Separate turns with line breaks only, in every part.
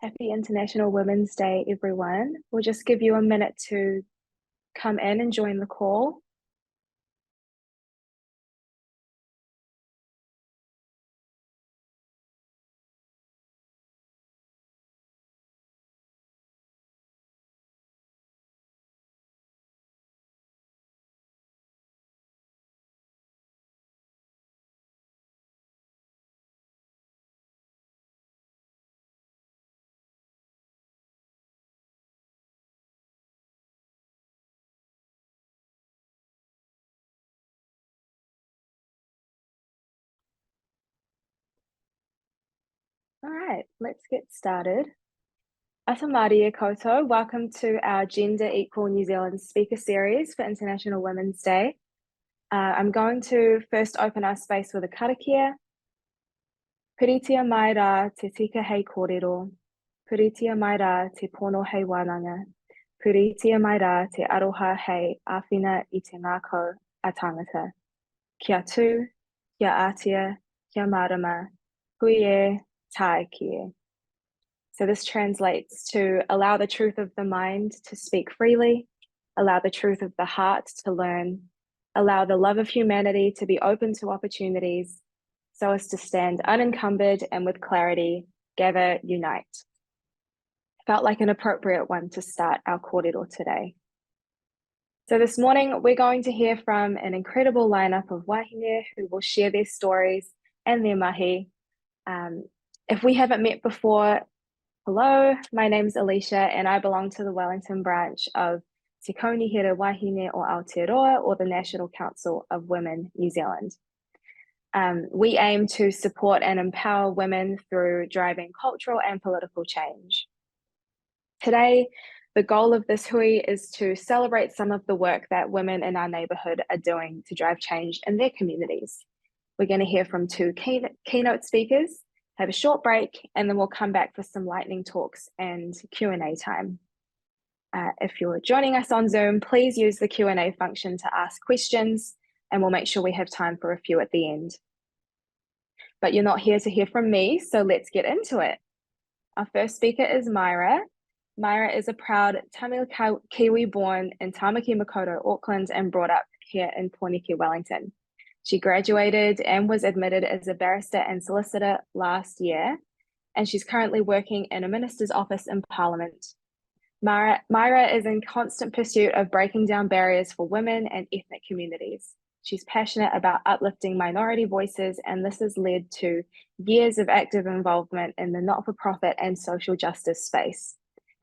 Happy International Women's Day, everyone. We'll just give you a minute to come in and join the call. All right, let's get started. Ata Māori e koutou, welcome to our Gender Equal New Zealand speaker series for International Women's Day. I'm going to first open our space with a karakia. Piritia mai rā te tika hei kōrero. Piritia mai rā te pono hei wānanga. Piritia mai rā te aroha hei āwhina I te ngākau a tangata. Kia tū, kia ātia, kia marama, hui e, tae kie. So this translates to allow the truth of the mind to speak freely, allow the truth of the heart to learn, allow the love of humanity to be open to opportunities, so as to stand unencumbered and with clarity, gather, unite. Felt like an appropriate one to start our kōrero today. So this morning, we're going to hear from an incredible lineup of wāhine who will share their stories and their mahi. If we haven't met before, hello, my name's Alicia and I belong to the Wellington branch of Te Kaunihera Wāhine o Aotearoa, or the National Council of Women New Zealand. We aim to support and empower women through driving cultural and political change. Today, the goal of this hui is to celebrate some of the work that women in our neighbourhood are doing to drive change in their communities. We're going to hear from two keynote speakers, have a short break, and then we'll come back for some lightning talks and Q&A time. If you're joining us on Zoom, please use the Q&A function to ask questions, and we'll make sure we have time for a few at the end. But you're not here to hear from me, so let's get into it. Our first speaker is Mira. Mira is a proud Tamil Kiwi born in Tamaki Makaurau, Auckland, and brought up here in Pōneke, Wellington. She graduated and was admitted as a barrister and solicitor last year, and she's currently working in a minister's office in Parliament. Mira is in constant pursuit of breaking down barriers for women and ethnic communities. She's passionate about uplifting minority voices, and this has led to years of active involvement in the not-for-profit and social justice space,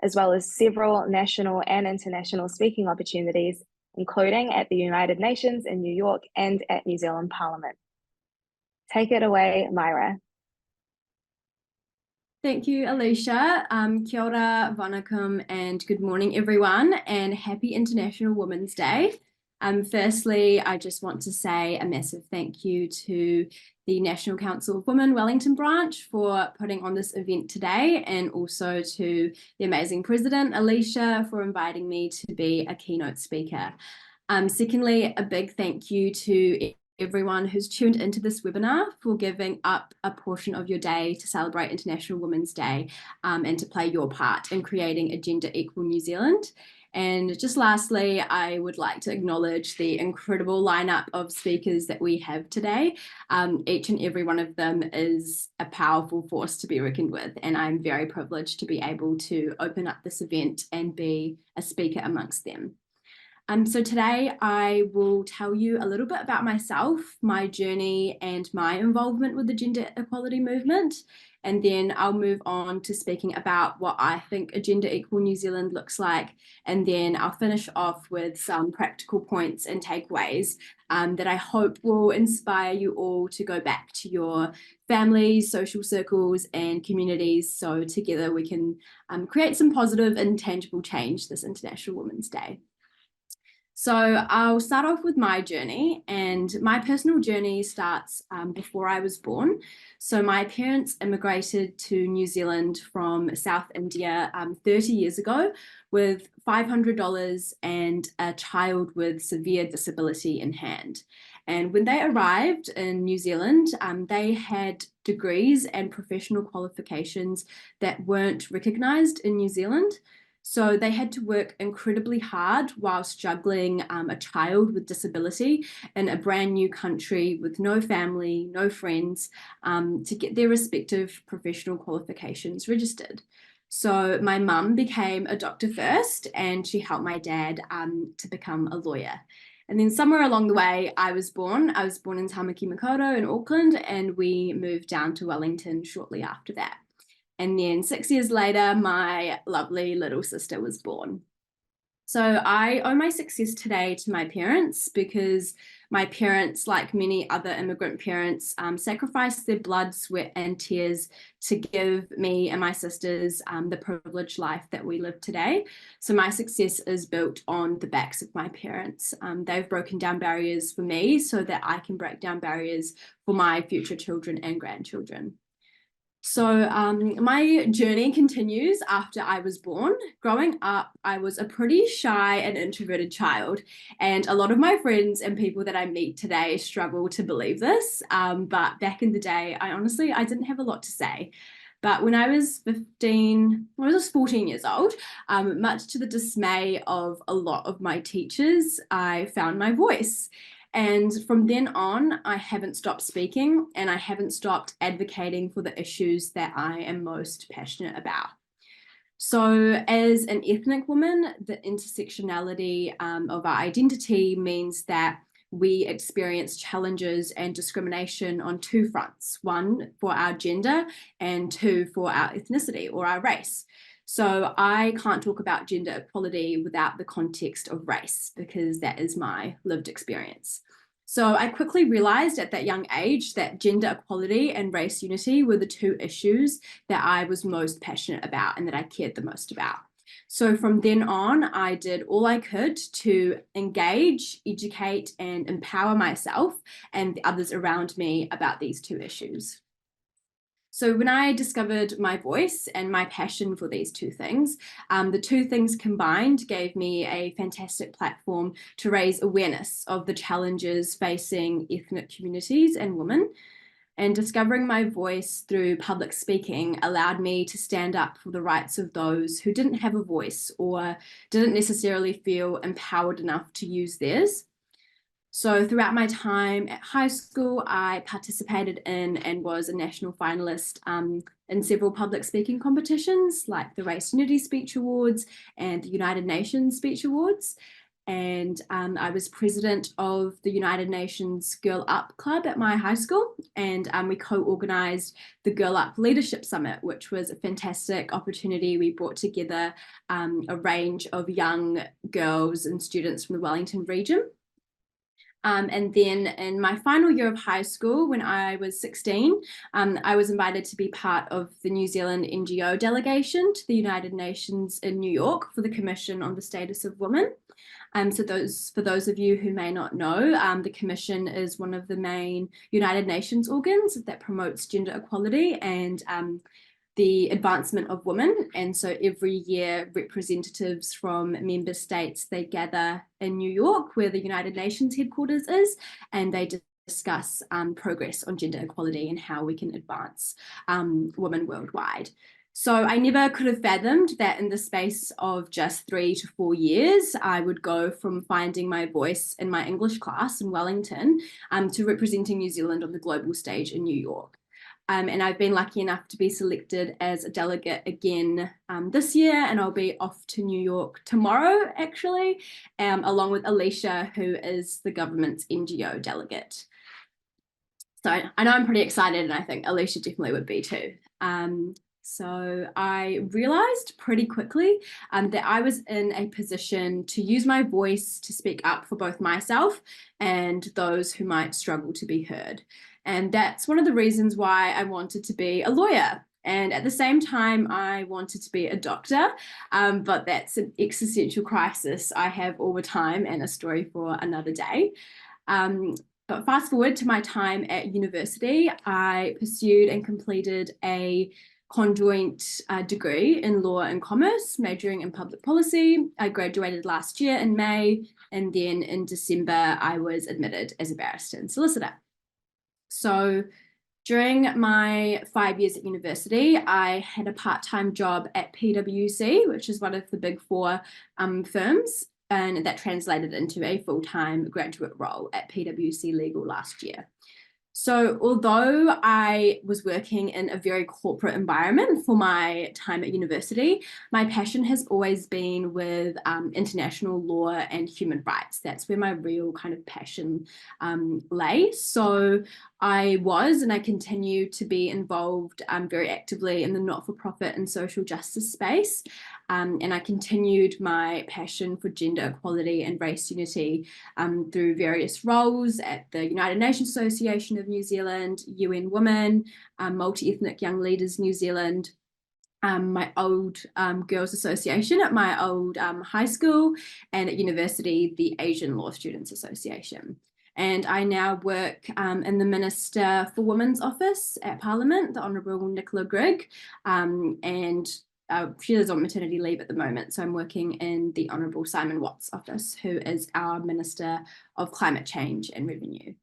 as well as several national and international speaking opportunities, including at the United Nations in New York and at New Zealand Parliament. Take it away, Mira.
Thank you, Alicia. Kia ora, vanakkam, and good morning, everyone, and happy International Women's Day. Firstly, I just want to say a massive thank you to the National Council of Women Wellington branch for putting on this event today, and also to the amazing president, Alicia, for inviting me to be a keynote speaker. Secondly, a big thank you to everyone who's tuned into this webinar for giving up a portion of your day to celebrate International Women's Day and to play your part in creating a gender equal New Zealand. And just lastly, I would like to acknowledge the incredible lineup of speakers that we have today. Each and every one of them is a powerful force to be reckoned with, and I'm very privileged to be able to open up this event and be a speaker amongst them. So today I will tell you a little bit about myself, my journey and my involvement with the gender equality movement, and then I'll move on to speaking about what I think a gender equal New Zealand looks like, and then I'll finish off with some practical points and takeaways that I hope will inspire you all to go back to your families, social circles and communities, so together we can create some positive and tangible change this International Women's Day. So I'll start off with my journey, and my personal journey starts before I was born. So my parents immigrated to New Zealand from South India 30 years ago with $500 and a child with severe disability in hand. And when they arrived in New Zealand, they had degrees and professional qualifications that weren't recognised in New Zealand. So they had to work incredibly hard whilst juggling a child with disability in a brand new country with no family, no friends, to get their respective professional qualifications registered. So my mum became a doctor first, and she helped my dad to become a lawyer. And then somewhere along the way, I was born. I was born in Tamaki Makaurau in Auckland, and we moved down to Wellington shortly after that. And then 6 years later, my lovely little sister was born. So I owe my success today to my parents, because my parents, like many other immigrant parents, sacrificed their blood, sweat, and tears to give me and my sisters the privileged life that we live today. So my success is built on the backs of my parents. They've broken down barriers for me so that I can break down barriers for my future children and grandchildren. So my journey continues after I was born. Growing up, I was a pretty shy and introverted child, and a lot of my friends and people that I meet today struggle to believe this. But back in the day, I didn't have a lot to say. But when I was 14 years old, much to the dismay of a lot of my teachers, I found my voice. And from then on, I haven't stopped speaking, and I haven't stopped advocating for the issues that I am most passionate about. So as an ethnic woman, the intersectionality of our identity means that we experience challenges and discrimination on two fronts: one, for our gender, and two, for our ethnicity or our race. So I can't talk about gender equality without the context of race, because that is my lived experience. So I quickly realized at that young age that gender equality and race unity were the two issues that I was most passionate about and that I cared the most about. So from then on, I did all I could to engage, educate, and empower myself and the others around me about these two issues. So when I discovered my voice and my passion for these two things, the two things combined gave me a fantastic platform to raise awareness of the challenges facing ethnic communities and women. And discovering my voice through public speaking allowed me to stand up for the rights of those who didn't have a voice or didn't necessarily feel empowered enough to use theirs. So throughout my time at high school, I participated in and was a national finalist in several public speaking competitions, like the Race Unity Speech Awards and the United Nations Speech Awards. And I was president of the United Nations Girl Up Club at my high school, and we co-organised the Girl Up Leadership Summit, which was a fantastic opportunity. We brought together a range of young girls and students from the Wellington region. And then in my final year of high school, when I was 16, I was invited to be part of the New Zealand NGO delegation to the United Nations in New York for the Commission on the Status of Women. So for those of you who may not know, the Commission is one of the main United Nations organs that promotes gender equality and the advancement of women. And so every year, representatives from member states, they gather in New York, where the United Nations headquarters is, and they discuss progress on gender equality and how we can advance women worldwide. So I never could have fathomed that in the space of just 3 to 4 years, I would go from finding my voice in my English class in Wellington to representing New Zealand on the global stage in New York. And I've been lucky enough to be selected as a delegate again this year, and I'll be off to New York tomorrow, actually, along with Alicia, who is the government's NGO delegate. So I know I'm pretty excited, and I think Alicia definitely would be too. So I realized pretty quickly that I was in a position to use my voice to speak up for both myself and those who might struggle to be heard. And that's one of the reasons why I wanted to be a lawyer. And at the same time, I wanted to be a doctor, but that's an existential crisis I have all the time and a story for another day. But fast forward to my time at university, I pursued and completed a conjoint degree in law and commerce, majoring in public policy. I graduated last year in May, and then in December, I was admitted as a barrister and solicitor. So during my 5 years at university, I had a part-time job at PwC, which is one of the big four firms, and that translated into a full-time graduate role at PwC Legal last year. So although I was working in a very corporate environment for my time at university, my passion has always been with international law and human rights. That's where my real kind of passion lay. So I was and I continue to be involved very actively in the not-for-profit and social justice space. And I continued my passion for gender equality and race unity through various roles at the United Nations Association of New Zealand, UN Women, Multi-Ethnic Young Leaders New Zealand, my old Girls Association at my old high school, and at university, the Asian Law Students Association. And I now work in the Minister for Women's Office at Parliament, the Honourable Nicola Grigg, and she is on maternity leave at the moment, so I'm working in the Honourable Simon Watt's office, who is our Minister of Climate Change and Revenue.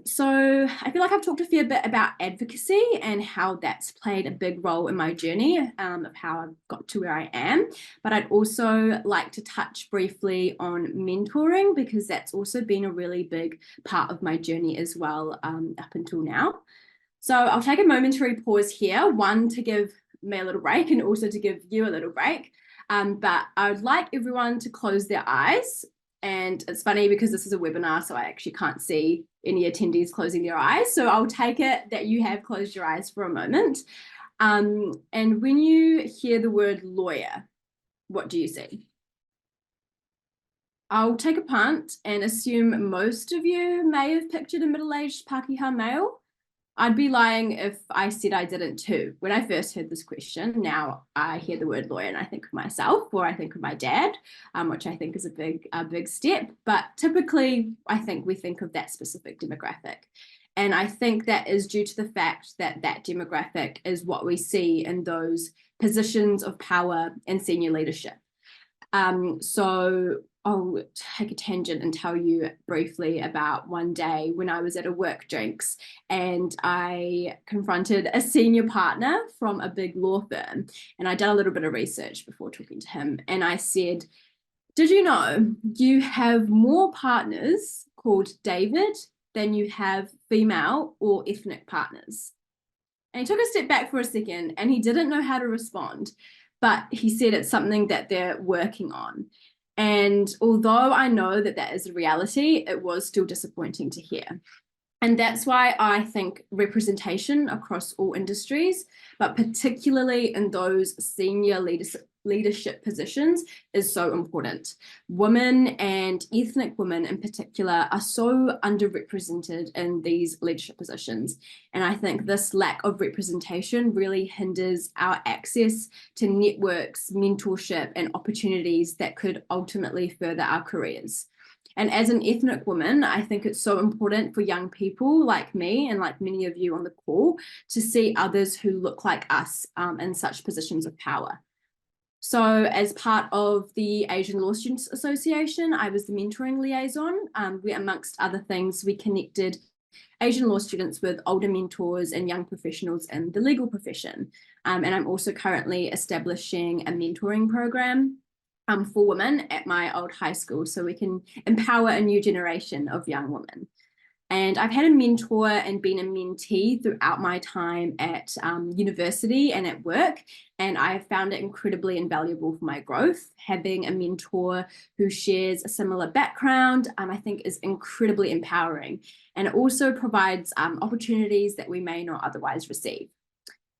So I feel like I've talked a fair bit about advocacy and how that's played a big role in my journey of how I've got to where I am, but I'd also like to touch briefly on mentoring, because that's also been a really big part of my journey as well up until now. So I'll take a momentary pause here, one to give me a little break and also to give you a little break. But I would like everyone to close their eyes. And it's funny because this is a webinar, so I actually can't see any attendees closing their eyes. So I'll take it that you have closed your eyes for a moment. And when you hear the word lawyer, what do you see? I'll take a punt and assume most of you may have pictured a middle-aged Pākehā male. I'd be lying if I said I didn't too. When I first heard this question, now I hear the word lawyer and I think of myself, or I think of my dad, which I think is a big step. But typically, I think we think of that specific demographic. And I think that is due to the fact that that demographic is what we see in those positions of power and senior leadership. So I'll take a tangent and tell you briefly about one day when I was at a work drinks and I confronted a senior partner from a big law firm, and I did a little bit of research before talking to him, and I said, did you know you have more partners called David than you have female or ethnic partners? And he took a step back for a second and he didn't know how to respond, but he said it's something that they're working on. And although I know that that is a reality, it was still disappointing to hear. And that's why I think representation across all industries, but particularly in those senior leadership positions, is so important. Women and ethnic women in particular are so underrepresented in these leadership positions. And I think this lack of representation really hinders our access to networks, mentorship, and opportunities that could ultimately further our careers. And as an ethnic woman, I think it's so important for young people like me and like many of you on the call to see others who look like us in such positions of power. So as part of the Asian Law Students Association, I was the mentoring liaison, where amongst other things, we connected Asian law students with older mentors and young professionals in the legal profession. And I'm also currently establishing a mentoring program for women at my old high school, so we can empower a new generation of young women. And I've had a mentor and been a mentee throughout my time at university and at work, and I have found it incredibly invaluable for my growth. Having a mentor who shares a similar background, I think is incredibly empowering, and it also provides opportunities that we may not otherwise receive.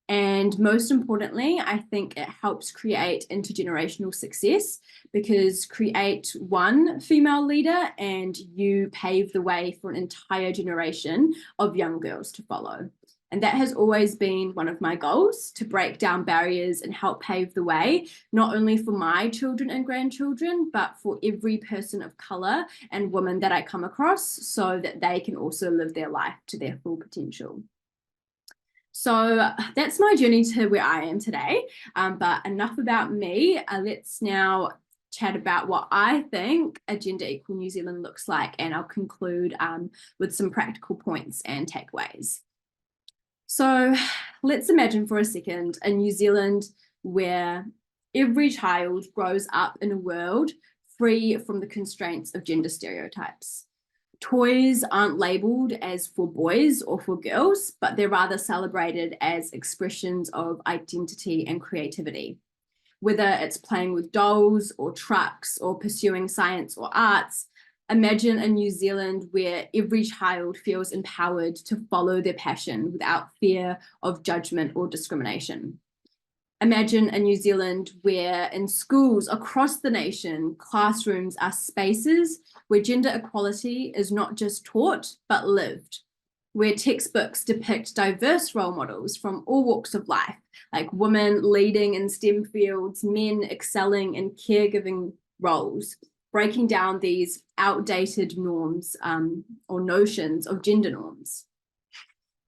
And most importantly, I think it helps create intergenerational success, because create one female leader and you pave the way for an entire generation of young girls to follow. And that has always been one of my goals, to break down barriers and help pave the way, not only for my children and grandchildren, but for every person of colour and woman that I come across, so that they can also live their life to their full potential. So that's my journey to where I am today. But enough about me. Let's now chat about what I think a gender equal New Zealand looks like, and I'll conclude with some practical points and takeaways. So let's imagine for a second a New Zealand where every child grows up in a world free from the constraints of gender stereotypes. Toys aren't labelled as for boys or for girls, but they're rather celebrated as expressions of identity and creativity. Whether it's playing with dolls or trucks or pursuing science or arts, imagine a New Zealand where every child feels empowered to follow their passion without fear of judgment or discrimination. Imagine a New Zealand where in schools across the nation, classrooms are spaces where gender equality is not just taught, but lived, where textbooks depict diverse role models from all walks of life, like women leading in STEM fields, men excelling in caregiving roles, breaking down these outdated norms or notions of gender norms.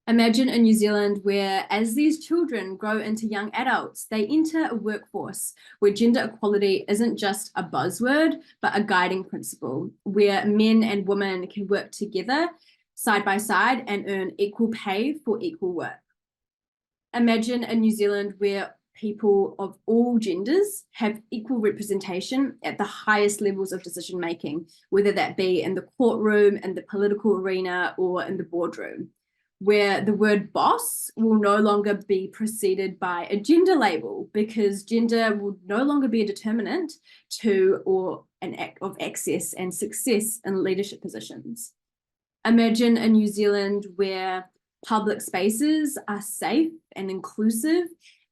Imagine a New Zealand where, as these children grow into young adults, they enter a workforce where gender equality isn't just a buzzword, but a guiding principle, where men and women can work together side by side and earn equal pay for equal work. Imagine a New Zealand where people of all genders have equal representation at the highest levels of decision making, whether that be in the courtroom, in the political arena, or in the boardroom, where the word boss will no longer be preceded by a gender label because gender will no longer be a determinant to or an act of access and success in leadership positions. Imagine a New Zealand where public spaces are safe and inclusive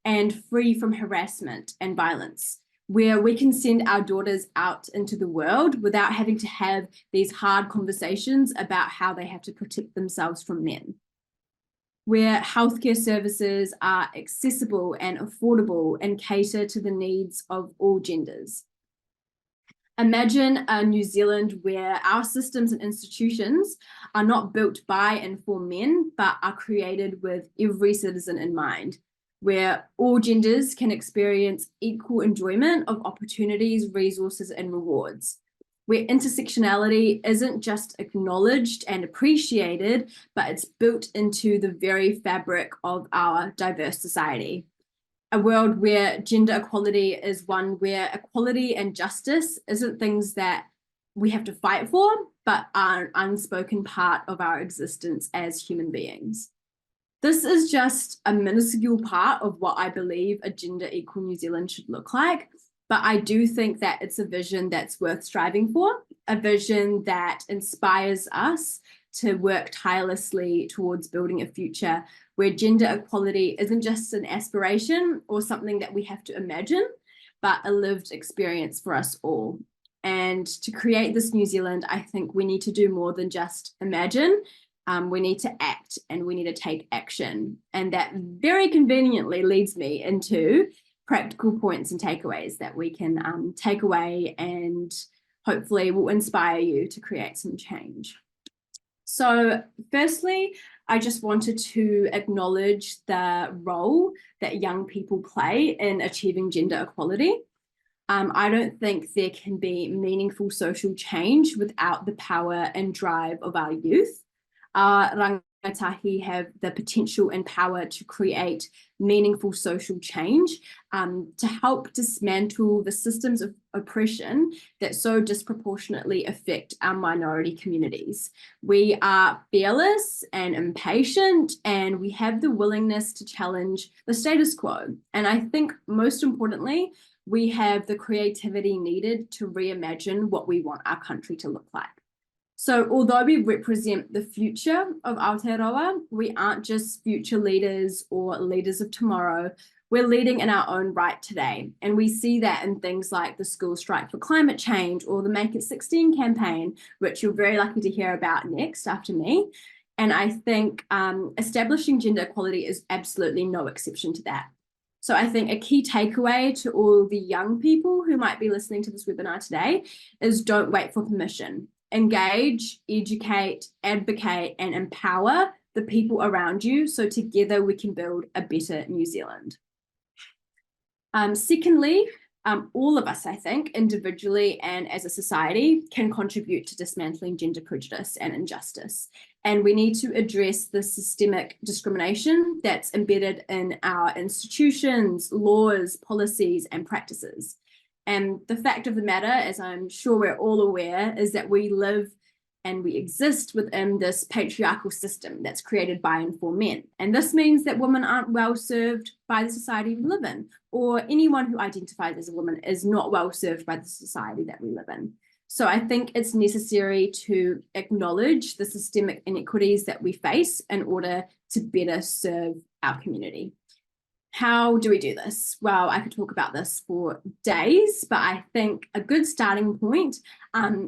and free from harassment and violence, where we can send our daughters out into the world without having to have these hard conversations about how they have to protect themselves from men, where healthcare services are accessible and affordable and cater to the needs of all genders. Imagine a New Zealand where our systems and institutions are not built by and for men, but are created with every citizen in mind, where all genders can experience equal enjoyment of opportunities, resources, and rewards, where intersectionality isn't just acknowledged and appreciated, but it's built into the very fabric of our diverse society. A world where gender equality is one where equality and justice isn't things that we have to fight for, but are an unspoken part of our existence as human beings. This is just a minuscule part of what I believe a gender equal New Zealand should look like. But I do think that it's a vision that's worth striving for, a vision that inspires us to work tirelessly towards building a future where gender equality isn't just an aspiration or something that we have to imagine, but a lived experience for us all. And to create this New Zealand, I think we need to do more than just imagine. We need to act and we need to take action. And that very conveniently leads me into practical points and takeaways that we can take away and hopefully will inspire you to create some change. So firstly, I just wanted to acknowledge the role that young people play in achieving gender equality. I don't think there can be meaningful social change without the power and drive of our youth. Our rangatahi have the potential and power to create meaningful social change, to help dismantle the systems of oppression that so disproportionately affect our minority communities. We are fearless and impatient, and we have the willingness to challenge the status quo. And I think most importantly, we have the creativity needed to reimagine what we want our country to look like. So although we represent the future of Aotearoa, we aren't just future leaders or leaders of tomorrow. We're leading in our own right today. And we see that in things like the school strike for climate change or the Make It 16 campaign, which you're very lucky to hear about next after me. And I think establishing gender equality is absolutely no exception to that. So I think a key takeaway to all the young people who might be listening to this webinar today is don't wait for permission. Engage, educate, advocate, and empower the people around you, so together we can build a better New Zealand. Secondly, all of us, I think, individually and as a society, can contribute to dismantling gender prejudice and injustice. And we need to address the systemic discrimination that's embedded in our institutions, laws, policies, and practices. And the fact of the matter, as I'm sure we're all aware, is that we live and we exist within this patriarchal system that's created by and for men. And this means that women aren't well served by the society we live in, or anyone who identifies as a woman is not well served by the society that we live in. So I think it's necessary to acknowledge the systemic inequities that we face in order to better serve our community. How do we do this? Well, I could talk about this for days, but I think a good starting point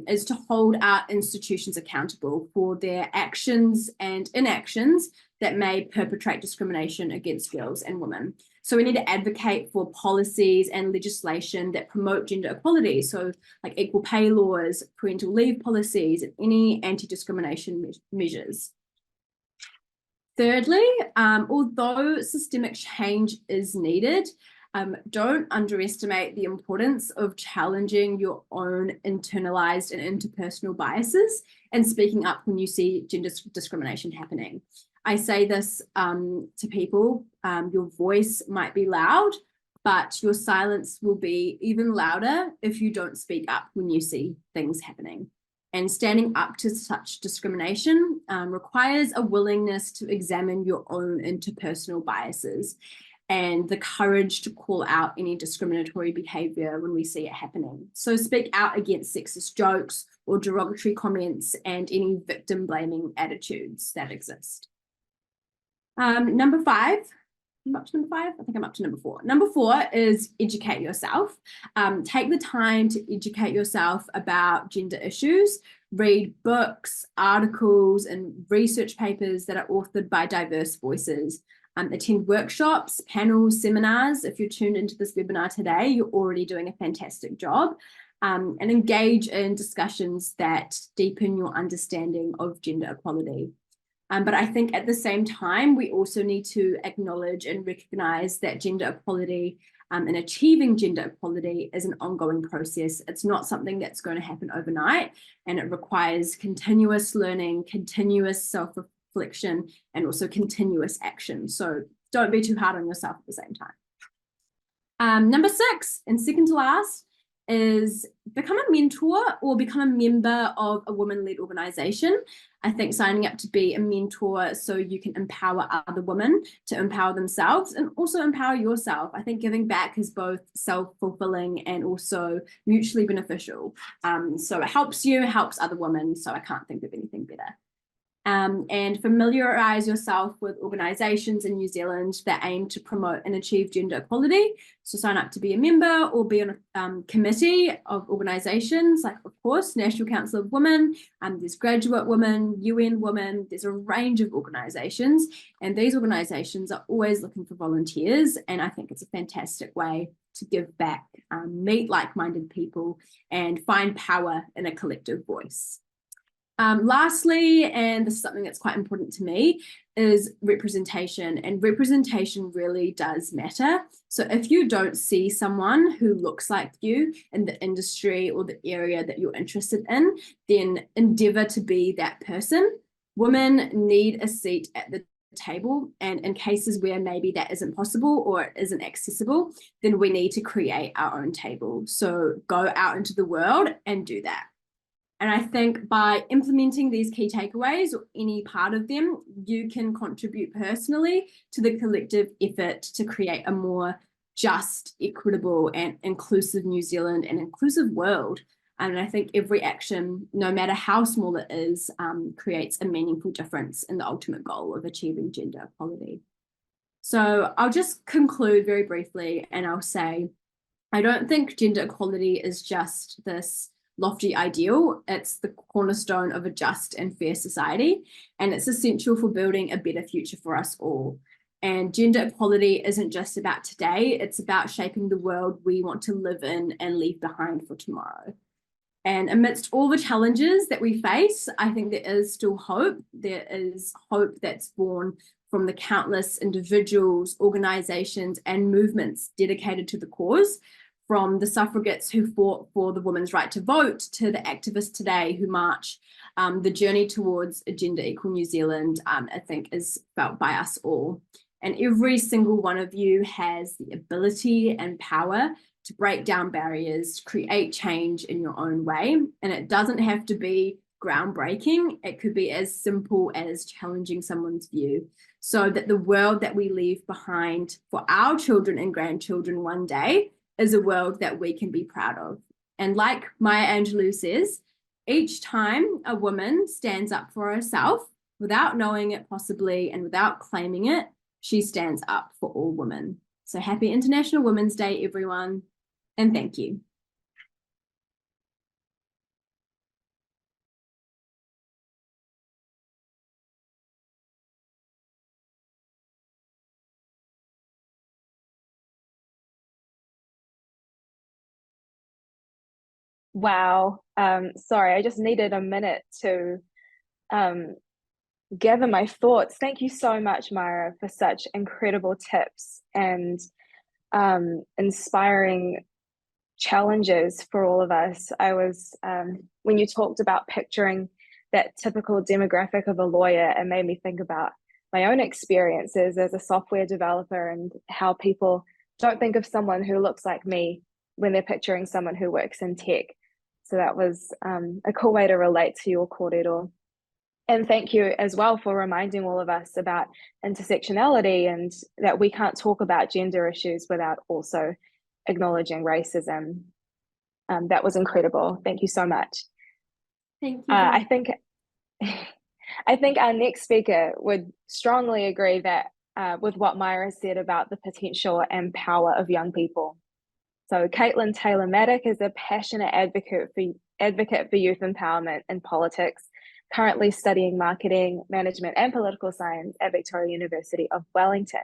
is to hold our institutions accountable for their actions and inactions that may perpetrate discrimination against girls and women. So we need to advocate for policies and legislation that promote gender equality, so like equal pay laws, parental leave policies, and any anti-discrimination measures. Thirdly, although systemic change is needed, don't underestimate the importance of challenging your own internalized and interpersonal biases and speaking up when you see gender discrimination happening. I say this to people, your voice might be loud, but your silence will be even louder if you don't speak up when you see things happening. And standing up to such discrimination requires a willingness to examine your own interpersonal biases and the courage to call out any discriminatory behavior when we see it happening. So speak out against sexist jokes or derogatory comments and any victim blaming attitudes that exist. Number 5. I'm up to number 5? I think I'm up to number 4. Number 4 is educate yourself. Take the time to educate yourself about gender issues. Read books, articles, and research papers that are authored by diverse voices. Attend workshops, panels, seminars. If you're tuned into this webinar today, you're already doing a fantastic job. And engage in discussions that deepen your understanding of gender equality. But I think at the same time, we also need to acknowledge and recognize that gender equality and achieving gender equality is an ongoing process. It's not something that's going to happen overnight, and it requires continuous learning, continuous self-reflection, and also continuous action. So don't be too hard on yourself at the same time. Number 6, and second to last, is become a mentor or become a member of a women-led organization. I think signing up to be a mentor so you can empower other women to empower themselves and also empower yourself. I think giving back is both self-fulfilling and also mutually beneficial. So it helps you, it helps other women. So I can't think of anything better. And familiarise yourself with organisations in New Zealand that aim to promote and achieve gender equality. So sign up to be a member or be on a committee of organisations like, of course, National Council of Women, there's Graduate Women, UN Women, there's a range of organisations, and these organisations are always looking for volunteers, and I think it's a fantastic way to give back, meet like-minded people, and find power in a collective voice. Lastly, and this is something that's quite important to me, is representation, and representation really does matter. So if you don't see someone who looks like you in the industry or the area that you're interested in, then endeavour to be that person. Women need a seat at the table, and in cases where maybe that isn't possible or it isn't accessible, then we need to create our own table. So go out into the world and do that. And I think by implementing these key takeaways, or any part of them, you can contribute personally to the collective effort to create a more just, equitable, and inclusive New Zealand and inclusive world. And I think every action, no matter how small it is, creates a meaningful difference in the ultimate goal of achieving gender equality. So I'll just conclude very briefly, and I'll say, I don't think gender equality is just this lofty ideal. It's the cornerstone of a just and fair society, and it's essential for building a better future for us all. And gender equality isn't just about today, it's about shaping the world we want to live in and leave behind for tomorrow. And amidst all the challenges that we face, I think there is still hope. There is hope that's born from the countless individuals, organisations and movements dedicated to the cause, from the suffragettes who fought for the women's right to vote to the activists today who march. The journey towards a gender equal New Zealand, I think, is felt by us all. And every single one of you has the ability and power to break down barriers, to create change in your own way. And it doesn't have to be groundbreaking. It could be as simple as challenging someone's view, so that the world that we leave behind for our children and grandchildren one day is a world that we can be proud of. And like Maya Angelou says, each time a woman stands up for herself without knowing it possibly and without claiming it, she stands up for all women. So happy International Women's Day, everyone, and thank you.
Wow. Sorry, I just needed a minute to gather my thoughts. Thank you so much, Myra, for such incredible tips and inspiring challenges for all of us. I was, when you talked about picturing that typical demographic of a lawyer, it made me think about my own experiences as a software developer and how people don't think of someone who looks like me when they're picturing someone who works in tech. So that was a cool way to relate to your kōrero. And thank you as well for reminding all of us about intersectionality and that we can't talk about gender issues without also acknowledging racism. That was incredible. Thank you so much.
Thank you.
I think our next speaker would strongly agree that with what Myra said about the potential and power of young people. So Caitlin Taylor-Maddock is a passionate advocate for youth empowerment in politics, currently studying marketing, management and political science at Victoria University of Wellington.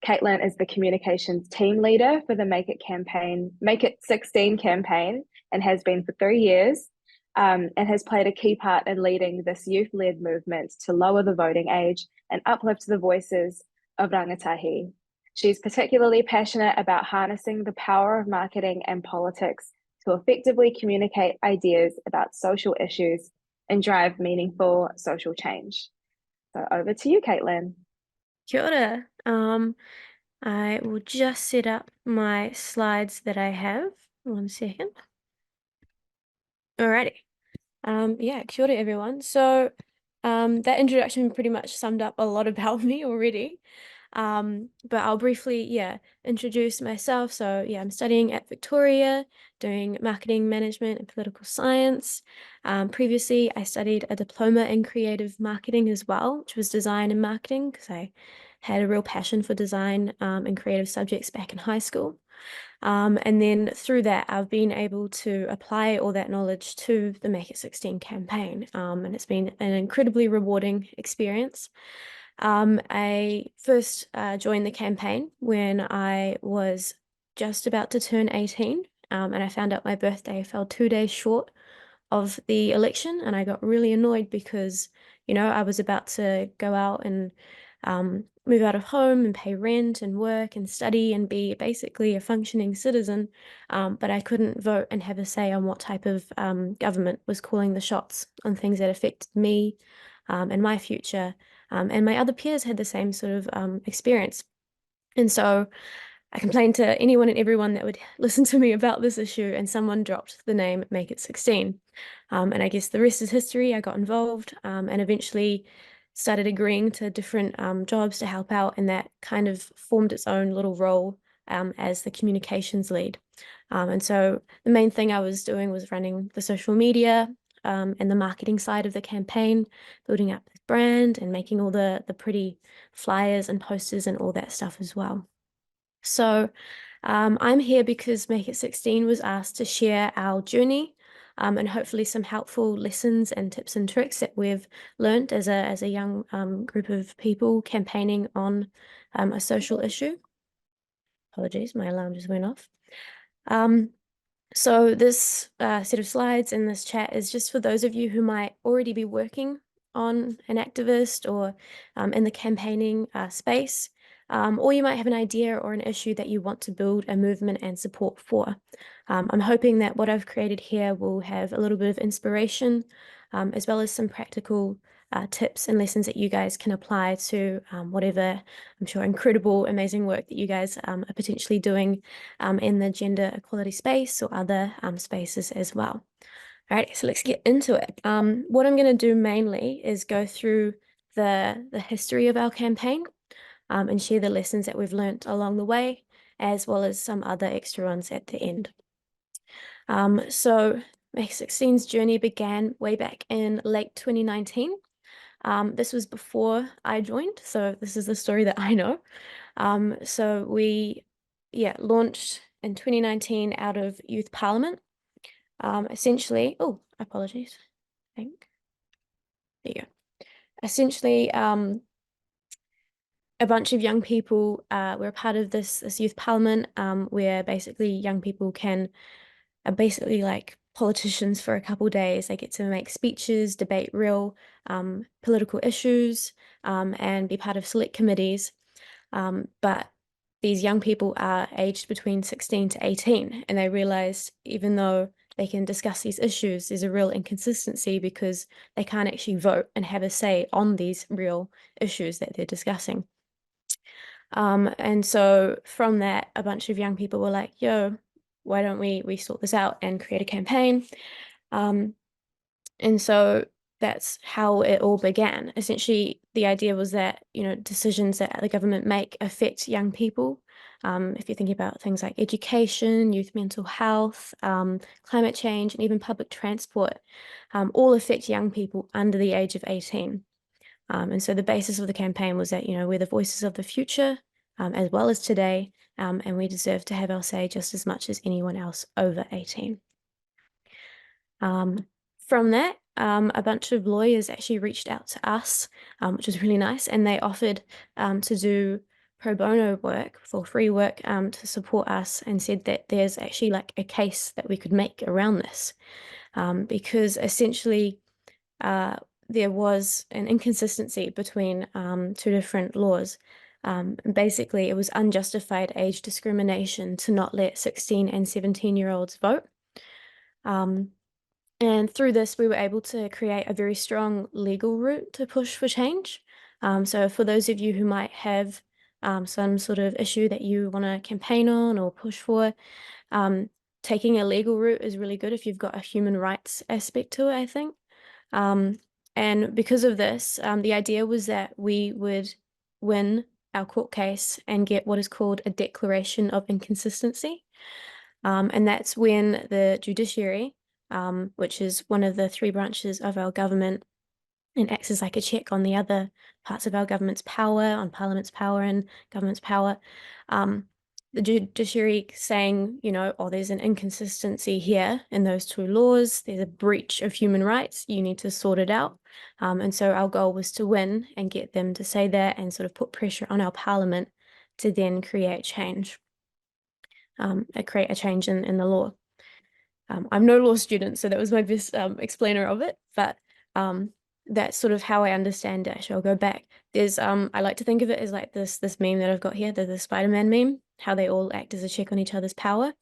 Caitlin is the communications team leader for the Make It 16 campaign and has been for 3 years, and has played a key part in leading this youth-led movement to lower the voting age and uplift the voices of rangatahi. She's particularly passionate about harnessing the power of marketing and politics to effectively communicate ideas about social issues and drive meaningful social change. So over to you, Caitlin.
Kia ora. I will just set up my slides that I have. 1 second. Alrighty. Yeah, kia ora, everyone. So that introduction pretty much summed up a lot about me already. But I'll briefly, introduce myself. So I'm studying at Victoria, doing marketing management and political science. Previously, I studied a diploma in creative marketing as well, which was design and marketing, because I had a real passion for design and creative subjects back in high school. And then through that, I've been able to apply all that knowledge to the Make It 16 campaign. And it's been an incredibly rewarding experience. I first joined the campaign when I was just about to turn 18, and I found out my birthday fell 2 days short of the election, and I got really annoyed because, I was about to go out and move out of home and pay rent and work and study and be basically a functioning citizen, but I couldn't vote and have a say on what type of government was calling the shots on things that affected me and my future. And my other peers had the same sort of experience. And so I complained to anyone and everyone that would listen to me about this issue, and someone dropped the name Make It 16. And I guess the rest is history. I got involved and eventually started agreeing to different jobs to help out, and that kind of formed its own little role as the communications lead. And so the main thing I was doing was running the social media and the marketing side of the campaign, building up the brand and making all the pretty flyers and posters and all that stuff as well. So I'm here because Make It 16 was asked to share our journey and hopefully some helpful lessons and tips and tricks that we've learned as a young group of people campaigning on a social issue. Apologies, my alarm just went off. So this set of slides in this chat is just for those of you who might already be working on an activist or in the campaigning space, or you might have an idea or an issue that you want to build a movement and support for. I'm hoping that what I've created here will have a little bit of inspiration, as well as some practical tips and lessons that you guys can apply to whatever, I'm sure, incredible, amazing work that you guys are potentially doing in the gender equality space or other spaces as well. All right, so let's get into it. What I'm going to do mainly is go through the history of our campaign and share the lessons that we've learnt along the way, as well as some other extra ones at the end. So May 16's journey began way back in late 2019. This was before I joined, so this is the story that I know. So we, launched in 2019 out of Youth Parliament. Essentially, apologies, I think. There you go. Essentially, a bunch of young people were a part of this Youth Parliament, where basically young people are basically like politicians for a couple days. They get to make speeches, debate real political issues, and be part of select committees. But these young people are aged between 16 to 18, and they realized even though they can discuss these issues, there's a real inconsistency because they can't actually vote and have a say on these real issues that they're discussing. And so from that, a bunch of young people were like, yo, why don't we sort this out and create a campaign? And so that's how it all began. Essentially, the idea was that, decisions that the government make affect young people. If you're thinking about things like education, youth mental health, climate change, and even public transport, all affect young people under the age of 18. And so the basis of the campaign was that, we're the voices of the future, as well as today, and we deserve to have our say just as much as anyone else over 18. From that, a bunch of lawyers actually reached out to us, which was really nice, and they offered to do pro bono work, for free work, to support us, and said that there's actually like a case that we could make around this, because essentially there was an inconsistency between two different laws. Basically, it was unjustified age discrimination to not let 16 and 17-year-olds vote. And through this, we were able to create a very strong legal route to push for change. So for those of you who might have some sort of issue that you want to campaign on or push for, taking a legal route is really good if you've got a human rights aspect to it, I think. And because of this, the idea was that we would win our court case and get what is called a declaration of inconsistency. And that's when the judiciary, which is one of the three branches of our government, and acts as like a check on the other parts of our government's power, on Parliament's power and government's power. The judiciary saying, there's an inconsistency here in those two laws. There's a breach of human rights. You need to sort it out. And so our goal was to win and get them to say that and sort of put pressure on our Parliament to then create change, create a change in the law. I'm no law student, so that was my best explainer of it, but that's sort of how I understand it. Actually, I'll go back. There's I like to think of it as like this meme that I've got here, the Spider-Man meme, how they all act as a check on each other's power.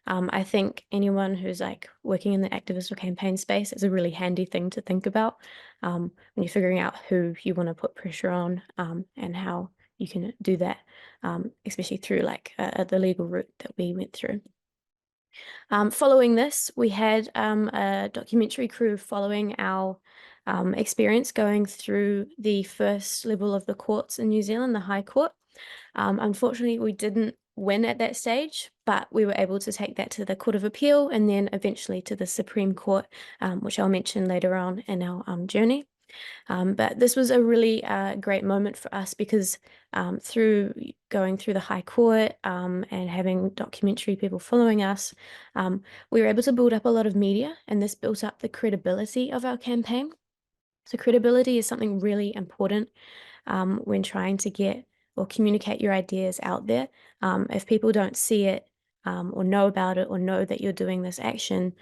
I think anyone who's like working in the activist or campaign space is a really handy thing to think about when you're figuring out who you want to put pressure on and how you can do that, especially through like the legal route that we went through. Following this, we had a documentary crew following our experience going through the first level of the courts in New Zealand, the High Court. Unfortunately, we didn't win at that stage, but we were able to take that to the Court of Appeal and then eventually to the Supreme Court, which I'll mention later on in our journey. But this was a really great moment for us because through going through the High Court and having documentary people following us, we were able to build up a lot of media, and this built up the credibility of our campaign. So credibility is something really important when trying to get or communicate your ideas out there. If people don't see it or know about it, or know that you're doing this action.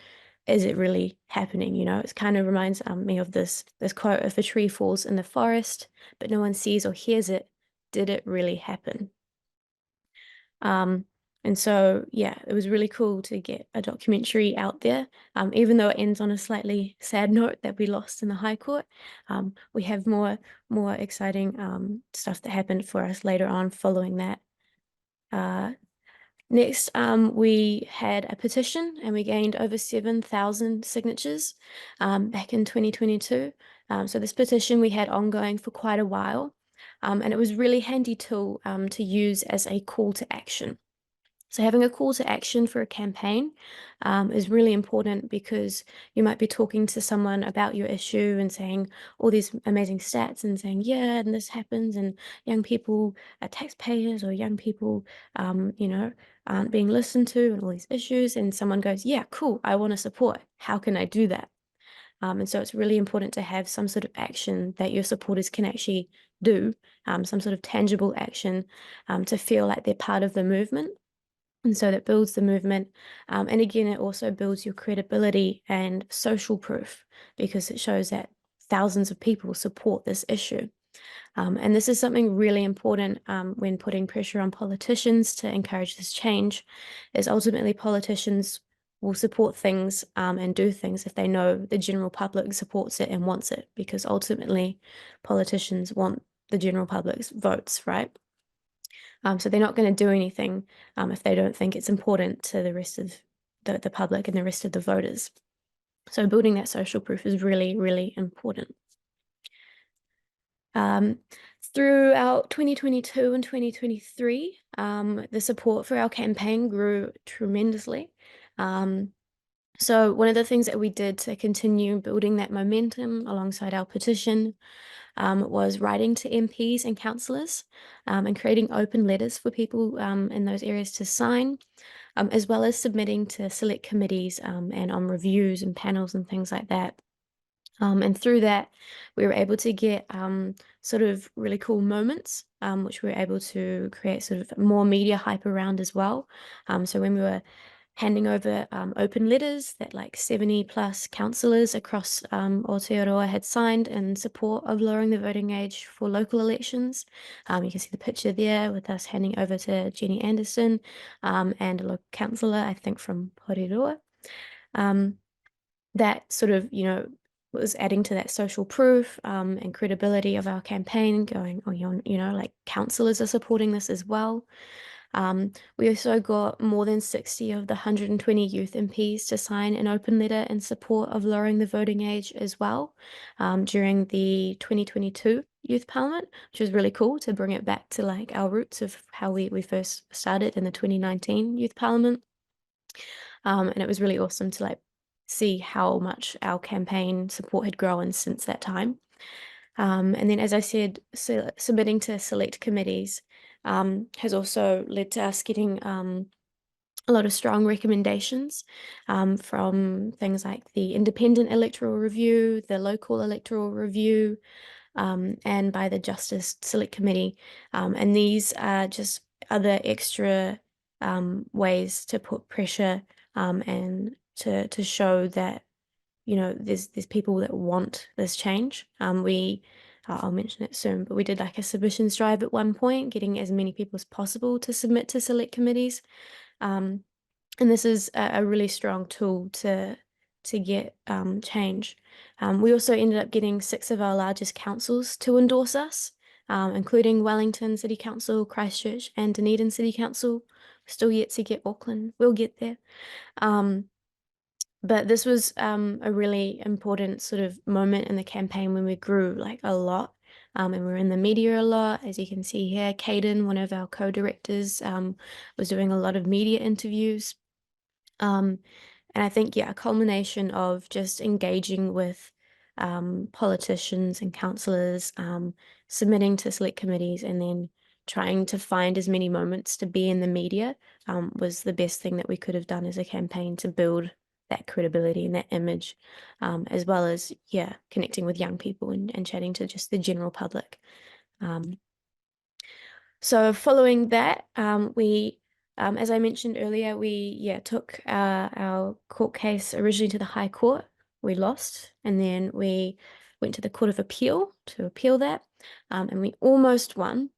Is it really happening? You know, it kind of reminds me of this quote: if a tree falls in the forest, but no one sees or hears it, did it really happen? And so, yeah, it was really cool to get a documentary out there. Even though it ends on a slightly sad note that we lost in the High Court, we have more exciting stuff that happened for us later on following that. Next, we had a petition, and we gained over 7,000 signatures back in 2022. So this petition we had ongoing for quite a while, and it was a really handy tool to use as a call to action. So having a call to action for a campaign is really important, because you might be talking to someone about your issue and saying all these amazing stats and saying, yeah, and this happens, and young people are taxpayers, or young people, you know, aren't being listened to, and all these issues. And someone goes, yeah, cool, I want to support. How can I do that? And so it's really important to have some sort of action that your supporters can actually do, some sort of tangible action to feel like they're part of the movement. And so that builds the movement. And again, it also builds your credibility and social proof, because it shows that thousands of people support this issue. And this is something really important when putting pressure on politicians to encourage this change, is ultimately politicians will support things and do things if they know the general public supports it and wants it, because ultimately politicians want the general public's votes, right? So they're not going to do anything if they don't think it's important to the rest of the public and the rest of the voters. So building that social proof is really, really important. Throughout 2022 and 2023, the support for our campaign grew tremendously. So one of the things that we did to continue building that momentum alongside our petition was writing to MPs and councillors and creating open letters for people in those areas to sign, as well as submitting to select committees and on reviews and panels and things like that. And through that, we were able to get sort of really cool moments, which we were able to create sort of more media hype around as well. So when we were handing over open letters that like 70+ councillors across Aotearoa had signed in support of lowering the voting age for local elections. You can see the picture there with us handing over to Jenny Anderson and a local councillor, I think from Aotearoa. That sort of, you know, was adding to that social proof and credibility of our campaign, going, oh, you know, like councillors are supporting this as well. We also got more than 60 of the 120 youth MPs to sign an open letter in support of lowering the voting age as well during the 2022 Youth Parliament, which was really cool to bring it back to like our roots of how we first started in the 2019 Youth Parliament. And it was really awesome to like see how much our campaign support had grown since that time. And then, as I said, submitting to select committees has also led to us getting a lot of strong recommendations from things like the Independent Electoral Review, the Local Electoral Review, and by the Justice Select Committee. And these are just other extra ways to put pressure and to show that, you know, there's people that want this change. I'll mention it soon, but we did like a submissions drive at one point, getting as many people as possible to submit to select committees. And this is a really strong tool to get change. We also ended up getting 6 of our largest councils to endorse us, including Wellington City Council, Christchurch, and Dunedin City Council. We're still yet to get Auckland. We'll get there. But this was a really important sort of moment in the campaign when we grew like a lot. And we were in the media a lot. As you can see here, Caden, one of our co-directors, was doing a lot of media interviews. And I think, yeah, a culmination of just engaging with politicians and councillors, submitting to select committees, and then trying to find as many moments to be in the media was the best thing that we could have done as a campaign to build that credibility and that image, as well as, yeah, connecting with young people and chatting to just the general public. So following that, we As I mentioned earlier, we took our court case originally to the High Court. We lost, and then we went to the Court of Appeal to appeal that, and we almost won.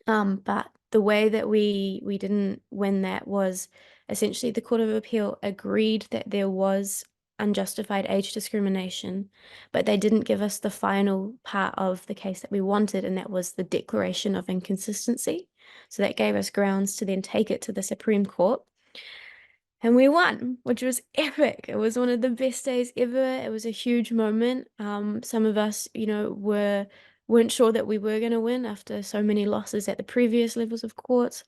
But the way that we didn't win that was essentially the Court of Appeal agreed that there was unjustified age discrimination, but they didn't give us the final part of the case that we wanted, and that was the declaration of inconsistency. So that gave us grounds to then take it to the Supreme Court. And we won, which was epic. It was one of the best days ever. It was a huge moment. Some of us, weren't sure that we were going to win after so many losses at the previous levels of courts.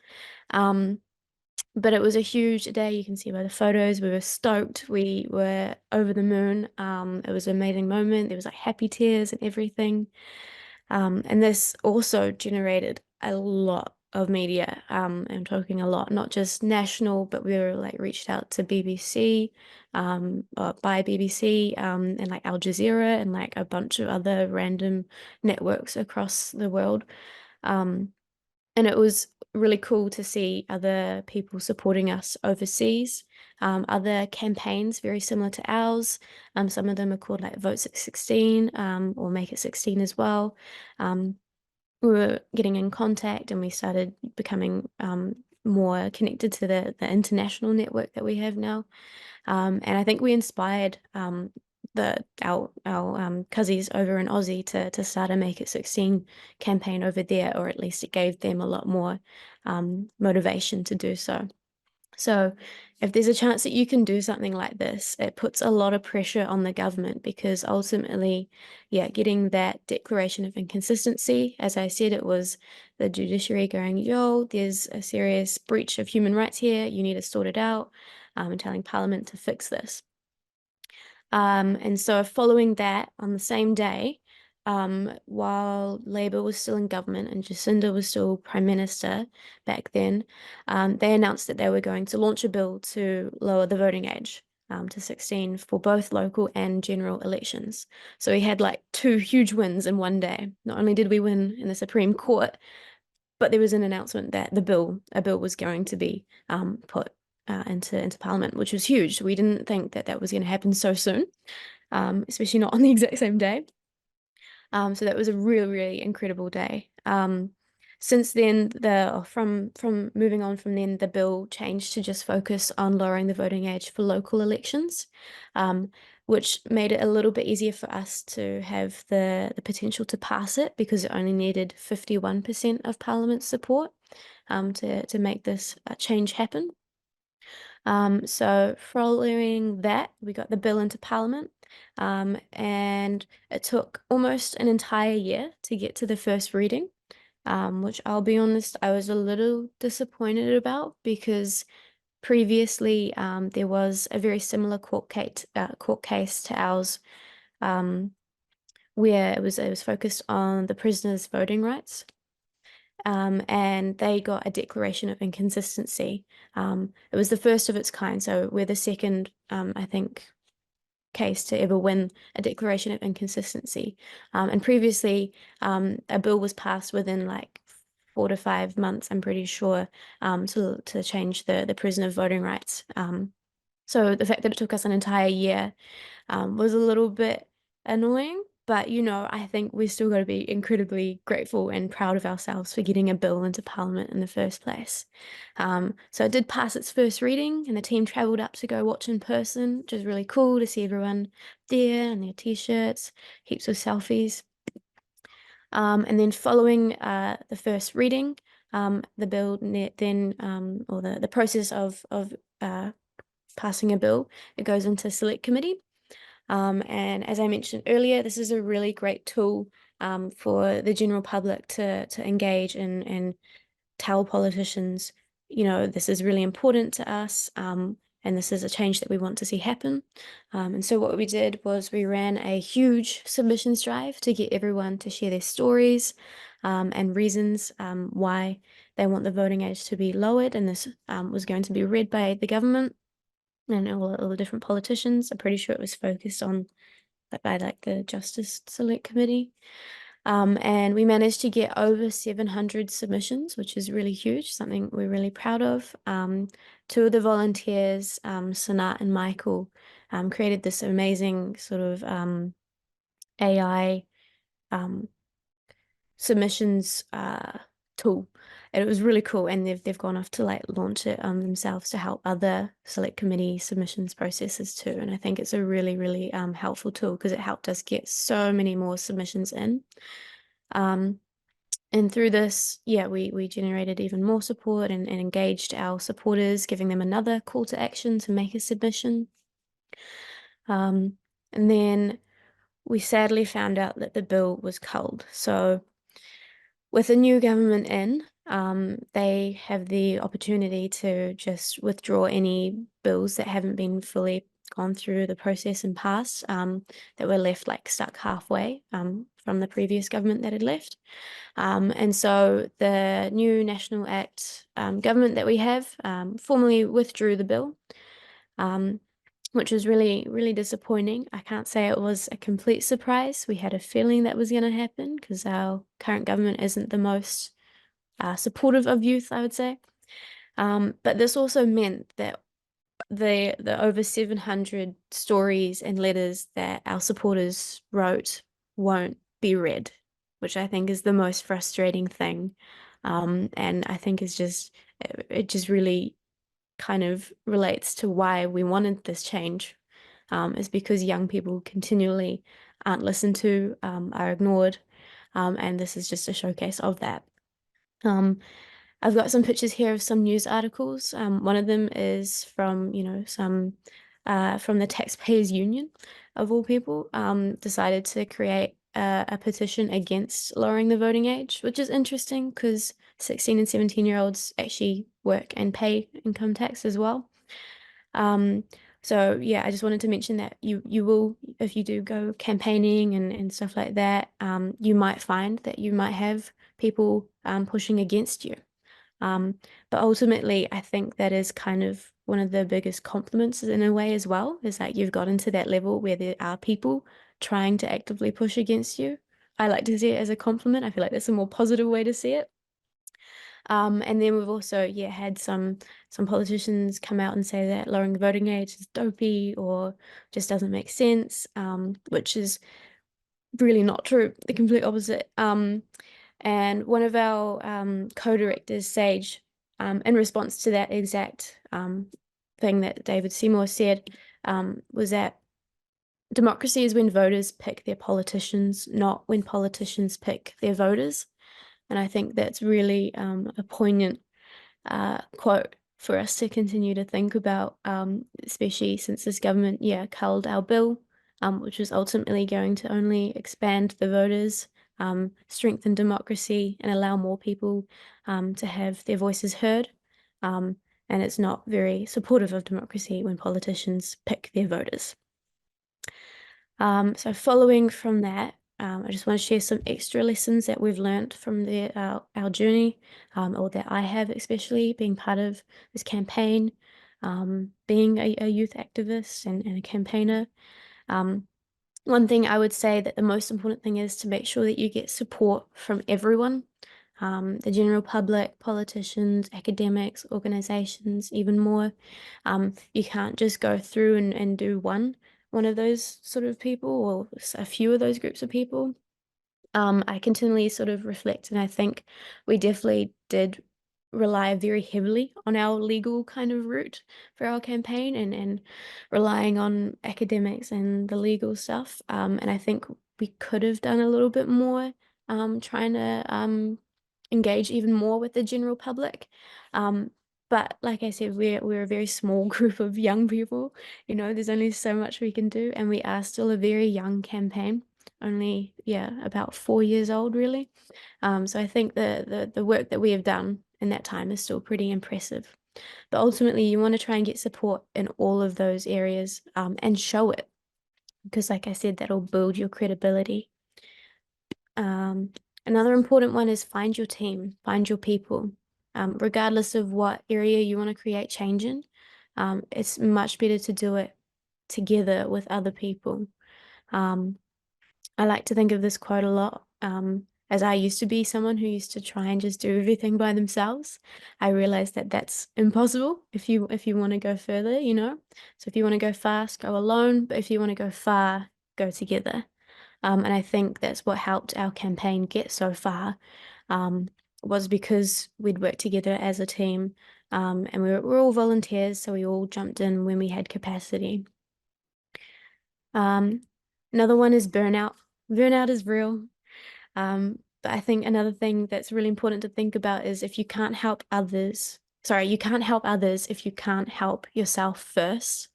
But it was a huge day. You can see by the photos, we were stoked. We were over the moon. It was an amazing moment. There was like happy tears and everything. And this also generated a lot of media. I'm talking a lot, not just national, but we were like reached out to BBC, by BBC, and like Al Jazeera and like a bunch of other random networks across the world. And it was really cool to see other people supporting us overseas. Other campaigns very similar to ours. Some of them are called like Vote 16, or Make It 16 as well. We were getting in contact, and we started becoming more connected to the international network that we have now. And I think we inspired our cousins over in Aussie to start a Make It 16 campaign over there, or at least it gave them a lot more motivation to do so. So if there's a chance that you can do something like this, it puts a lot of pressure on the government, because ultimately, getting that declaration of inconsistency, as I said, it was the judiciary going, yo, there's a serious breach of human rights here, you need to sort it out, and telling Parliament to fix this. And so following that, on the same day, while Labour was still in government and Jacinda was still Prime Minister back then, they announced that they were going to launch a bill to lower the voting age to 16 for both local and general elections. So we had like two huge wins in one day. Not only did we win in the Supreme Court, but there was an announcement that a bill was going to be put into Parliament, which was huge. We didn't think that was going to happen so soon, especially not on the exact same day. So that was a really, really incredible day. Since then, from moving on from then, the bill changed to just focus on lowering the voting age for local elections, which made it a little bit easier for us to have the potential to pass it, because it only needed 51% of Parliament's support to make this change happen. So following that, we got the bill into Parliament, and it took almost an entire year to get to the first reading, which I'll be honest, I was a little disappointed about, because previously there was a very similar court case to ours, where it was focused on the prisoners' voting rights. And they got a declaration of inconsistency. It was the first of its kind, so we're the second, I think, case to ever win a declaration of inconsistency. And previously, a bill was passed within like 4 to 5 months, I'm pretty sure, to change the prisoner voting rights. So the fact that it took us an entire year was a little bit annoying. But, I think we've still got to be incredibly grateful and proud of ourselves for getting a bill into Parliament in the first place. So it did pass its first reading, and the team travelled up to go watch in person, which was really cool to see everyone there and their T-shirts, heaps of selfies. And then following the first reading, the bill then, or the process of passing a bill, it goes into select committee. And as I mentioned earlier, this is a really great tool for the general public to engage and tell politicians, this is really important to us, and this is a change that we want to see happen. And so what we did was we ran a huge submissions drive to get everyone to share their stories and reasons why they want the voting age to be lowered. And this was going to be read by the government and all the different politicians. I'm pretty sure it was focused on by like the Justice Select Committee. And we managed to get over 700 submissions, which is really huge, something we're really proud of. Two of the volunteers, Sanat and Michael, created this amazing sort of AI submissions tool. And it was really cool, and they've gone off to like launch it themselves to help other select committee submissions processes too. And I think it's a really, really helpful tool because it helped us get so many more submissions in. And through this, yeah, we generated even more support and engaged our supporters, giving them another call to action to make a submission. And then we sadly found out that the bill was culled. So with a new government in, they have the opportunity to just withdraw any bills that haven't been fully gone through the process and passed, that were left like stuck halfway from the previous government that had left. And so the new National Act government that we have formally withdrew the bill, which was really, really disappointing. I can't say it was a complete surprise. We had a feeling that was going to happen because our current government isn't the most supportive of youth, I would say. But this also meant that the over 700 stories and letters that our supporters wrote won't be read, which I think is the most frustrating thing. And I think is just, it just really kind of relates to why we wanted this change, is because young people continually aren't listened to, are ignored, and this is just a showcase of that. I've got some pictures here of some news articles. One of them is from, some from the Taxpayers Union, of all people, decided to create a petition against lowering the voting age, which is interesting because 16 and 17-year-olds actually work and pay income tax as well. So yeah, I just wanted to mention that you will, if you do go campaigning and stuff like that, you might find that you might have people pushing against you. But ultimately, I think that is kind of one of the biggest compliments in a way as well, is that you've gotten to that level where there are people trying to actively push against you. I like to see it as a compliment. I feel like that's a more positive way to see it. And then we've also, had some politicians come out and say that lowering the voting age is dopey or just doesn't make sense, which is really not true, the complete opposite. And one of our co-directors, Sage, in response to that exact thing that David Seymour said, was that democracy is when voters pick their politicians, not when politicians pick their voters. And I think that's really a poignant quote for us to continue to think about, especially since this government, culled our bill, which was ultimately going to only expand the voters, strengthen democracy, and allow more people to have their voices heard. And it's not very supportive of democracy when politicians pick their voters. So following from that, I just want to share some extra lessons that we've learned from our journey, or that I have, especially being part of this campaign, being a youth activist and a campaigner. One thing I would say that the most important thing is to make sure that you get support from everyone, the general public, politicians, academics, organizations, even more. You can't just go through and do one of those sort of people or a few of those groups of people. I continually sort of reflect, and I think we definitely did rely very heavily on our legal kind of route for our campaign and relying on academics and the legal stuff. And I think we could have done a little bit more, trying to engage even more with the general public. But like I said, we're a very small group of young people. There's only so much we can do, and we are still a very young campaign, only about 4 years old really. So I think the work that we have done in that time is still pretty impressive. But ultimately, you want to try and get support in all of those areas, and show it, because like I said, that'll build your credibility. Another important one is find your team, find your people. Regardless of what area you want to create change in, it's much better to do it together with other people. I like to think of this quote a lot, as I used to be someone who used to try and just do everything by themselves, I realized that that's impossible if you want to go further, you know. So if you want to go fast, go alone, but if you want to go far, go together. And I think that's what helped our campaign get so far, was because we'd worked together as a team, and we're all volunteers, so we all jumped in when we had capacity. Another one is burnout. Burnout is real. But I think another thing that's really important to think about is if you can't help others, you can't help others if you can't help yourself first.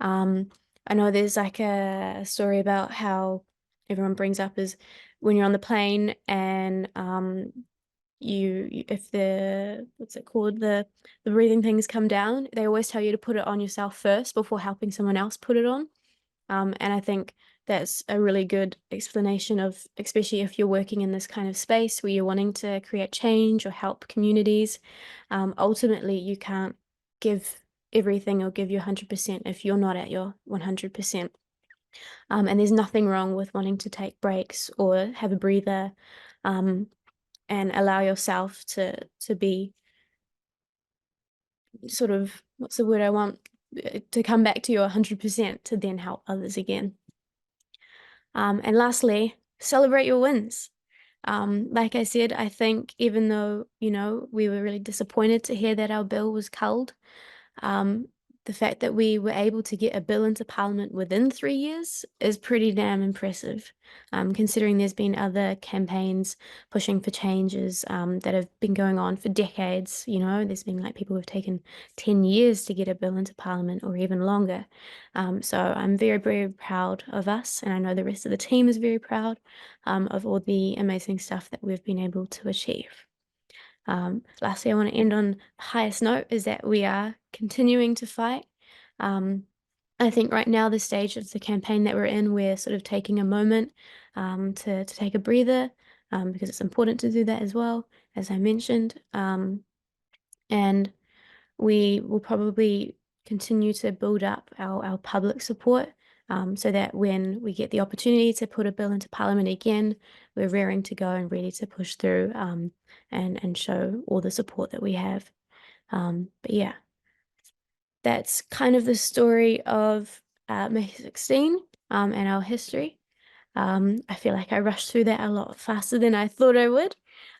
I know there's like a story about how everyone brings up is when you're on the plane and if the what's it called, the breathing things come down, they always tell you to put it on yourself first before helping someone else put it on. And I think that's a really good explanation of, especially if you're working in this kind of space where you're wanting to create change or help communities. Ultimately, you can't give everything or give your 100% if you're not at your 100%. And there's nothing wrong with wanting to take breaks or have a breather, and allow yourself to be sort of, what's the word I want, to come back to your 100% to then help others again. And lastly, celebrate your wins. Like I said, I think even though, you know, we were really disappointed to hear that our bill was culled, the fact that we were able to get a bill into Parliament within 3 years is pretty damn impressive, considering there's been other campaigns pushing for changes that have been going on for decades. You know, there's been like people who've taken 10 years to get a bill into Parliament or even longer. So I'm very, very proud of us, and I know the rest of the team is very proud of all the amazing stuff that we've been able to achieve. Lastly, I want to end on the highest note is that we are continuing to fight. I think right now, the stage of the campaign that we're in, we're sort of taking a moment to take a breather, because it's important to do that as well, as I mentioned. And we will probably continue to build up our public support, so that when we get the opportunity to put a bill into Parliament again, we're raring to go and ready to push through, and show all the support that we have. But yeah, that's kind of the story of May 16 and our history. I feel like I rushed through that a lot faster than I thought I would.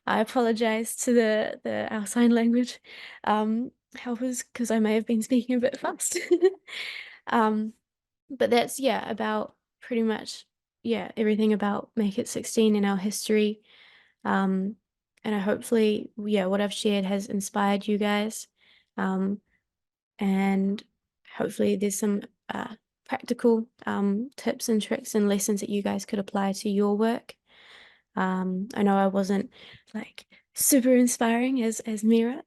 I apologize to our sign language helpers, because I may have been speaking a bit fast. But that's, yeah, about pretty much, yeah, everything about Make It 16 in our history. And I hopefully, yeah, what I've shared has inspired you guys. And hopefully there's some practical tips and tricks and lessons that you guys could apply to your work. I know I wasn't like super inspiring as Mira.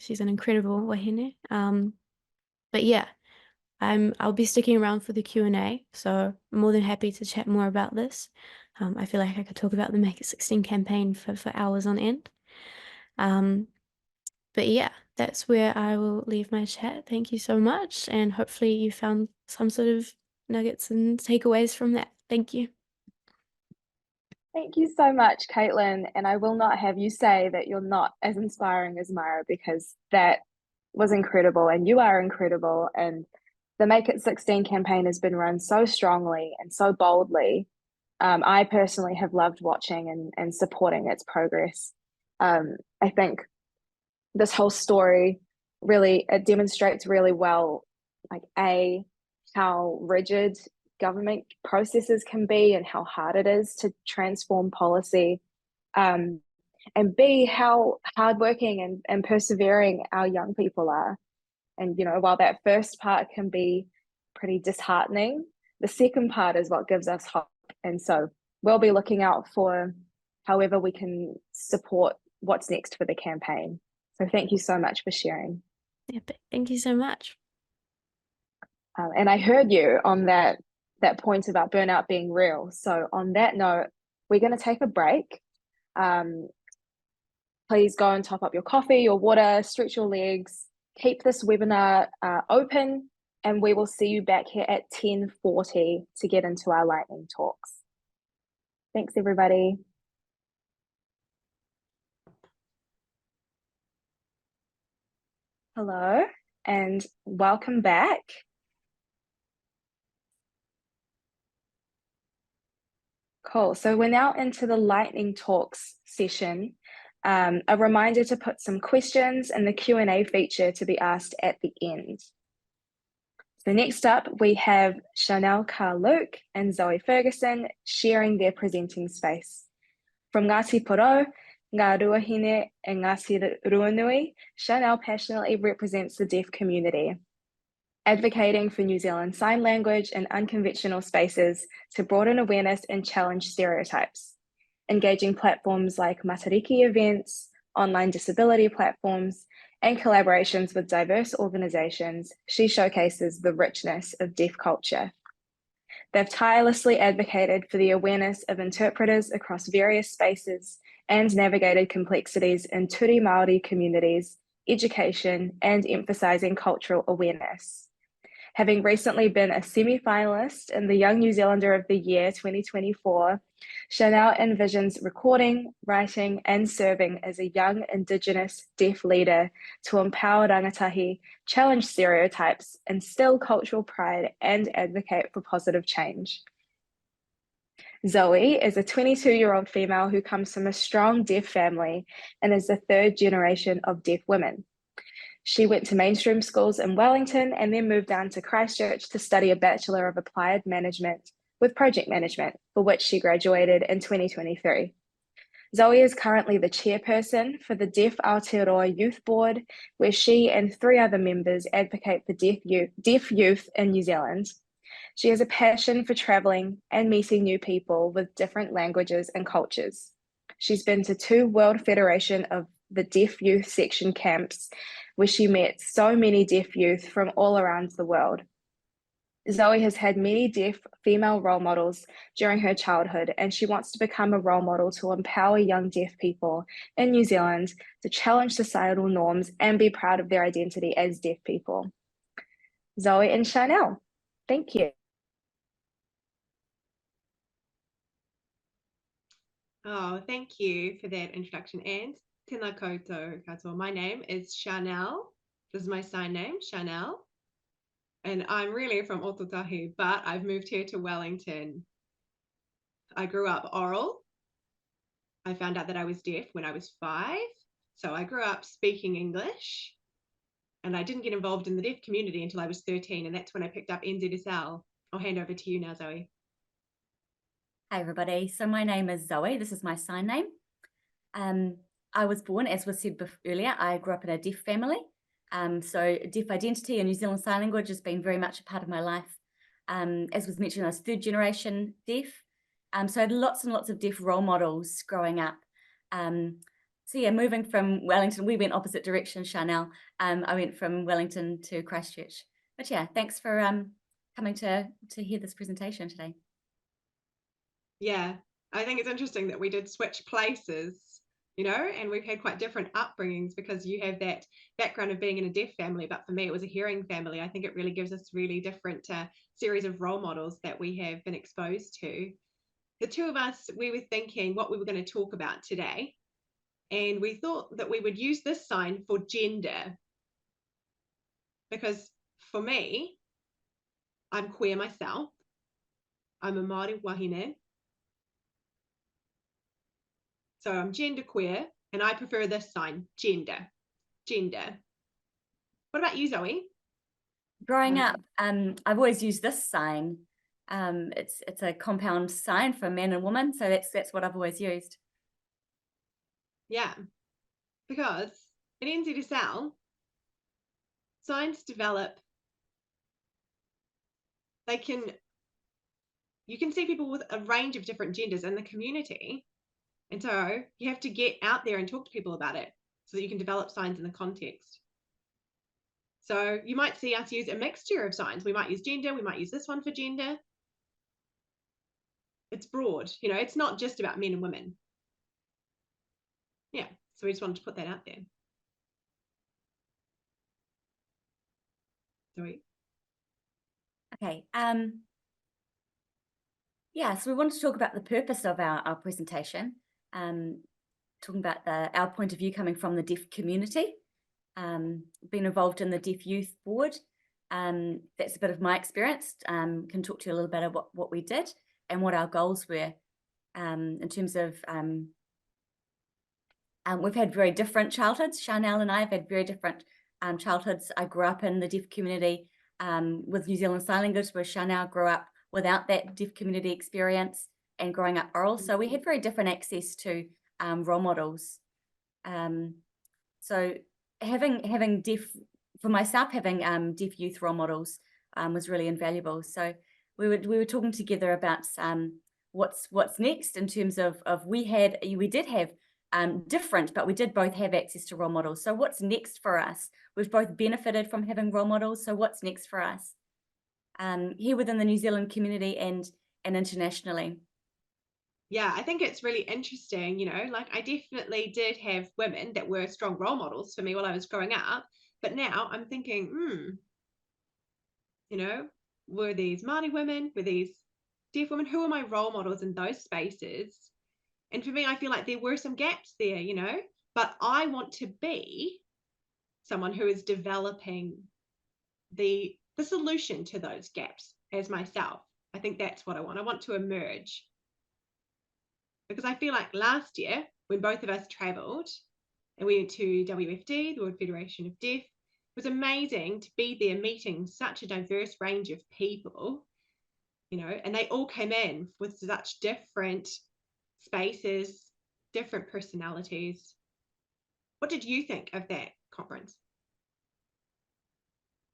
She's an incredible wāhine. But yeah, I'll be sticking around for the Q&A, so I'm more than happy to chat more about this. I feel like I could talk about the Make It 16 campaign for hours on end. But yeah, that's where I will leave my chat. Thank you so much, and hopefully you found some sort of nuggets and takeaways from that. Thank you.
Thank you so much, Caitlin. And I will not have you say that you're not as inspiring as Mira, because that was incredible and you are incredible. And the Make It 16 campaign has been run so strongly and so boldly. I personally have loved watching and supporting its progress. I think this whole story really, it demonstrates really well, like how rigid government processes can be and how hard it is to transform policy, and B, how hardworking and persevering our young people are. And, you know, while that first part can be pretty disheartening, the second part is what gives us hope. And so we'll be looking out for however we can support what's next for the campaign. So thank you so much for sharing.
Yeah, thank you so much.
And I heard you on that point about burnout being real. So on that note, we're going to take a break. Please go and top up your coffee, your water, stretch your legs, keep this webinar open, and we will see you back here at 10:40 to get into our lightning talks. Thanks, everybody. Hello, and welcome back. Cool. So we're now into the lightning talks session. A reminder to put some questions in the Q&A feature to be asked at the end. So next up, we have Kaa-Luke and Zoe Ferguson sharing their presenting space. From Ngāti Porou, Ngā Ruahine, and Ngāti Ruanui, Chanel passionately represents the deaf community, advocating for New Zealand Sign Language and unconventional spaces to broaden awareness and challenge stereotypes. Engaging platforms like matariki events, online disability platforms, and collaborations with diverse organisations, she showcases the richness of deaf culture. They've tirelessly advocated for the awareness of interpreters across various spaces and navigated complexities in Turi Māori communities, education, and emphasising cultural awareness. Having recently been a semi-finalist in the Young New Zealander of the Year 2024, Chanel envisions recording, writing, and serving as a young Indigenous deaf leader to empower rangatahi, challenge stereotypes, instill cultural pride, and advocate for positive change. Zoe is a 22-year-old female who comes from a strong deaf family and is the third generation of deaf women. She went to mainstream schools in Wellington and then moved down to Christchurch to study a Bachelor of Applied Management with Project Management, for which she graduated in 2023. Zoe is currently the chairperson for the Deaf Aotearoa Youth Board, where she and 3 other members advocate for deaf youth in New Zealand. She has a passion for travelling and meeting new people with different languages and cultures. She's been to 2 World Federation of the Deaf Youth Section camps, where she met so many deaf youth from all around the world. Zoe has had many deaf female role models during her childhood, and she wants to become a role model to empower young deaf people in New Zealand to challenge societal norms and be proud of their identity as deaf people. Zoe and Chanel, thank you.
Oh, thank you for that introduction, and tēnā koutou katoa. My name is Chanel. This is my sign name, Chanel. And I'm really from Ōtautahi, but I've moved here to Wellington. I grew up oral. I found out that I was deaf when I was 5. So I grew up speaking English, and I didn't get involved in the deaf community until I was 13. And that's when I picked up NZSL. I'll hand over to you now, Zoe.
Hi, everybody. So my name is Zoe. This is my sign name. I was born, as was said earlier, I grew up in a deaf family. So deaf identity and New Zealand Sign Language has been very much a part of my life. As was mentioned, I was 3rd generation deaf. So I had lots and lots of deaf role models growing up. So yeah, moving from Wellington, we went opposite direction, Chanel. I went from Wellington to Christchurch. But yeah, thanks for coming to hear this presentation today.
Yeah, I think it's interesting that we did switch places, you know, and we've had quite different upbringings because you have that background of being in a deaf family, but for me it was a hearing family. I think it really gives us really different series of role models that we have been exposed to. The 2 of us, we were thinking what we were going to talk about today, and we thought that we would use this sign for gender, because for me, I'm queer myself. I'm a Māori wāhine. So I'm genderqueer, and I prefer this sign, gender. What about you, Zoe?
Growing up, I've always used this sign. It's a compound sign for man and woman, so that's what I've always used.
Yeah, because in NZSL, signs develop. You can see people with a range of different genders in the community. And so you have to get out there and talk to people about it so that you can develop signs in the context. So you might see us use a mixture of signs. We might use gender, we might use this one for gender. It's broad, you know, it's not just about men and women. Yeah, so we just wanted to put that out there. Zoe?
Okay, yeah, so we wanted to talk about the purpose of our presentation, talking about our point of view coming from the deaf community. been involved in the Deaf Youth Board. That's a bit of my experience. Can talk to you a little bit about what we did and what our goals were in terms of, we've had very different childhoods. Chanel and I have had very different childhoods. I grew up in the deaf community with New Zealand Sign Language, where Chanel grew up without that deaf community experience and growing up oral. So we had very different access to role models. So having deaf, for myself, having deaf youth role models was really invaluable. So we were talking together about what's next in terms of we did have different, but we did both have access to role models. So what's next for us? We've both benefited from having role models. So what's next for us here within the New Zealand community and internationally?
Yeah, I think it's really interesting, you know, like I definitely did have women that were strong role models for me while I was growing up. But now I'm thinking, you know, were these Māori women, were these deaf women, who are my role models in those spaces? And for me, I feel like there were some gaps there, you know, but I want to be someone who is developing the solution to those gaps as myself. I think that's what I want. I want to emerge. Because I feel like last year, when both of us travelled and we went to WFD, the World Federation of Deaf, it was amazing to be there meeting such a diverse range of people, you know, and they all came in with such different spaces, different personalities. What did you think of that conference?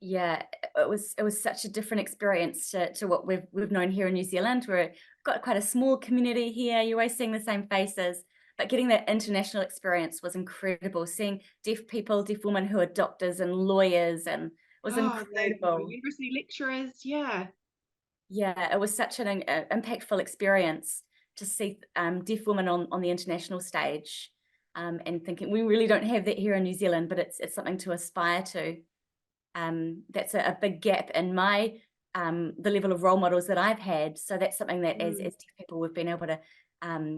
Yeah, it was such a different experience to what we've known here in New Zealand. We've got quite a small community here. You're always seeing the same faces, but getting that international experience was incredible. Seeing deaf people, deaf women who are doctors and lawyers, and it was incredible.
University lecturers, yeah.
Yeah, it was such an impactful experience to see deaf women on the international stage, and thinking we really don't have that here in New Zealand, but it's something to aspire to. That's a big gap in my the level of role models that I've had. So that's something that as deaf people we've been able to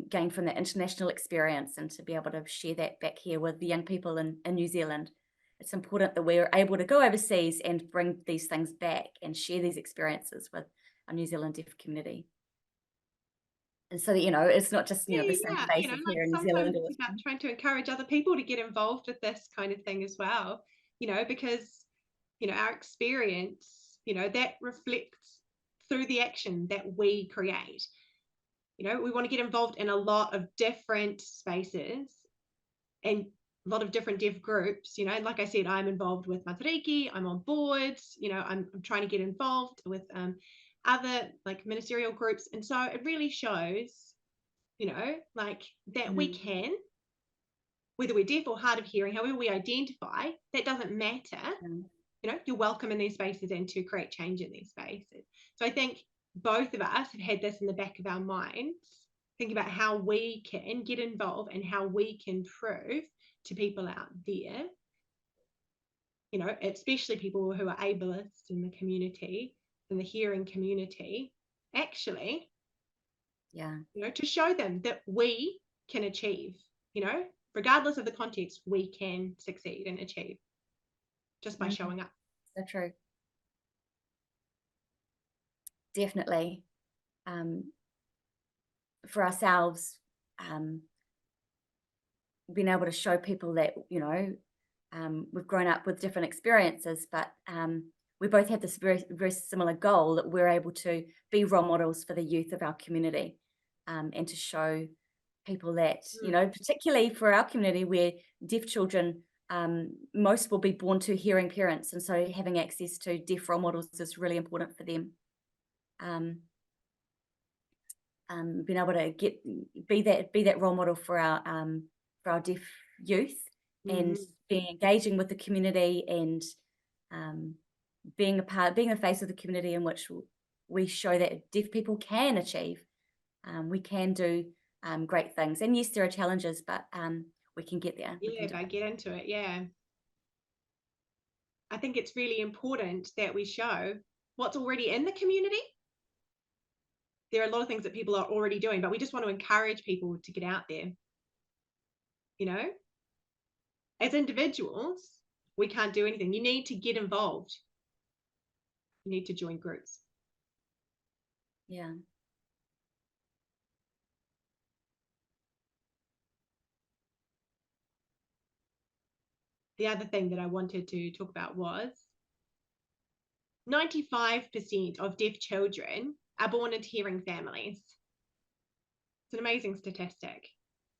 gain from that international experience, and to be able to share that back here with the young people in New Zealand. It's important that we're able to go overseas and bring these things back and share these experiences with our New Zealand deaf community. And so that, you know, it's not just, you know, the same faces, you know,
like
here in New
sometimes
Zealand.
it's about trying to encourage other people to get involved with this kind of thing as well, you know, because, you know, our experience, you know, that reflects through the action that we create. You know, we want to get involved in a lot of different spaces and a lot of different deaf groups, you know, and like I said, I'm involved with Matariki, I'm on boards, you know, I'm trying to get involved with other like ministerial groups. And so it really shows, you know, like that we can, whether we're deaf or hard of hearing, however we identify, that doesn't matter. You know, you're welcome in these spaces and to create change in these spaces. So I think both of us have had this in the back of our minds, thinking about how we can get involved and how we can prove to people out there, you know, especially people who are ableist in the community, in the hearing community, actually, you know, to show them that we can achieve, you know, regardless of the context, we can succeed and achieve just by showing up.
So true. Definitely. For ourselves, being able to show people that, you know, we've grown up with different experiences, but we both have this very, very similar goal, that we're able to be role models for the youth of our community, and to show people that, you know, particularly for our community where deaf children, most will be born to hearing parents, and so having access to deaf role models is really important for them. Being able to be that role model for our deaf youth, and being engaging with the community, and being the face of the community in which we show that deaf people can achieve. We can do great things, and yes, there are challenges, but we can get there.
Yeah, get into it. Yeah, I think it's really important that we show what's already in the community. There are a lot of things that people are already doing, but we just want to encourage people to get out there. You know, as individuals, we can't do anything. You need to get involved. You need to join groups.
Yeah.
The other thing that I wanted to talk about was 95% of deaf children are born into hearing families. It's an amazing statistic.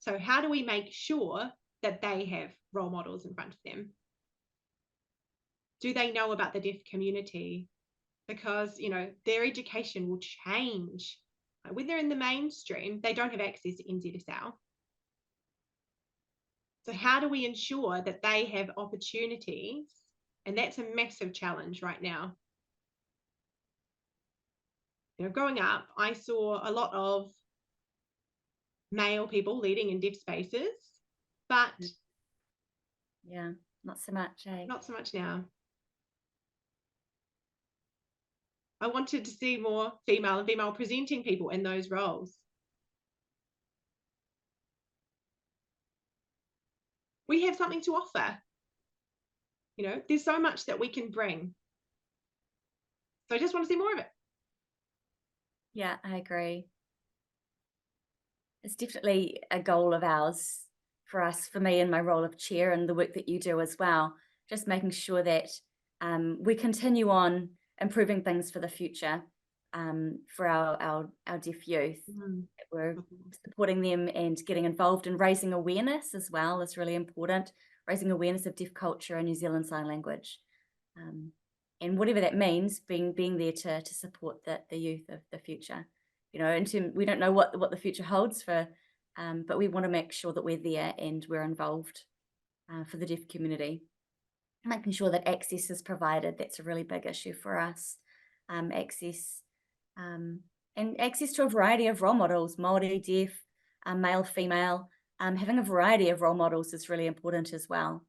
So how do we make sure that they have role models in front of them? Do they know about the deaf community? Because, you know, their education will change. When they're in the mainstream, they don't have access to NZSL. So how do we ensure that they have opportunities? And that's a massive challenge right now. You know, growing up, I saw a lot of male people leading in deaf spaces, but
yeah, not so much, eh?
Not so much now. I wanted to see more female and female presenting people in those roles. We have something to offer. You know, there's so much that we can bring. So I just want to see more of it.
Yeah, I agree. It's definitely a goal of ours for us, for me in my role of chair and the work that you do as well, just making sure that we continue on improving things for the future for our deaf youth. We're supporting them and getting involved in raising awareness as well is really important, raising awareness of deaf culture and New Zealand Sign Language. And whatever that means, being there to support the youth of the future. You know, we don't know what the future holds for, but we want to make sure that we're there and we're involved for the deaf community. Making sure that access is provided, that's a really big issue for us. Access and access to a variety of role models, Māori, deaf, male, female. Having a variety of role models is really important as well,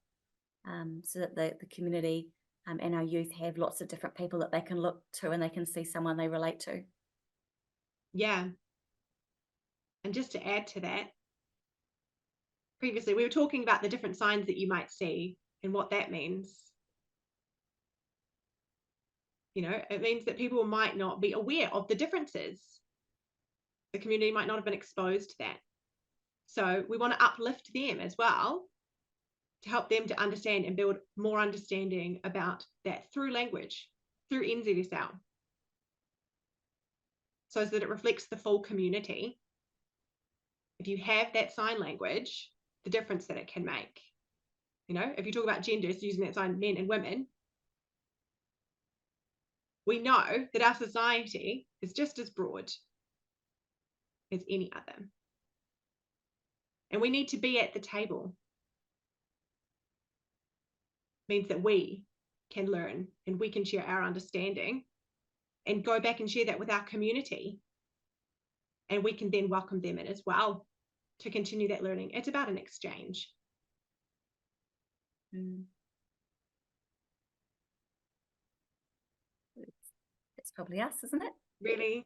so that the community and our youth have lots of different people that they can look to and they can see someone they relate to.
Yeah. And just to add to that, previously we were talking about the different signs that you might see and what that means. You know, it means that people might not be aware of the differences. The community might not have been exposed to that. So we want to uplift them as well to help them to understand and build more understanding about that through language, through NZSL. So that it reflects the full community. If you have that sign language, the difference that it can make. You know, if you talk about genders, using that sign, men and women, we know that our society is just as broad as any other. And we need to be at the table. Means that we can learn and we can share our understanding and go back and share that with our community. And we can then welcome them in as well to continue that learning. It's about an exchange.
It's probably us, isn't it?
Really?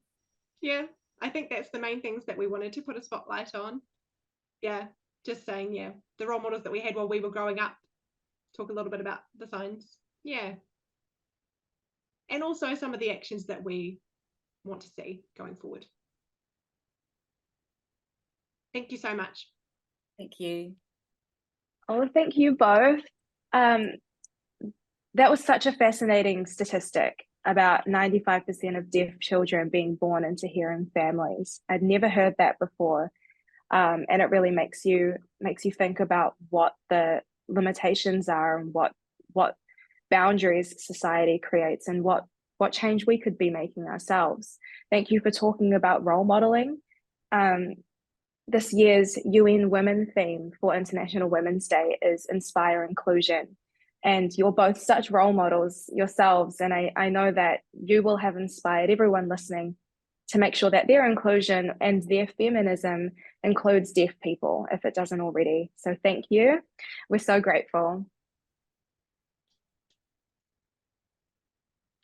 Yeah, I think that's the main things that we wanted to put a spotlight on. Yeah, just saying, yeah, the role models that we had while we were growing up. Talk a little bit about the signs. Yeah. And also some of the actions that we want to see going forward. Thank you so much.
Thank you.
Oh, thank you both. That was such a fascinating statistic about 95% of deaf children being born into hearing families. I'd never heard that before. And it really makes you think about what the limitations are and what boundaries society creates and what change we could be making ourselves. Thank you for talking about role modeling. This year's UN Women theme for International Women's Day is Inspire Inclusion. And you're both such role models yourselves. And I know that you will have inspired everyone listening to make sure that their inclusion and their feminism includes deaf people, if it doesn't already. So thank you. We're so grateful.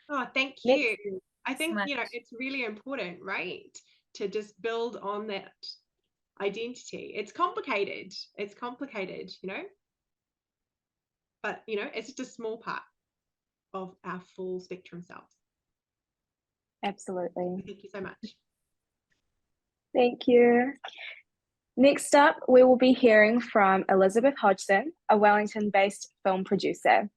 Oh, thank you. I think, you know, it's really important, right? To just build on that identity. It's complicated. It's complicated, you know? but you know, it's just a small part of our full spectrum selves.
Absolutely.
Thank you so much.
Thank you. Next up, we will be hearing from Elizabeth Hodgson, a Wellington-based film producer.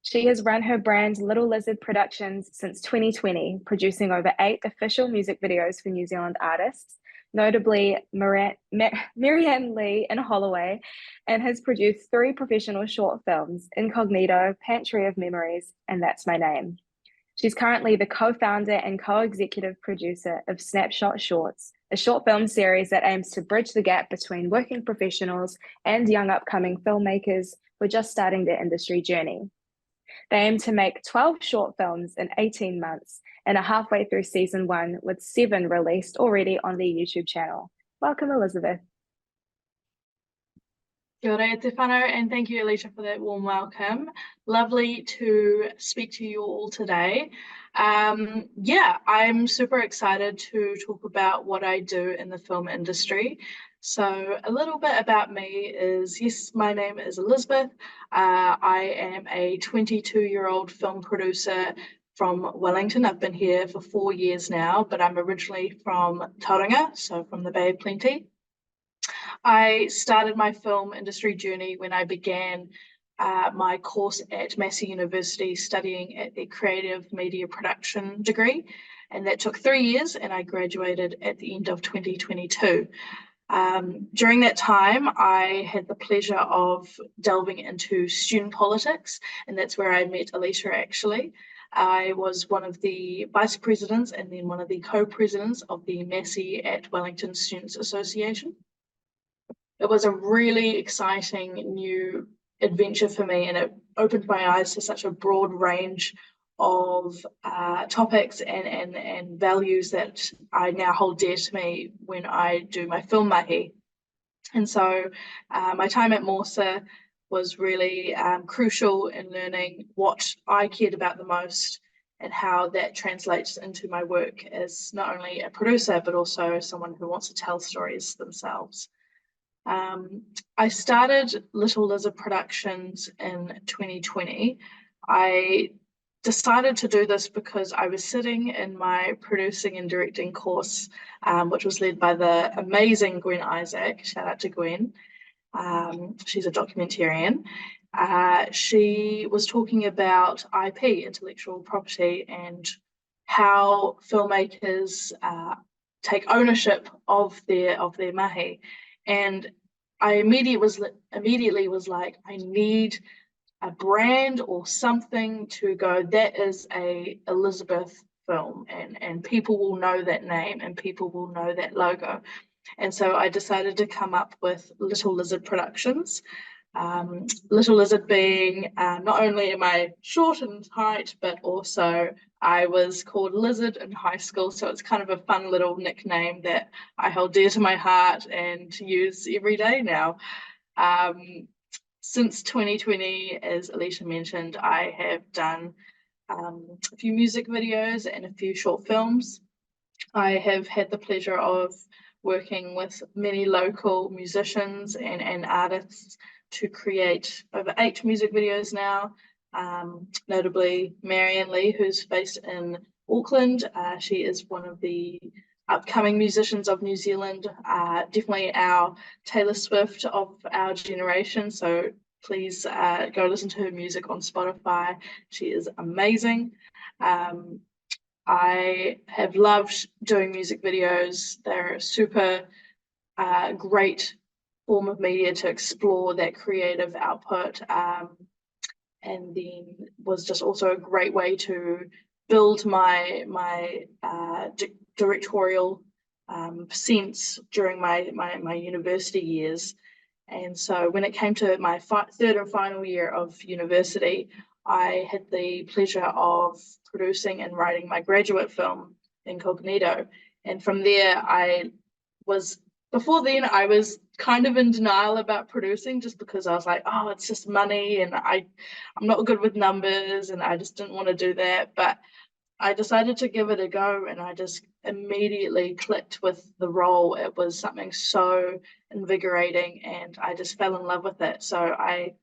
She has run her brand Little Lizard Productions since 2020, producing over 8 official music videos for New Zealand artists, notably Marianne Lee and Holloway, and has produced 3 professional short films, Incognito, Pantry of Memories, and That's My Name. She's currently the co-founder and co-executive producer of Snapshot Shorts, a short film series that aims to bridge the gap between working professionals and young upcoming filmmakers who are just starting their industry journey. They aim to make 12 short films in 18 months and are halfway through season 1 with 7 released already on their YouTube channel. Welcome, Elizabeth.
Kia ora te whānau, and thank you, Alicia, for that warm welcome. Lovely to speak to you all today. Yeah, I'm super excited to talk about what I do in the film industry. So a little bit about me is, yes, my name is Elizabeth. I am a 22-year-old film producer from Wellington. I've been here for 4 years now, but I'm originally from Tauranga, so from the Bay of Plenty. I started my film industry journey when I began my course at Massey University studying at the creative media production degree, and that took 3 years, and I graduated at the end of 2022. During that time, I had the pleasure of delving into student politics, and that's where I met Alicia actually. I was one of the vice presidents and then one of the co-presidents of the Massey at Wellington Students Association. It was a really exciting new adventure for me, and it opened my eyes to such a broad range of topics and values that I now hold dear to me when I do my film mahi. And so my time at Morsa was really crucial in learning what I cared about the most and how that translates into my work as not only a producer, but also someone who wants to tell stories themselves. I started Little Lizard Productions in 2020. I decided to do this because I was sitting in my producing and directing course, which was led by the amazing Gwen Isaac. Shout out to Gwen. She's a documentarian. She was talking about IP, intellectual property, and how filmmakers take ownership of their mahi. And I immediately was like, I need a brand or something to go, that is a Elizabeth film, and people will know that name and people will know that logo. And so I decided to come up with Little Lizard Productions. Little Lizard being not only am I short in height, but also I was called Lizard in high school, so it's kind of a fun little nickname that I hold dear to my heart and use every day now. Since 2020, as Alicia mentioned, I have done a few music videos and a few short films. I have had the pleasure of working with many local musicians and artists to create over 8 music videos now, notably Marianne Lee, who's based in Auckland. She is one of the upcoming musicians of New Zealand, definitely our Taylor Swift of our generation, so please go listen to her music on Spotify. She is amazing. I have loved doing music videos. They're a super great form of media to explore that creative output, and then was just also a great way to build my directorial sense during my university years. And so when it came to my third and final year of university, I had the pleasure of producing and writing my graduate film, Incognito. And from there, before then, I was kind of in denial about producing, just because I was like, oh, it's just money, and I'm not good with numbers, and I just didn't want to do that. But I decided to give it a go, and I just immediately clicked with the role. It was something so invigorating, and I just fell in love with it. So I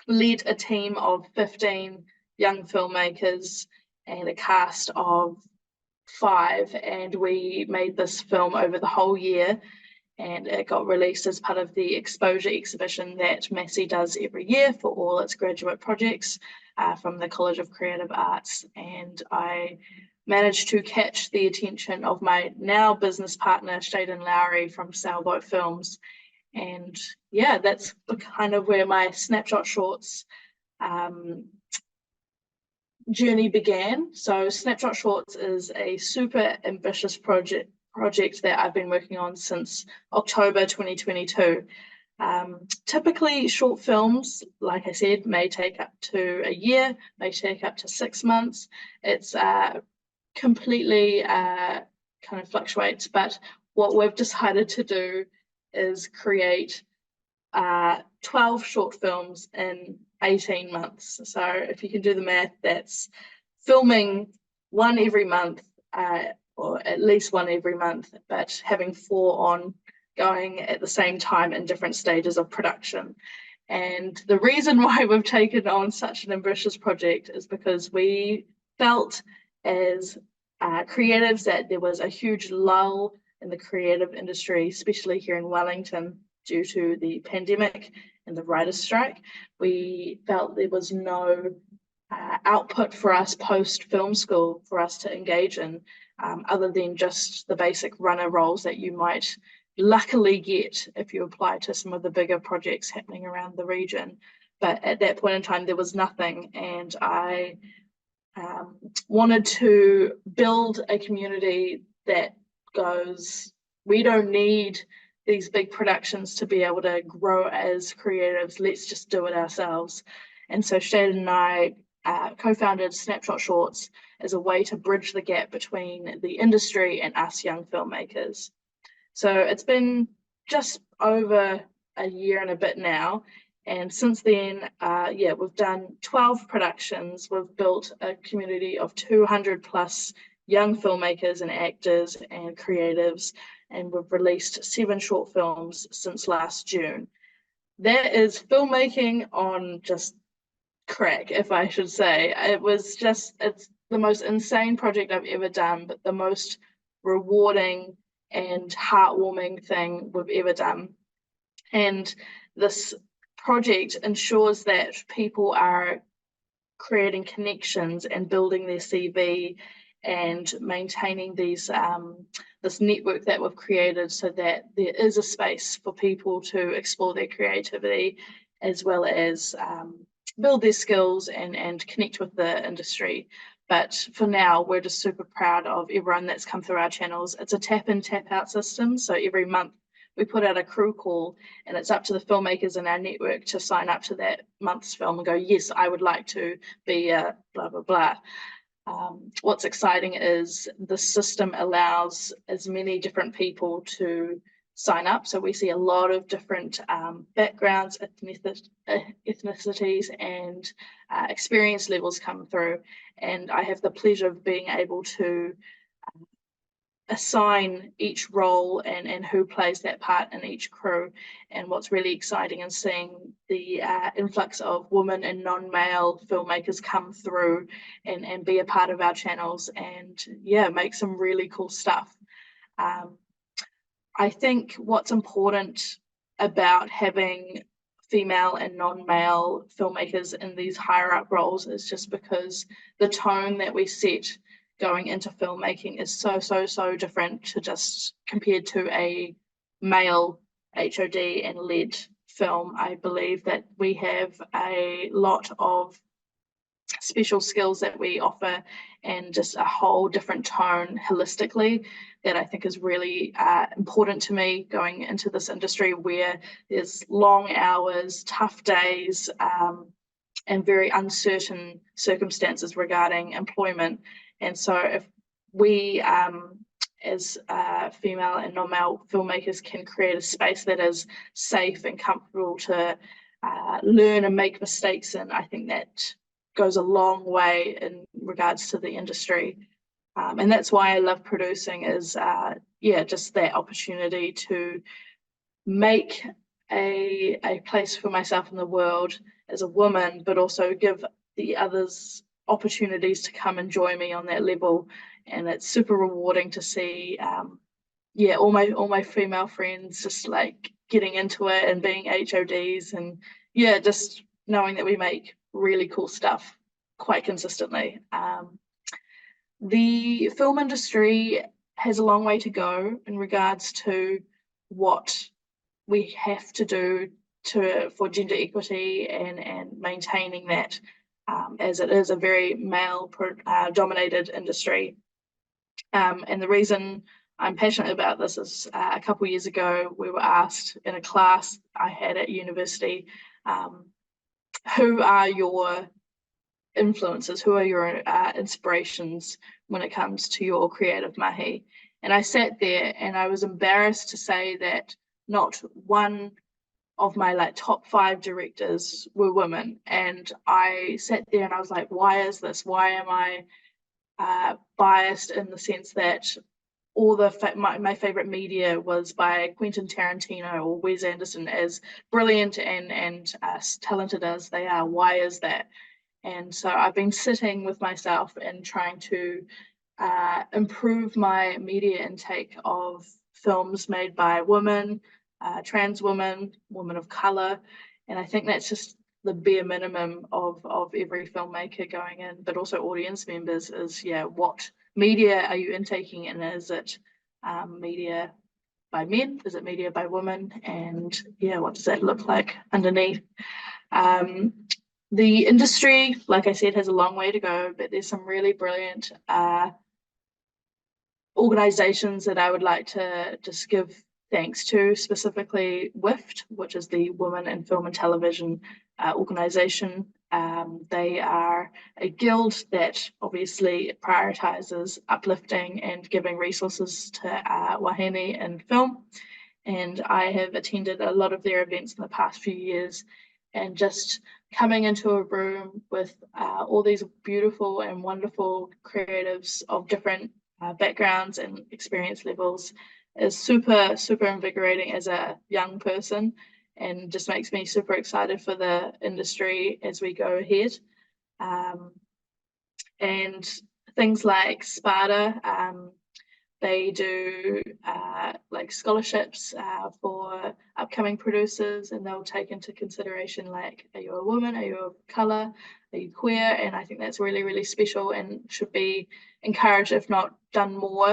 led a team of 15 young filmmakers and a cast of 5, and we made this film over the whole year, and it got released as part of the exposure exhibition that Massey does every year for all its graduate projects from the College of Creative Arts. And I managed to catch the attention of my now business partner, Shaden Lowry from Sailboat Films. And yeah, that's kind of where my Snapshot Shorts journey began. So Snapshot Shorts is a super ambitious project that I've been working on since October 2022. Typically short films, like I said, may take up to a year, may take up to 6 months. It's completely kind of fluctuates, but what we've decided to do is create 12 short films in 18 months. So if you can do the math, that's filming one every month, or at least one every month, but having 4 on going at the same time in different stages of production. And the reason why we've taken on such an ambitious project is because we felt as creatives that there was a huge lull in the creative industry, especially here in Wellington, due to the pandemic and the writers' strike. We felt there was no output for us post film school for us to engage in, other than just the basic runner roles that you might luckily get if you apply to some of the bigger projects happening around the region. But at that point in time, there was nothing, and I wanted to build a community that goes, we don't need these big productions to be able to grow as creatives, let's just do it ourselves. And so Shaden and I co-founded Snapshot Shorts as a way to bridge the gap between the industry and us young filmmakers. So it's been just over a year and a bit now, and since then, we've done 12 productions. We've built a community of 200 plus young filmmakers and actors and creatives, and we've released 7 short films since last June. That is filmmaking on just crack, if I should say. It's the most insane project I've ever done, but the most rewarding and heartwarming thing we've ever done. And this project ensures that people are creating connections and building their CV and maintaining these this network that we've created, so that there is a space for people to explore their creativity as well as build their skills and connect with the industry. But for now, we're just super proud of everyone that's come through our channels. It's a tap in, tap out system. So every month we put out a crew call, and it's up to the filmmakers in our network to sign up to that month's film and go, yes, I would like to be a blah, blah, blah. What's exciting is the system allows as many different people to sign up. So we see a lot of different backgrounds, ethnicities, and experience levels come through. And I have the pleasure of being able to assign each role and who plays that part in each crew. And what's really exciting is seeing the influx of women and non-male filmmakers come through and be a part of our channels and make some really cool stuff. I think what's important about having female and non-male filmmakers in these higher up roles is just because the tone that we set going into filmmaking is so different to just compared to a male HOD and led film. I believe that we have a lot of special skills that we offer and just a whole different tone holistically that I think is really important to me going into this industry where there's long hours, tough days, and very uncertain circumstances regarding employment. And so if we as female and non-male filmmakers can create a space that is safe and comfortable to learn and make mistakes in, I think that goes a long way in regards to the industry. And that's why I love producing is just that opportunity to make a place for myself in the world as a woman, but also give the others opportunities to come and join me on that level. And it's super rewarding to see all my female friends just like getting into it and being HODs, and just knowing that we make really cool stuff quite consistently. The film industry has a long way to go in regards to what we have to do for gender equity and maintaining that, as it is a very male dominated industry. And the reason I'm passionate about this is a couple of years ago we were asked in a class I had at university, who are your influences, who are your inspirations when it comes to your creative mahi? And I sat there and I was embarrassed to say that not one of my like top 5 directors were women. And I sat there and I was like, why is this? Why am I biased in the sense that all my favorite media was by Quentin Tarantino or Wes Anderson, as brilliant and talented as they are? Why is that? And so I've been sitting with myself and trying to improve my media intake of films made by women, trans women, women of color. And I think that's just the bare minimum of every filmmaker going in, but also audience members, is what media are you intaking, and is it media by men, is it media by women, and what does that look like underneath? The industry, like I said, has a long way to go, but there's some really brilliant organizations that I would like to just give thanks to, specifically WIFT, which is the Women in Film and Television organization. They are a guild that obviously prioritizes uplifting and giving resources to wāhine in film. And I have attended a lot of their events in the past few years, and just coming into a room with all these beautiful and wonderful creatives of different backgrounds and experience levels is super, super invigorating as a young person, and just makes me super excited for the industry as we go ahead. And things like SPARTA, they do like scholarships for upcoming producers, and they'll take into consideration like, are you a woman, are you of color, are you queer? And I think that's really, really special and should be encouraged, if not done more,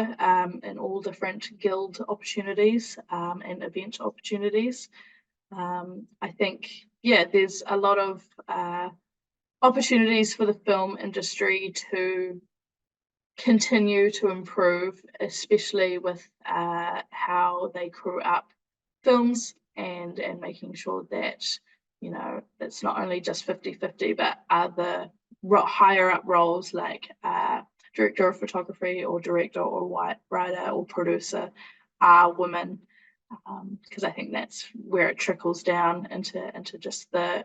in all different guild opportunities and event opportunities. I think there's a lot of opportunities for the film industry to continue to improve, especially with how they crew up films, and making sure that it's not only just 50-50, but other higher up roles like director of photography or director or writer or producer are women, because I think that's where it trickles down into just the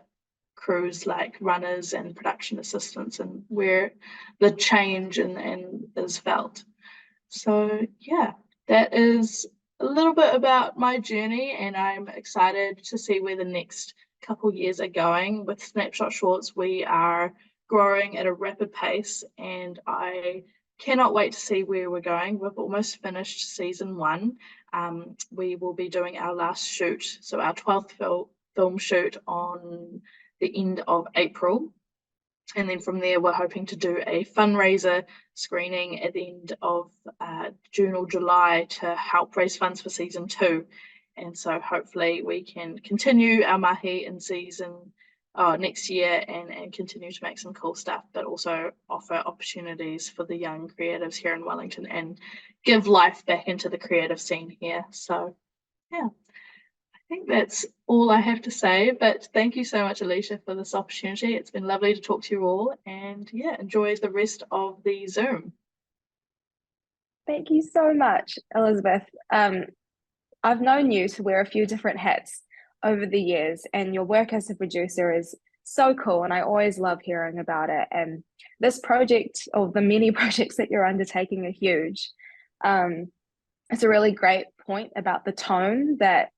crews like runners and production assistants, and where the change and is felt. So that is a little bit about my journey, and I'm excited to see where the next couple years are going. With Snapshot Shorts, we are growing at a rapid pace, and I cannot wait to see where we're going. We've almost finished season 1. We will be doing our last shoot, so our 12th film shoot, on the end of April, and then from there we're hoping to do a fundraiser screening at the end of June or July to help raise funds for season 2. And so hopefully we can continue our mahi in season next year and continue to make some cool stuff, but also offer opportunities for the young creatives here in Wellington and give life back into the creative scene here. So I think that's all I have to say, but thank you so much, Alicia, for this opportunity. It's been lovely to talk to you all, and enjoy the rest of the Zoom.
Thank you so much, Elizabeth. I've known you to wear a few different hats over the years, and your work as a producer is so cool, and I always love hearing about it. And this project, or the many projects that you're undertaking, are huge. It's a really great point about the tone that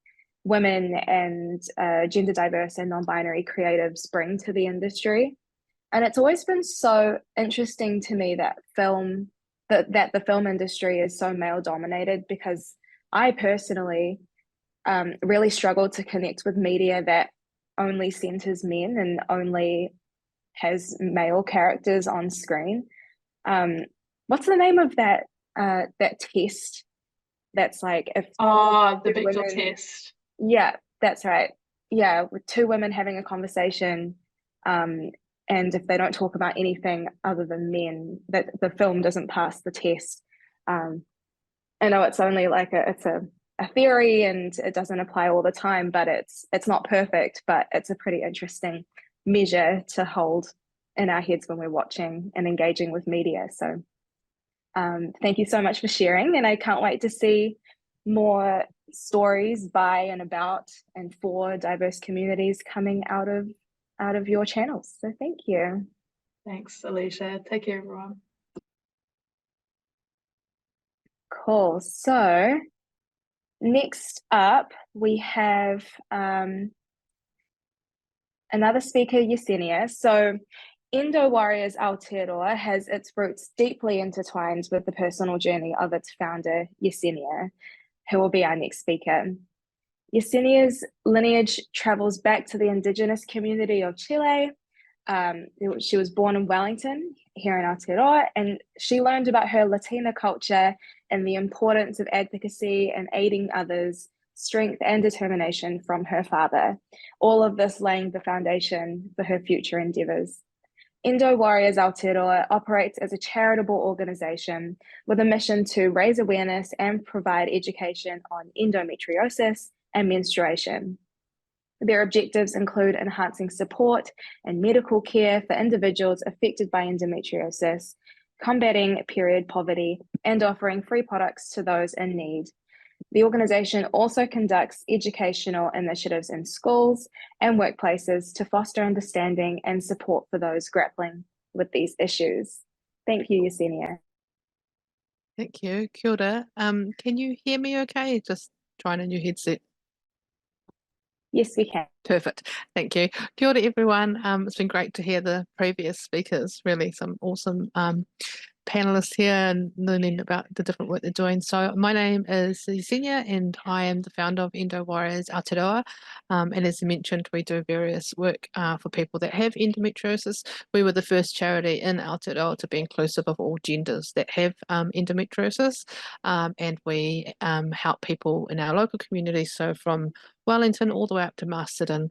women and gender diverse and non-binary creatives bring to the industry. And it's always been so interesting to me that the film industry is so male dominated, because I personally really struggle to connect with media that only centers men and only has male characters on screen. What's the name of that test? That's like if
the Bechdel test.
Yeah, that's right. Yeah, with two women having a conversation, and if they don't talk about anything other than men, that the film doesn't pass the test. I know it's only like it's a theory and it doesn't apply all the time, but it's not perfect, but it's a pretty interesting measure to hold in our heads when we're watching and engaging with media. So thank you so much for sharing, and I can't wait to see more stories by and about and for diverse communities coming out of your channels. So thank you.
Thanks, Alicia. Take care, everyone.
Cool. So next up, we have another speaker, Yesenia. So Endo Warriors Aotearoa has its roots deeply intertwined with the personal journey of its founder, Yesenia, who will be our next speaker. Yesenia's lineage travels back to the indigenous community of Chile. She was born in Wellington, here in Aotearoa, and she learned about her Latina culture and the importance of advocacy and aiding others, strength and determination from her father. All of this laying the foundation for her future endeavours. Endo Warriors Aotearoa operates as a charitable organisation with a mission to raise awareness and provide education on endometriosis and menstruation. Their objectives include enhancing support and medical care for individuals affected by endometriosis, combating period poverty, and offering free products to those in need. The organisation also conducts educational initiatives in schools and workplaces to foster understanding and support for those grappling with these issues. Thank you, Yesenia.
Thank you. Kia ora. Can you hear me okay? Just trying a new headset.
Yes, we can.
Perfect. Thank you. Kia ora, everyone. It's been great to hear the previous speakers, really some awesome panelists here and learning about the different work they're doing. So my name is Yesenia and I am the founder of Endo Warriors Aotearoa. And as mentioned, we do various work for people that have endometriosis. We were the first charity in Aotearoa to be inclusive of all genders that have endometriosis. And we help people in our local community, so from Wellington all the way up to Masterton,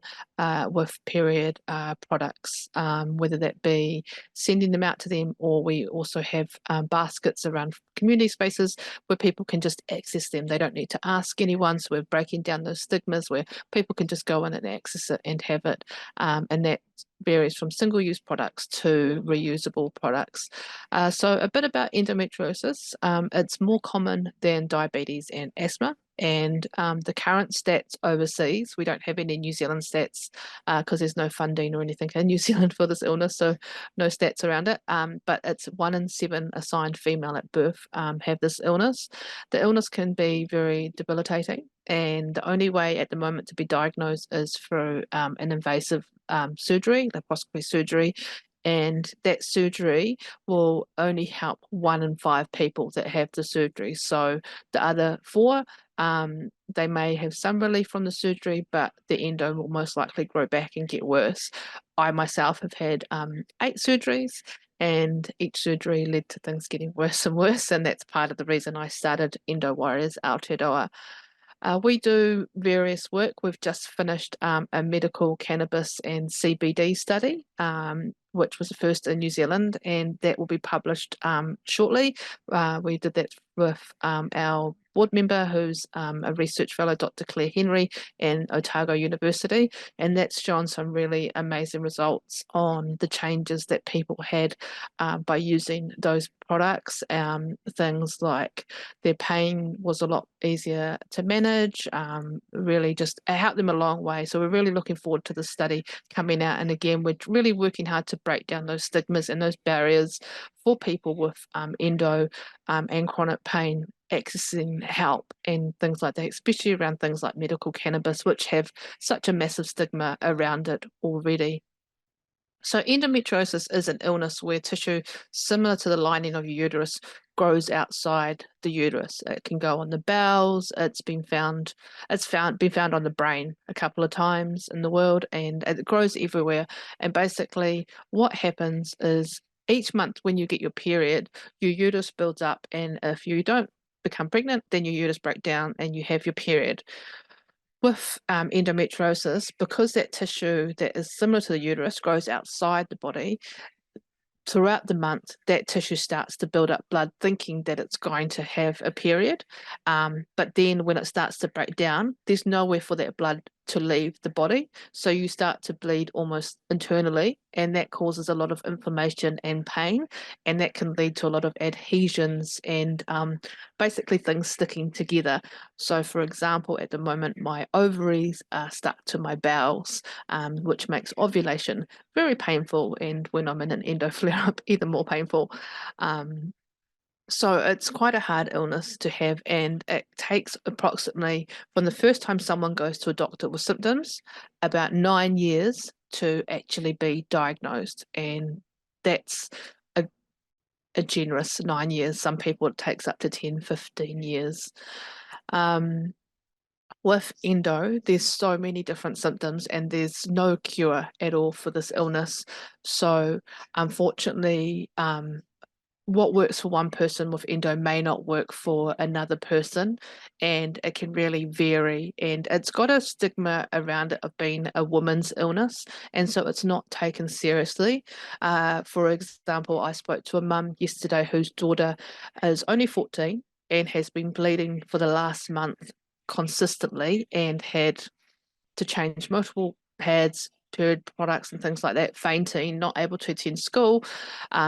with period products, whether that be sending them out to them, or we also have baskets around community spaces where people can just access them. They don't need to ask anyone, so we're breaking down those stigmas where people can just go in and access it and have it, and that varies from single-use products to reusable products. So a bit about endometriosis. It's more common than diabetes and asthma. And the current stats overseas, we don't have any New Zealand stats because there's no funding or anything in New Zealand for this illness, so no stats around it. But it's 1 in 7 assigned female at birth have this illness. The illness can be very debilitating, and the only way at the moment to be diagnosed is through an invasive surgery, laparoscopy surgery. And that surgery will only help 1 in 5 people that have the surgery. So the other 4, they may have some relief from the surgery, but the endo will most likely grow back and get worse. I myself have had 8 surgeries, and each surgery led to things getting worse and worse, and that's part of the reason I started Endo Warriors Aotearoa. We do various work. We've just finished a medical cannabis and CBD study, which was the first in New Zealand, and that will be published shortly. We did that with our board member, who's a research fellow, Dr. Claire Henry, in Otago University, and that's shown some really amazing results on the changes that people had by using those products. Things like their pain was a lot easier to manage, really just helped them a long way. So we're really looking forward to the study coming out, and again, we're really working hard to break down those stigmas and those barriers for people with endo and chronic pain accessing help and things like that, especially around things like medical cannabis, which have such a massive stigma around it already. So endometriosis is an illness where tissue similar to the lining of your uterus grows outside the uterus. It can go on the bowels. It's been found on the brain a couple of times in the world, and it grows everywhere. And basically what happens is each month when you get your period, your uterus builds up, and if you don't become pregnant, then your uterus breaks down and you have your period. With endometriosis, because that tissue that is similar to the uterus grows outside the body, throughout the month, that tissue starts to build up blood, thinking that it's going to have a period. But then when it starts to break down, there's nowhere for that blood to leave the body. So you start to bleed almost internally, and that causes a lot of inflammation and pain, and that can lead to a lot of adhesions and basically things sticking together. So for example, at the moment, my ovaries are stuck to my bowels, which makes ovulation very painful, and when I'm in an endo flare-up, even more painful. So it's quite a hard illness to have, and it takes approximately, from the first time someone goes to a doctor with symptoms, about 9 years to actually be diagnosed, and that's a generous 9 years. Some people it takes up to 10, 15 years. With endo, there's so many different symptoms and there's no cure at all for this illness. So unfortunately, what works for one person with endo may not work for another person, and it can really vary, and it's got a stigma around it of being a woman's illness, and so it's not taken seriously. For example, I spoke to a mum yesterday whose daughter is only 14 and has been bleeding for the last month consistently and had to change multiple pads, period products and things like that, fainting, not able to attend school.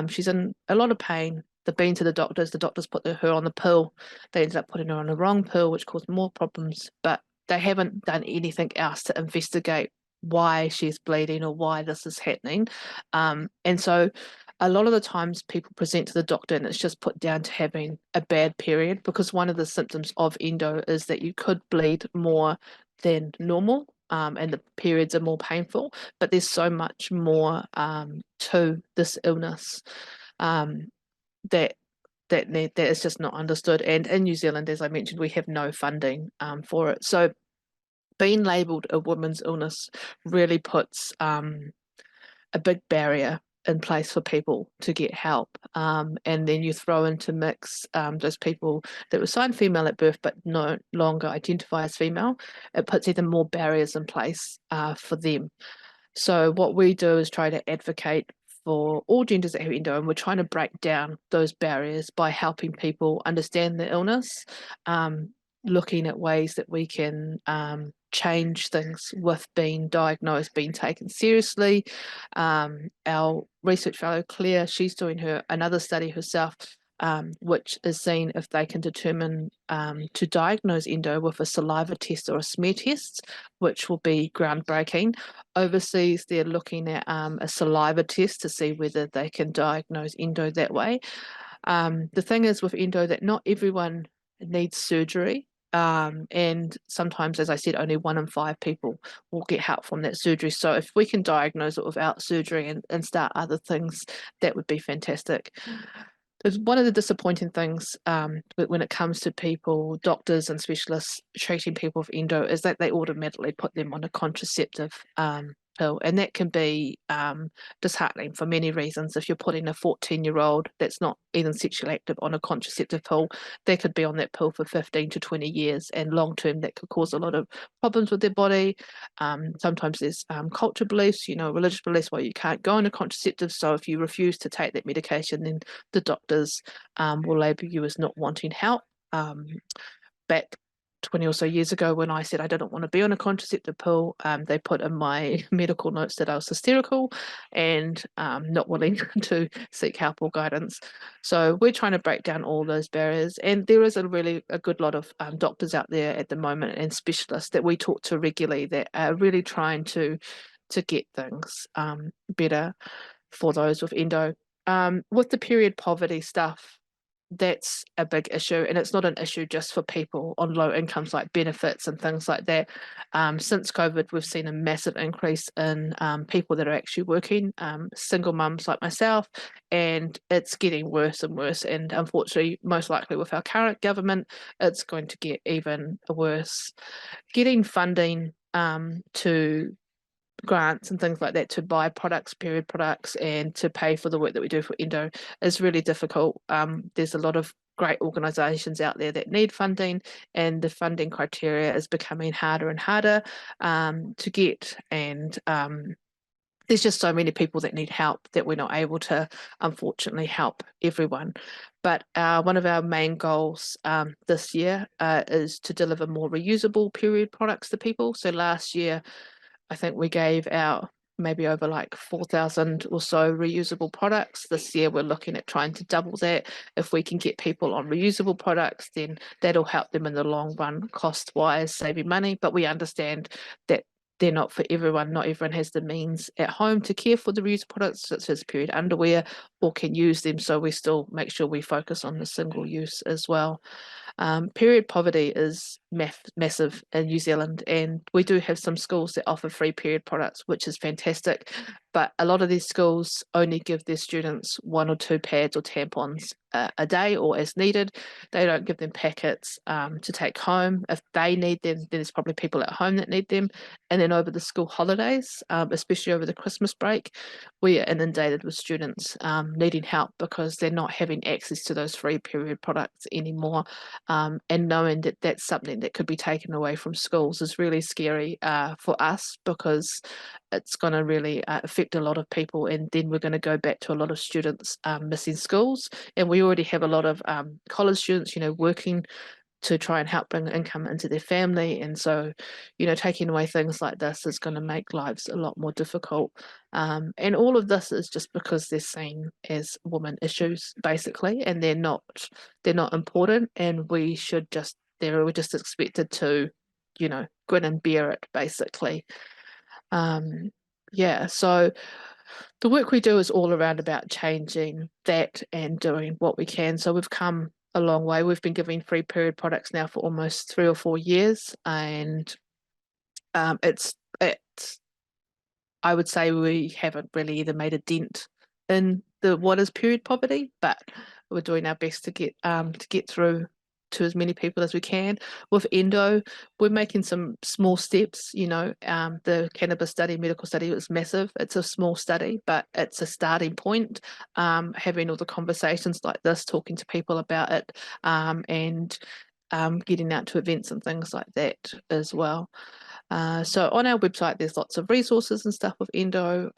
She's in a lot of pain. They've been to the doctors put her on the pill. They ended up putting her on the wrong pill, which caused more problems, but they haven't done anything else to investigate why she's bleeding or why this is happening. And so a lot of the times people present to the doctor and it's just put down to having a bad period, because one of the symptoms of endo is that you could bleed more than normal, and the periods are more painful, but there's so much more to this illness that is just not understood. And in New Zealand, as I mentioned, we have no funding for it. So being labelled a women's illness really puts a big barrier in place for people to get help, and then you throw into mix those people that were signed female at birth but no longer identify as female. It puts even more barriers in place for them. So what we do is try to advocate for all genders that have endo, and we're trying to break down those barriers by helping people understand the illness, looking at ways that we can change things with being diagnosed, being taken seriously. Our research fellow Claire, she's doing another study herself, which is seeing if they can determine to diagnose endo with a saliva test or a smear test, which will be groundbreaking. Overseas, they're looking at a saliva test to see whether they can diagnose endo that way. The thing is with endo that not everyone needs surgery. And sometimes, as I said, only 1 in 5 people will get help from that surgery. So if we can diagnose it without surgery and start other things, that would be fantastic. One of the disappointing things when it comes to people, doctors and specialists treating people with endo, is that they automatically put them on a contraceptive pill, and that can be disheartening for many reasons. If you're putting a 14-year-old that's not even sexually active on a contraceptive pill, they could be on that pill for 15 to 20 years, and long term that could cause a lot of problems with their body. Sometimes there's culture beliefs, religious beliefs why you can't go on a contraceptive, so if you refuse to take that medication, then the doctors will label you as not wanting help. Back 20 or so years ago, when I said I didn't want to be on a contraceptive pill, they put in my medical notes that I was hysterical and not willing to seek help or guidance. So we're trying to break down all those barriers, and there is a good lot of doctors out there at the moment and specialists that we talk to regularly that are really trying to get things better for those with endo. With the period poverty stuff, that's a big issue, and it's not an issue just for people on low incomes like benefits and things like that. Since COVID, we've seen a massive increase in people that are actually working, single mums like myself, and it's getting worse and worse. And unfortunately, most likely with our current government, it's going to get even worse. Getting funding to grants and things like that to buy products, period products, and to pay for the work that we do for Endo is really difficult. There's a lot of great organisations out there that need funding, and the funding criteria is becoming harder and harder to get. And there's just so many people that need help that we're not able to, unfortunately, help everyone. But one of our main goals this year is to deliver more reusable period products to people. So last year, I think we gave out maybe over like 4,000 or so reusable products. This year, we're looking at trying to double that. If we can get people on reusable products, then that'll help them in the long run, cost-wise, saving money. But we understand that they're not for everyone. Not everyone has the means at home to care for the reusable products, such as period underwear, or can use them. So we still make sure we focus on the single use as well. Period poverty is massive in New Zealand, and we do have some schools that offer free period products, which is fantastic, but a lot of these schools only give their students 1 or 2 pads or tampons a day or as needed. They don't give them packets to take home. If they need them, then there's probably people at home that need them. And then over the school holidays, especially over the Christmas break, we are inundated with students needing help because they're not having access to those free period products anymore. And knowing that that's something that could be taken away from schools is really scary for us, because it's going to really affect a lot of people, and then we're going to go back to a lot of students missing schools. And we already have a lot of college students, working to try and help bring income into their family. And so, taking away things like this is going to make lives a lot more difficult. And all of this is just because they're seen as women issues, basically, and they're not important, and we're just expected to, grin and bear it, basically. So the work we do is all around about changing that and doing what we can. So we've come a long way. We've been giving free period products now for almost 3 or 4 years, and it's I would say we haven't really either made a dent in what is period poverty, but we're doing our best to get through to as many people as we can. With Endo, we're making some small steps. The cannabis study, medical study, was massive. It's a small study, but it's a starting point. Having all the conversations like this, talking to people about it, and getting out to events and things like that as well. So on our website, there's lots of resources and stuff with Endo.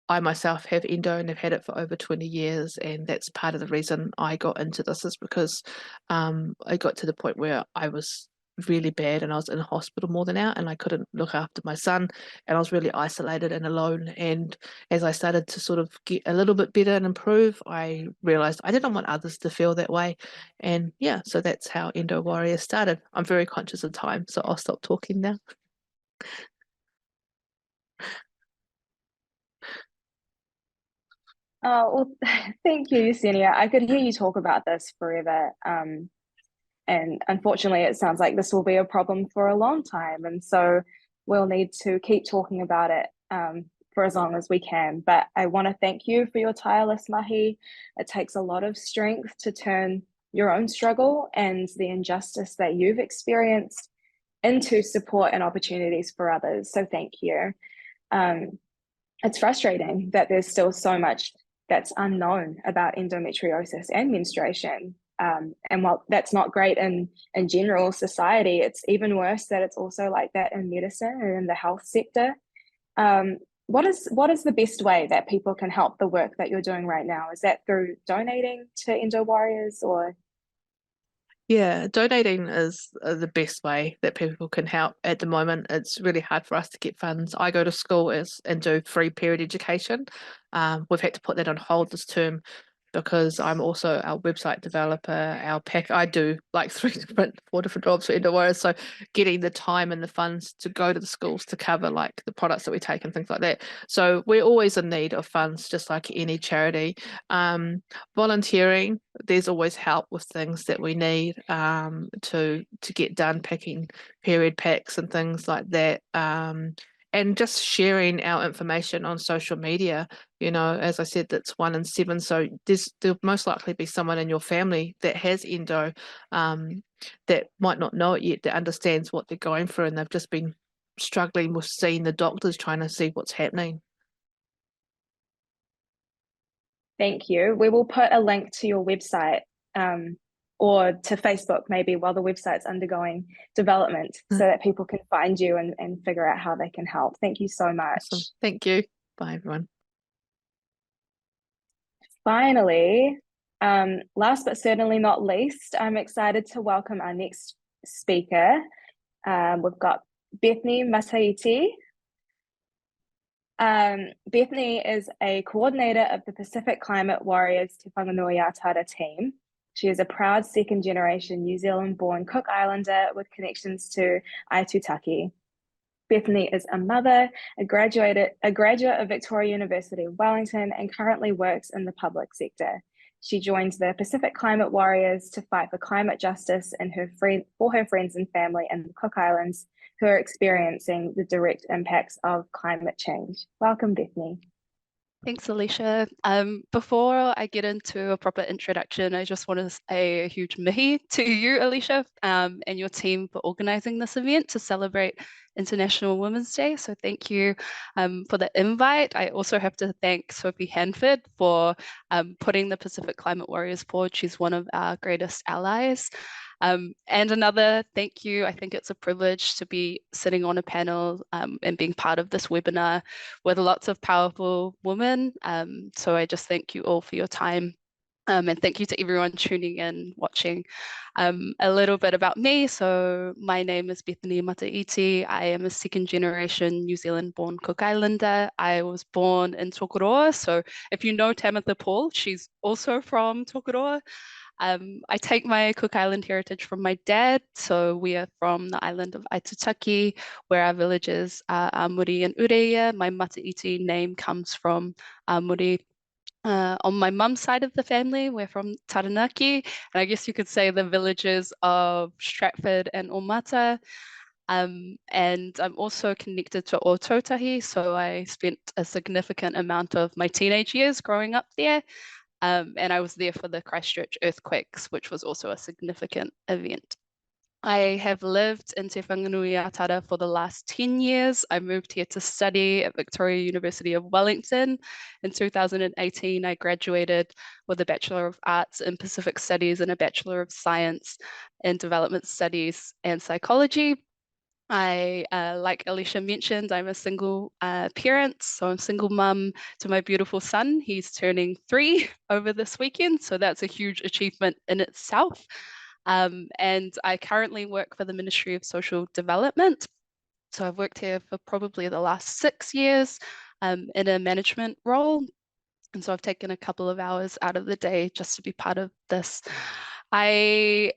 I myself have Endo and have had it for over 20 years, and that's part of the reason I got into this, is because I got to the point where I was really bad and I was in hospital more than out, and I couldn't look after my son, and I was really isolated and alone. And as I started to sort of get a little bit better and improve, I realized I didn't want others to feel that way. And so that's how Endo Warrior started. I'm very conscious of time, so I'll stop talking now.
Oh, well, thank you, Yesenia. I could hear you talk about this forever. And unfortunately, it sounds like this will be a problem for a long time. And so we'll need to keep talking about it for as long as we can. But I want to thank you for your tireless mahi. It takes a lot of strength to turn your own struggle and the injustice that you've experienced into support and opportunities for others. So thank you. It's frustrating that there's still so much that's unknown about endometriosis and menstruation. And while that's not great in general society, it's even worse that it's also like that in medicine and in the health sector. What is the best way that people can help the work that you're doing right now? Is that through donating to Endo Warriors, or?
Yeah, donating is the best way that people can help. At the moment, it's really hard for us to get funds. I go to school and do free period education. We've had to put that on hold this term because I'm also our website developer, our pack. I do like 4 different jobs for NZ Warriors. So getting the time and the funds to go to the schools to cover like the products that we take and things like that. So we're always in need of funds, just like any charity. Volunteering, there's always help with things that we need to get done, packing period packs and things like that. And just sharing our information on social media. You know, as I said, that's 1 in 7. So there'll most likely be someone in your family that has endo that might not know it yet, that understands what they're going through, and they've just been struggling with seeing the doctors, trying to see what's happening.
Thank you. We will put a link to your website or to Facebook maybe while the website's undergoing development so that people can find you and figure out how they can help. Thank you so much.
Awesome. Thank you. Bye, everyone.
Finally, last but certainly not least, I'm excited to welcome our next speaker. We've got Bethany Mataiti. Bethany is a coordinator of the Pacific Climate Warriors Te Whanganui-a-Tara team. She is a proud second-generation New Zealand-born Cook Islander with connections to Aitutaki. Bethany is a mother, a graduate of Victoria University Wellington, and currently works in the public sector. She joined the Pacific Climate Warriors to fight for climate justice for her friends and family in the Cook Islands who are experiencing the direct impacts of climate change. Welcome, Bethany.
Thanks, Alicia. Before I get into a proper introduction, I just want to say a huge mihi to you, Alicia, and your team for organising this event to celebrate International Women's Day. So thank you for the invite. I also have to thank Sophie Hanford for putting the Pacific Climate Warriors forward. She's one of our greatest allies. And another thank you. I think it's a privilege to be sitting on a panel and being part of this webinar with lots of powerful women. So I just thank you all for your time. And thank you to everyone tuning in, watching. A little bit about me. So my name is Bethany Mataiti. I am a second generation New Zealand born Cook Islander. I was born in Tokoroa. So if you know Tamitha Paul, she's also from Tokoroa. I take my Cook Island heritage from my dad. So we are from the island of Aitutaki, where our villages are Muri and Ureia. My Mataiti name comes from Muri. On my mum's side of the family, we're from Taranaki, and I guess you could say the villages of Stratford and Omata. And I'm also connected to Ōtautahi, so I spent a significant amount of my teenage years growing up there. And I was there for the Christchurch earthquakes, which was also a significant event. I have lived in Te Whanganui-a-Tara for the last 10 years. I moved here to study at Victoria University of Wellington. In 2018, I graduated with a Bachelor of Arts in Pacific Studies and a Bachelor of Science in Development Studies and Psychology. I, like Alicia mentioned, I'm a single parent, so I'm a single mum to my beautiful son. He's turning 3 over this weekend, so that's a huge achievement in itself. And I currently work for the Ministry of Social Development. So I've worked here for probably the last 6 years in a management role. And so I've taken a couple of hours out of the day just to be part of this. I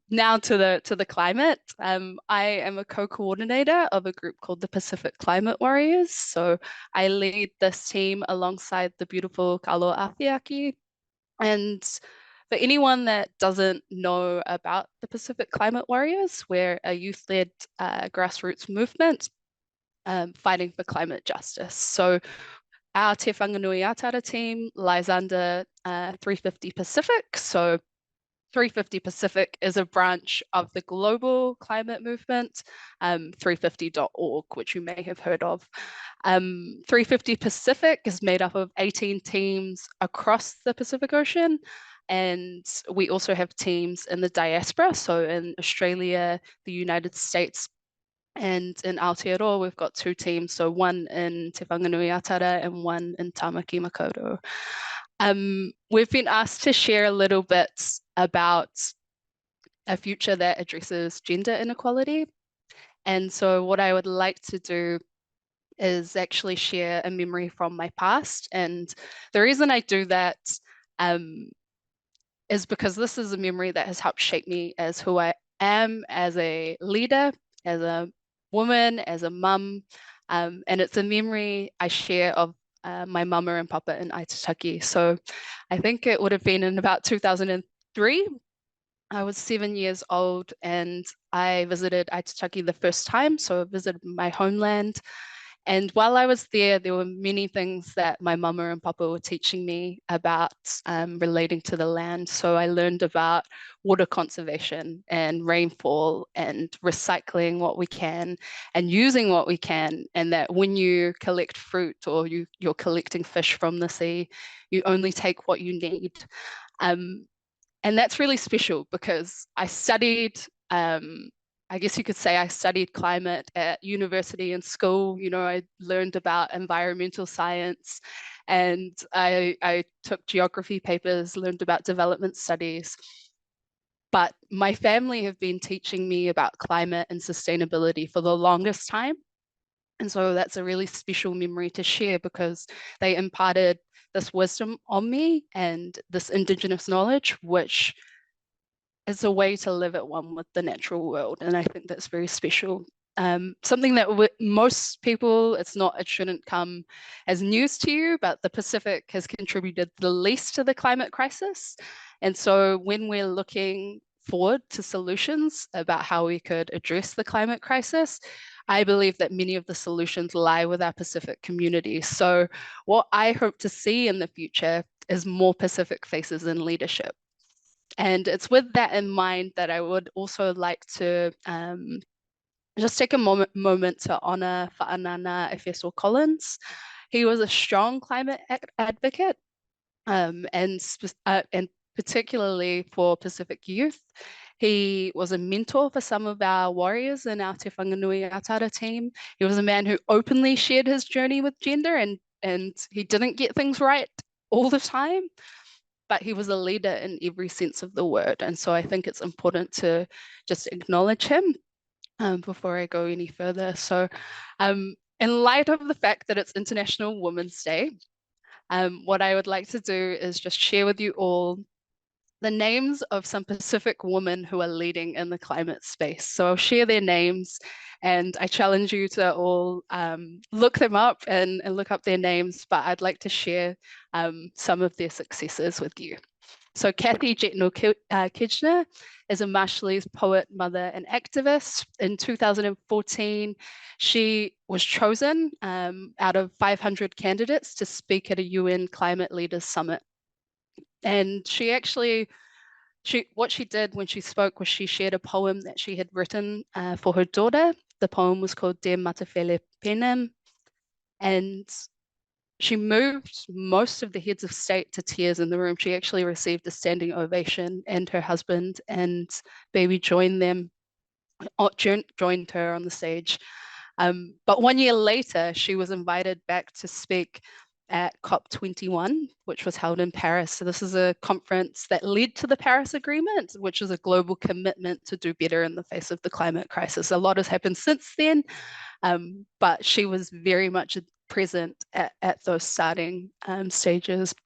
now to the climate. I am a co-coordinator of a group called the Pacific Climate Warriors. So I lead this team alongside the beautiful Kaa-Luke. And for anyone that doesn't know about the Pacific Climate Warriors, we're a youth-led grassroots movement fighting for climate justice. So our Te Whanganui-a-Tara team lies under 350 Pacific. So 350 Pacific is a branch of the global climate movement, 350.org, which you may have heard of. 350 Pacific is made up of 18 teams across the Pacific Ocean. And we also have teams in the diaspora, so in Australia, the United States, and in Aotearoa, we've got 2 teams, so one in Te Whanganui-a-Tara and one in Tamaki Makaurau. We've been asked to share a little bit about a future that addresses gender inequality. And so what I would like to do is actually share a memory from my past. And the reason I do that is because this is a memory that has helped shape me as who I am as a leader, as a woman, as a mum, and it's a memory I share of my mama and papa in Aotearoa. So I think it would have been in about 2003. I was 7 years old and I visited Aotearoa the first time, so I visited my homeland. And while I was there were many things that my mama and papa were teaching me about relating to the land. So I learned about water conservation and rainfall and recycling what we can and using what we can. And that when you collect fruit or you're collecting fish from the sea, you only take what you need. And that's really special because I studied, I guess you could say I studied climate at university and school. You know, I learned about environmental science and I took geography papers, learned about development studies. But my family have been teaching me about climate and sustainability for the longest time. And so that's a really special memory to share because they imparted this wisdom on me and this Indigenous knowledge, which is a way to live at one with the natural world. And I think that's very special. Something that most people, it shouldn't come as news to you, but the Pacific has contributed the least to the climate crisis. And so when we're looking forward to solutions about how we could address the climate crisis, I believe that many of the solutions lie with our Pacific communities. So what I hope to see in the future is more Pacific faces in leadership. And it's with that in mind that I would also like to just take a moment to honor Whaanana Efeso Collins. He was a strong climate advocate and particularly for Pacific youth. He was a mentor for some of our warriors in our Te Whanganui Aotearoa team. He was a man who openly shared his journey with gender and he didn't get things right all the time, but he was a leader in every sense of the word. And so I think it's important to just acknowledge him before I go any further. So in light of the fact that it's International Women's Day, what I would like to do is just share with you all the names of some Pacific women who are leading in the climate space. So I'll share their names and I challenge you to all look them up and look up their names, but I'd like to share some of their successes with you. So Kathy Jetno-Kijner is a Marshallese poet, mother, and activist. In 2014, she was chosen out of 500 candidates to speak at a UN Climate Leaders Summit. And what she did when she spoke was she shared a poem that she had written for her daughter. The poem was called Te Matawhele Penem. And she moved most of the heads of state to tears in the room. She actually received a standing ovation and her husband and baby joined her on the stage. But 1 year later, she was invited back to speak at COP21, which was held in Paris. So this is a conference that led to the Paris Agreement, which is a global commitment to do better in the face of the climate crisis. A lot has happened since then, but she was very much present at those starting stages.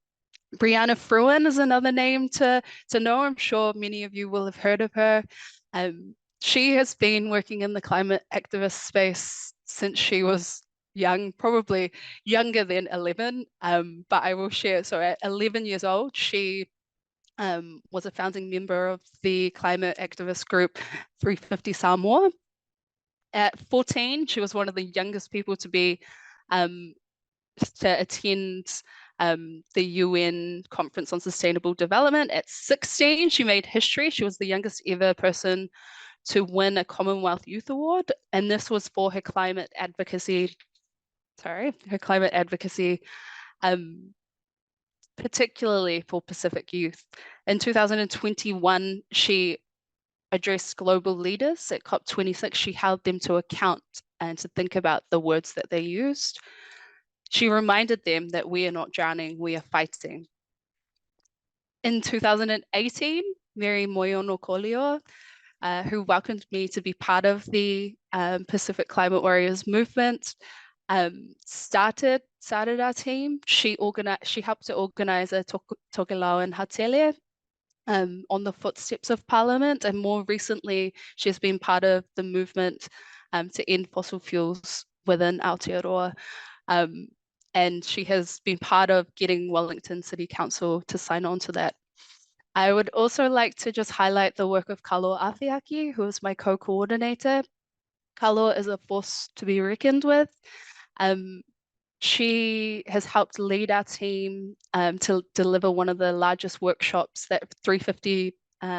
Brianna Fruin is another name to know. I'm sure many of you will have heard of her. She has been working in the climate activist space since she was young, probably younger than 11, but I will share. So at 11 years old, she was a founding member of the climate activist group 350 Samoa. At 14, she was one of the youngest people to be to attend the UN Conference on Sustainable Development. At 16, she made history. She was the youngest ever person to win a Commonwealth Youth Award, and this was for her climate advocacy. Particularly for Pacific youth. In 2021, she addressed global leaders at COP26. She held them to account and to think about the words that they used. She reminded them that we are not drowning, we are fighting. In 2018, Mary Moyono Kolio, who welcomed me to be part of the Pacific Climate Warriors movement, started our team. She helped to organize a Tokelauan Hatele on the footsteps of Parliament, and more recently she's been part of the movement to end fossil fuels within Aotearoa, and she has been part of getting Wellington City Council to sign on to that. I would also like to just highlight the work of Kaa-Luke Awhiaki, who is my co-coordinator. Kaa-Luke is a force to be reckoned with. She has helped lead our team to deliver one of the largest workshops that 350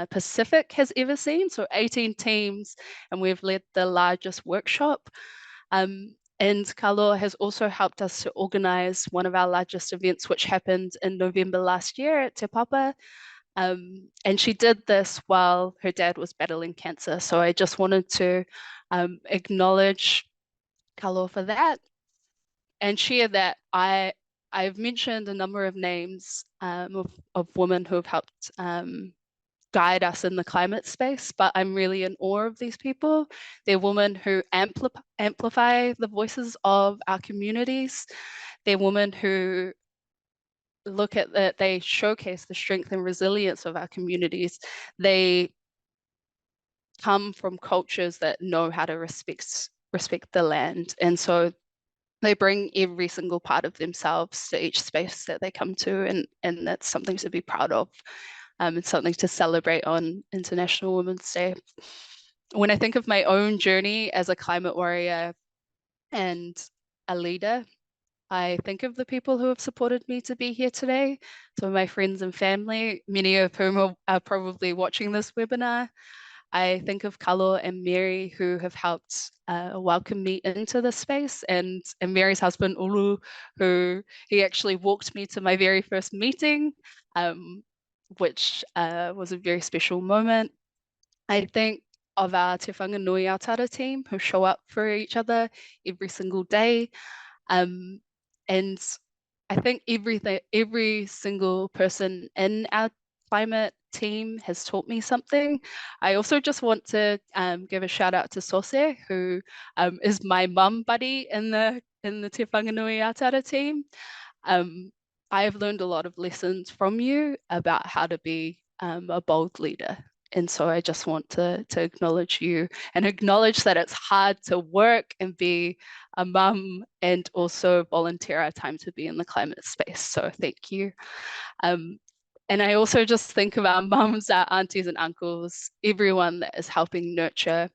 Pacific has ever seen. So 18 teams, and we've led the largest workshop. And Kaa-Luke has also helped us to organize one of our largest events, which happened in November last year at Te Papa. And she did this while her dad was battling cancer. So I just wanted to acknowledge Kaa-Luke for that, and share that I've mentioned a number of names of women who have helped guide us in the climate space, but I'm really in awe of these people. They're women who amplify the voices of our communities. They're women who look at that, they showcase the strength and resilience of our communities. They come from cultures that know how to respect the land, and so they bring every single part of themselves to each space that they come to, and that's something to be proud of. It's something to celebrate on International Women's Day. When I think of my own journey as a climate warrior and a leader, I think of the people who have supported me to be here today. So my friends and family, many of whom are probably watching this webinar. I think of Kaa-Luke and Mary, who have helped welcome me into this space, and Mary's husband, Ulu, who he actually walked me to my very first meeting, which was a very special moment. I think of our Te Whanganui Aotearoa team, who show up for each other every single day. And I think every single person in our climate team has taught me something. I also just want to give a shout out to Sose, who is my mum buddy in the Te Whanganui Aotearoa team. I have learned a lot of lessons from you about how to be a bold leader. And so I just want to acknowledge you and acknowledge that it's hard to work and be a mum and also volunteer our time to be in the climate space. So thank you. And I also just think of our mums, our aunties and uncles, everyone that is helping nurture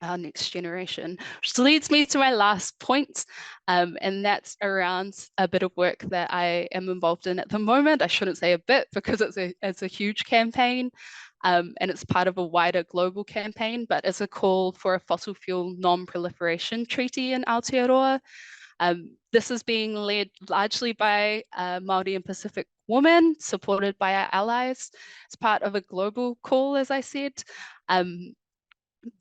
our next generation, which leads me to my last point, and that's around a bit of work that I am involved in at the moment. I shouldn't say a bit because it's a huge campaign, and it's part of a wider global campaign, but it's a call for a fossil fuel non-proliferation treaty in Aotearoa. This is being led largely by Māori and Pacific women, supported by our allies. It's part of a global call, as I said.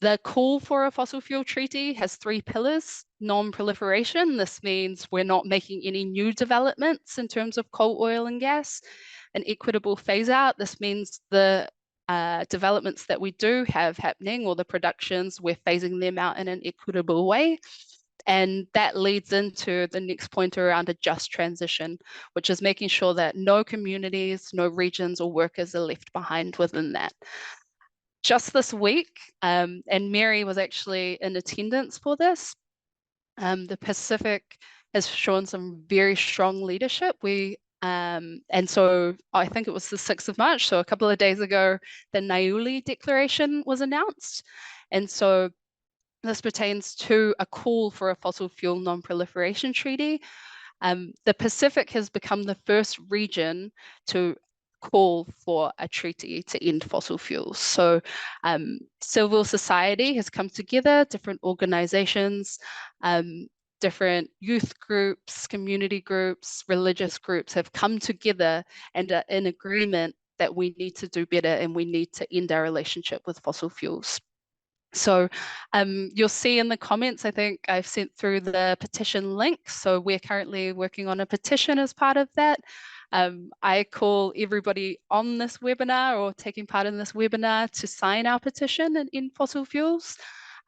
The call for a fossil fuel treaty has 3 pillars. Non-proliferation, this means we're not making any new developments in terms of coal, oil and gas. An equitable phase out, this means the developments that we do have happening, or the productions, we're phasing them out in an equitable way. And that leads into the next point around a just transition, which is making sure that no communities, no regions or workers are left behind within that. Just this week, and Mary was actually in attendance for this, the Pacific has shown some very strong leadership. And so I think it was the 6th of March, so a couple of days ago, the Naiuli Declaration was announced. And so this pertains to a call for a fossil fuel non-proliferation treaty. The Pacific has become the first region to call for a treaty to end fossil fuels. So civil society has come together, different organizations, different youth groups, community groups, religious groups have come together and are in agreement that we need to do better and we need to end our relationship with fossil fuels. So you'll see in the comments, I think I've sent through the petition link. So we're currently working on a petition as part of that. I call everybody on this webinar or taking part in this webinar to sign our petition and end fossil fuels.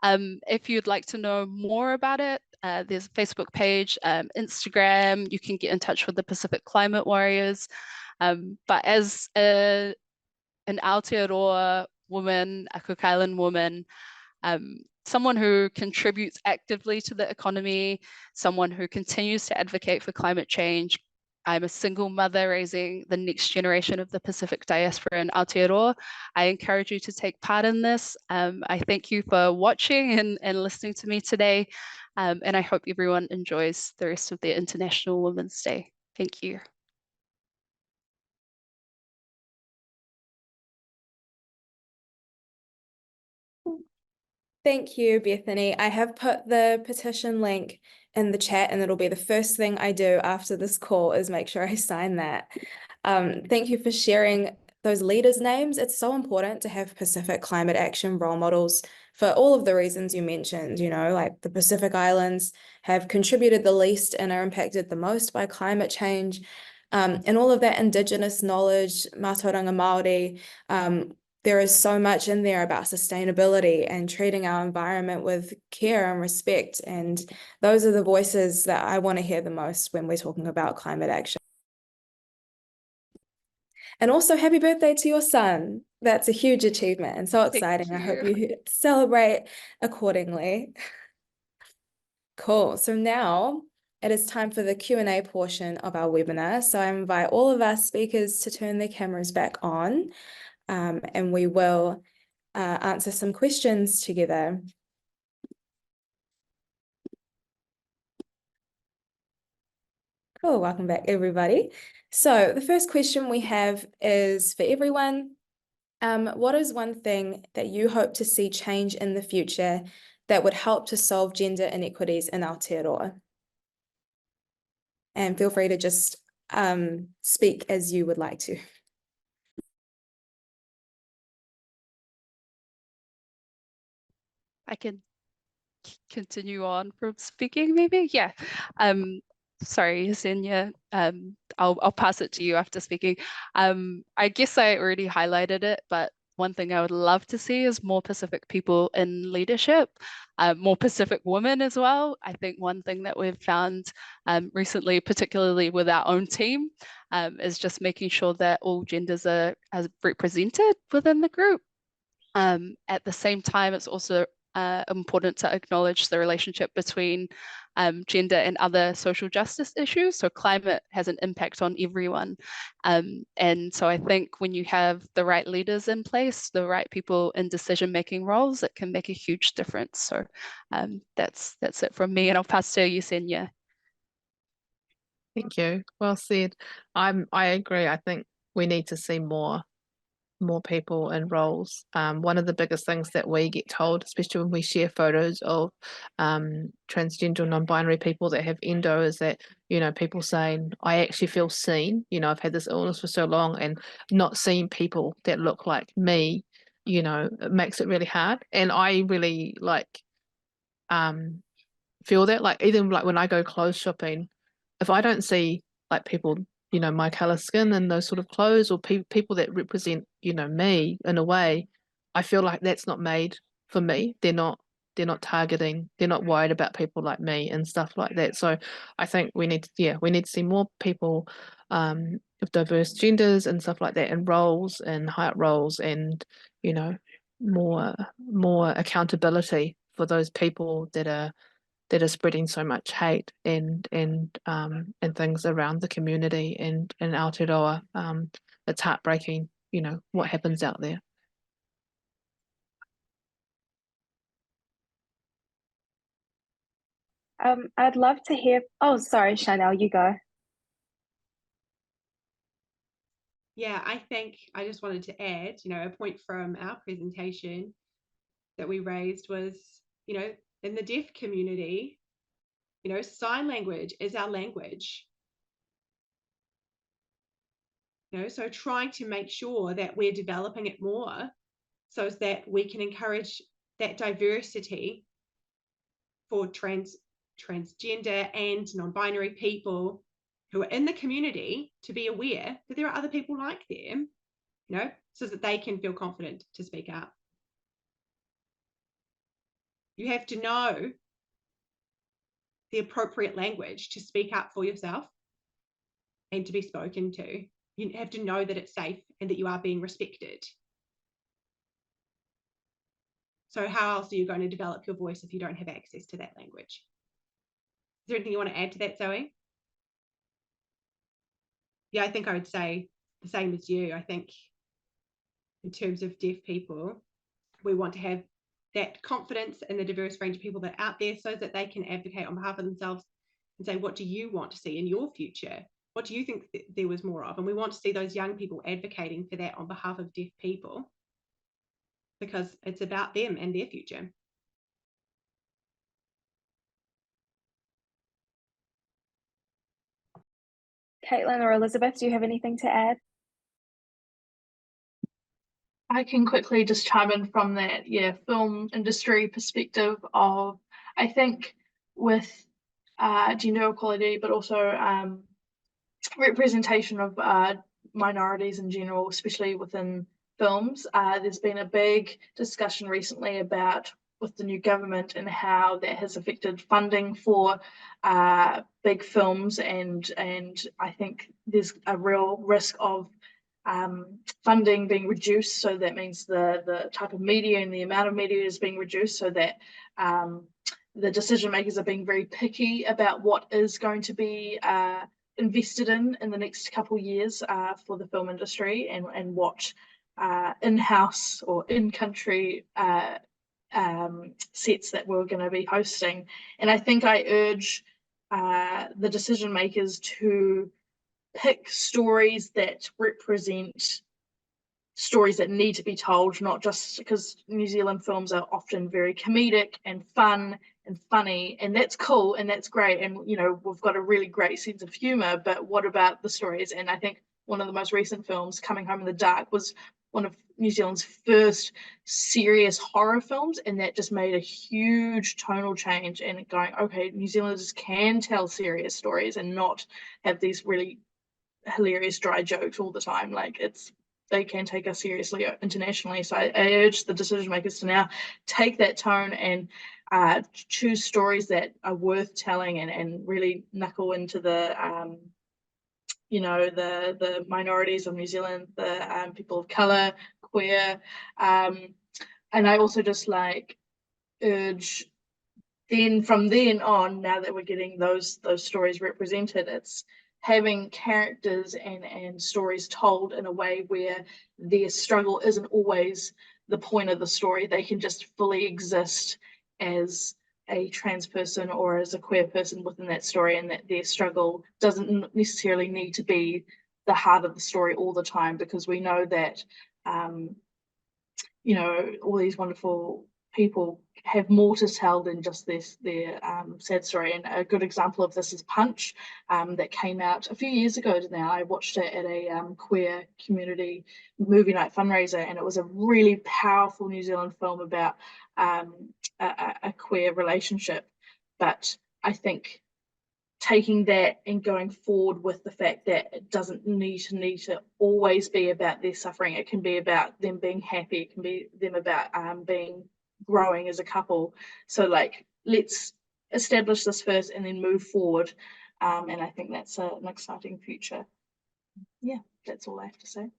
If you'd like to know more about it, there's a Facebook page, Instagram. You can get in touch with the Pacific Climate Warriors. But as an Aotearoa woman, a Cook Island woman, someone who contributes actively to the economy, someone who continues to advocate for climate change. I'm a single mother raising the next generation of the Pacific diaspora in Aotearoa. I encourage you to take part in this. I thank you for watching and listening to me today. And I hope everyone enjoys the rest of their International Women's Day. Thank you.
Thank you, Bethany. I have put the petition link in the chat, and it'll be the first thing I do after this call is make sure I sign that. Thank you for sharing those leaders' names. It's so important to have Pacific climate action role models for all of the reasons you mentioned, you know, like the Pacific Islands have contributed the least and are impacted the most by climate change. And all of that Indigenous knowledge, mātauranga Māori, there is so much in there about sustainability and treating our environment with care and respect. And those are the voices that I want to hear the most when we're talking about climate action. And also happy birthday to your son. That's a huge achievement and so exciting. I hope you celebrate accordingly. Cool. So now it is time for the Q&A portion of our webinar. So I invite all of our speakers to turn their cameras back on. And we will answer some questions together. Cool, welcome back everybody. So the first question we have is for everyone. What is one thing that you hope to see change in the future that would help to solve gender inequities in Aotearoa? And feel free to just speak as you would like to.
I can continue on from speaking, maybe. Yeah. Sorry, Yesenia. I'll pass it to you after speaking. I guess I already highlighted it, but one thing I would love to see is more Pacific people in leadership, more Pacific women as well. I think one thing that we've found recently, particularly with our own team, is just making sure that all genders are represented within the group. At the same time, it's also important to acknowledge the relationship between gender and other social justice issues. So climate has an impact on everyone. And so I think when you have the right leaders in place, the right people in decision-making roles, it can make a huge difference. So that's it from me, and I'll pass to Yesenia.
Thank you. Well said. I agree. I think we need to see more people in roles. One of the biggest things that we get told, especially when we share photos of transgender non-binary people that have endo, is that, you know, people saying, I actually feel seen, you know, I've had this illness for so long, and not seeing people that look like me, you know, it makes it really hard. And I really feel that, like, even like when I go clothes shopping, if I don't see like people, you know, my color skin and those sort of clothes, or people that represent, you know, me in a way, I feel like that's not made for me. They're not targeting, they're not worried about people like me and stuff like that. So I think we need to see more people of diverse genders and stuff like that in roles and high up roles, and, you know, more accountability for those people that are spreading so much hate and things around the community and in Aotearoa. It's heartbreaking, you know, what happens out there.
I'd love to hear. Oh, sorry, Chanel, you go.
Yeah, I think I just wanted to add, you know, a point from our presentation that we raised was, you know, in the deaf community, you know, sign language is our language. You know, so trying to make sure that we're developing it more so that we can encourage that diversity for transgender and non-binary people who are in the community, to be aware that there are other people like them, you know, so that they can feel confident to speak up. You have to know the appropriate language to speak up for yourself and to be spoken to. You have to know that it's safe and that you are being respected. So how else are you going to develop your voice if you don't have access to that language? Is there anything you want to add to that, Zoe? Yeah, I think I would say the same as you. I think in terms of deaf people, we want to have that confidence in the diverse range of people that are out there so that they can advocate on behalf of themselves and say, what do you want to see in your future? What do you think there was more of? And we want to see those young people advocating for that on behalf of deaf people, because it's about them and their future.
Caitlin or Elizabeth, do you have anything to add?
I can quickly just chime in from that, film industry perspective of, I think with gender equality, but also representation of minorities in general, especially within films. There's been a big discussion recently about with the new government and how that has affected funding for big films, and I think there's a real risk of funding being reduced. So that means the type of media and the amount of media is being reduced, so that the decision makers are being very picky about what is going to be invested in the next couple of years for the film industry, and what in-house or in-country sets that we're going to be hosting. And I think I urge the decision makers to pick stories that represent stories that need to be told, not just because New Zealand films are often very comedic and fun and funny, and that's cool and that's great, and we've got a really great sense of humor, but what about the stories? And I think one of the most recent films, Coming Home in the Dark, was one of New Zealand's first serious horror films, and that just made a huge tonal change, and going, okay, New Zealanders can tell serious stories and not have these really hilarious dry jokes all the time. Like, they can take us seriously internationally. So I urge the decision makers to now take that tone and choose stories that are worth telling, and really knuckle into the the minorities of New Zealand, the people of colour, queer, and I also just urge then from then on, now that we're getting those stories represented, it's having characters and stories told in a way where their struggle isn't always the point of the story. They can just fully exist as a trans person or as a queer person within that story, and that their struggle doesn't necessarily need to be the heart of the story all the time, because we know that all these wonderful people have more to tell than just their sad story. And a good example of this is Punch, that came out a few years ago now. I watched it at a queer community movie night fundraiser, and it was a really powerful New Zealand film about a queer relationship. But I think taking that and going forward with the fact that it doesn't need to always be about their suffering. It can be about them being happy. It can be them about growing as a couple. So let's establish this first and then move forward. And I think that's an exciting future. Yeah, that's all I have to say.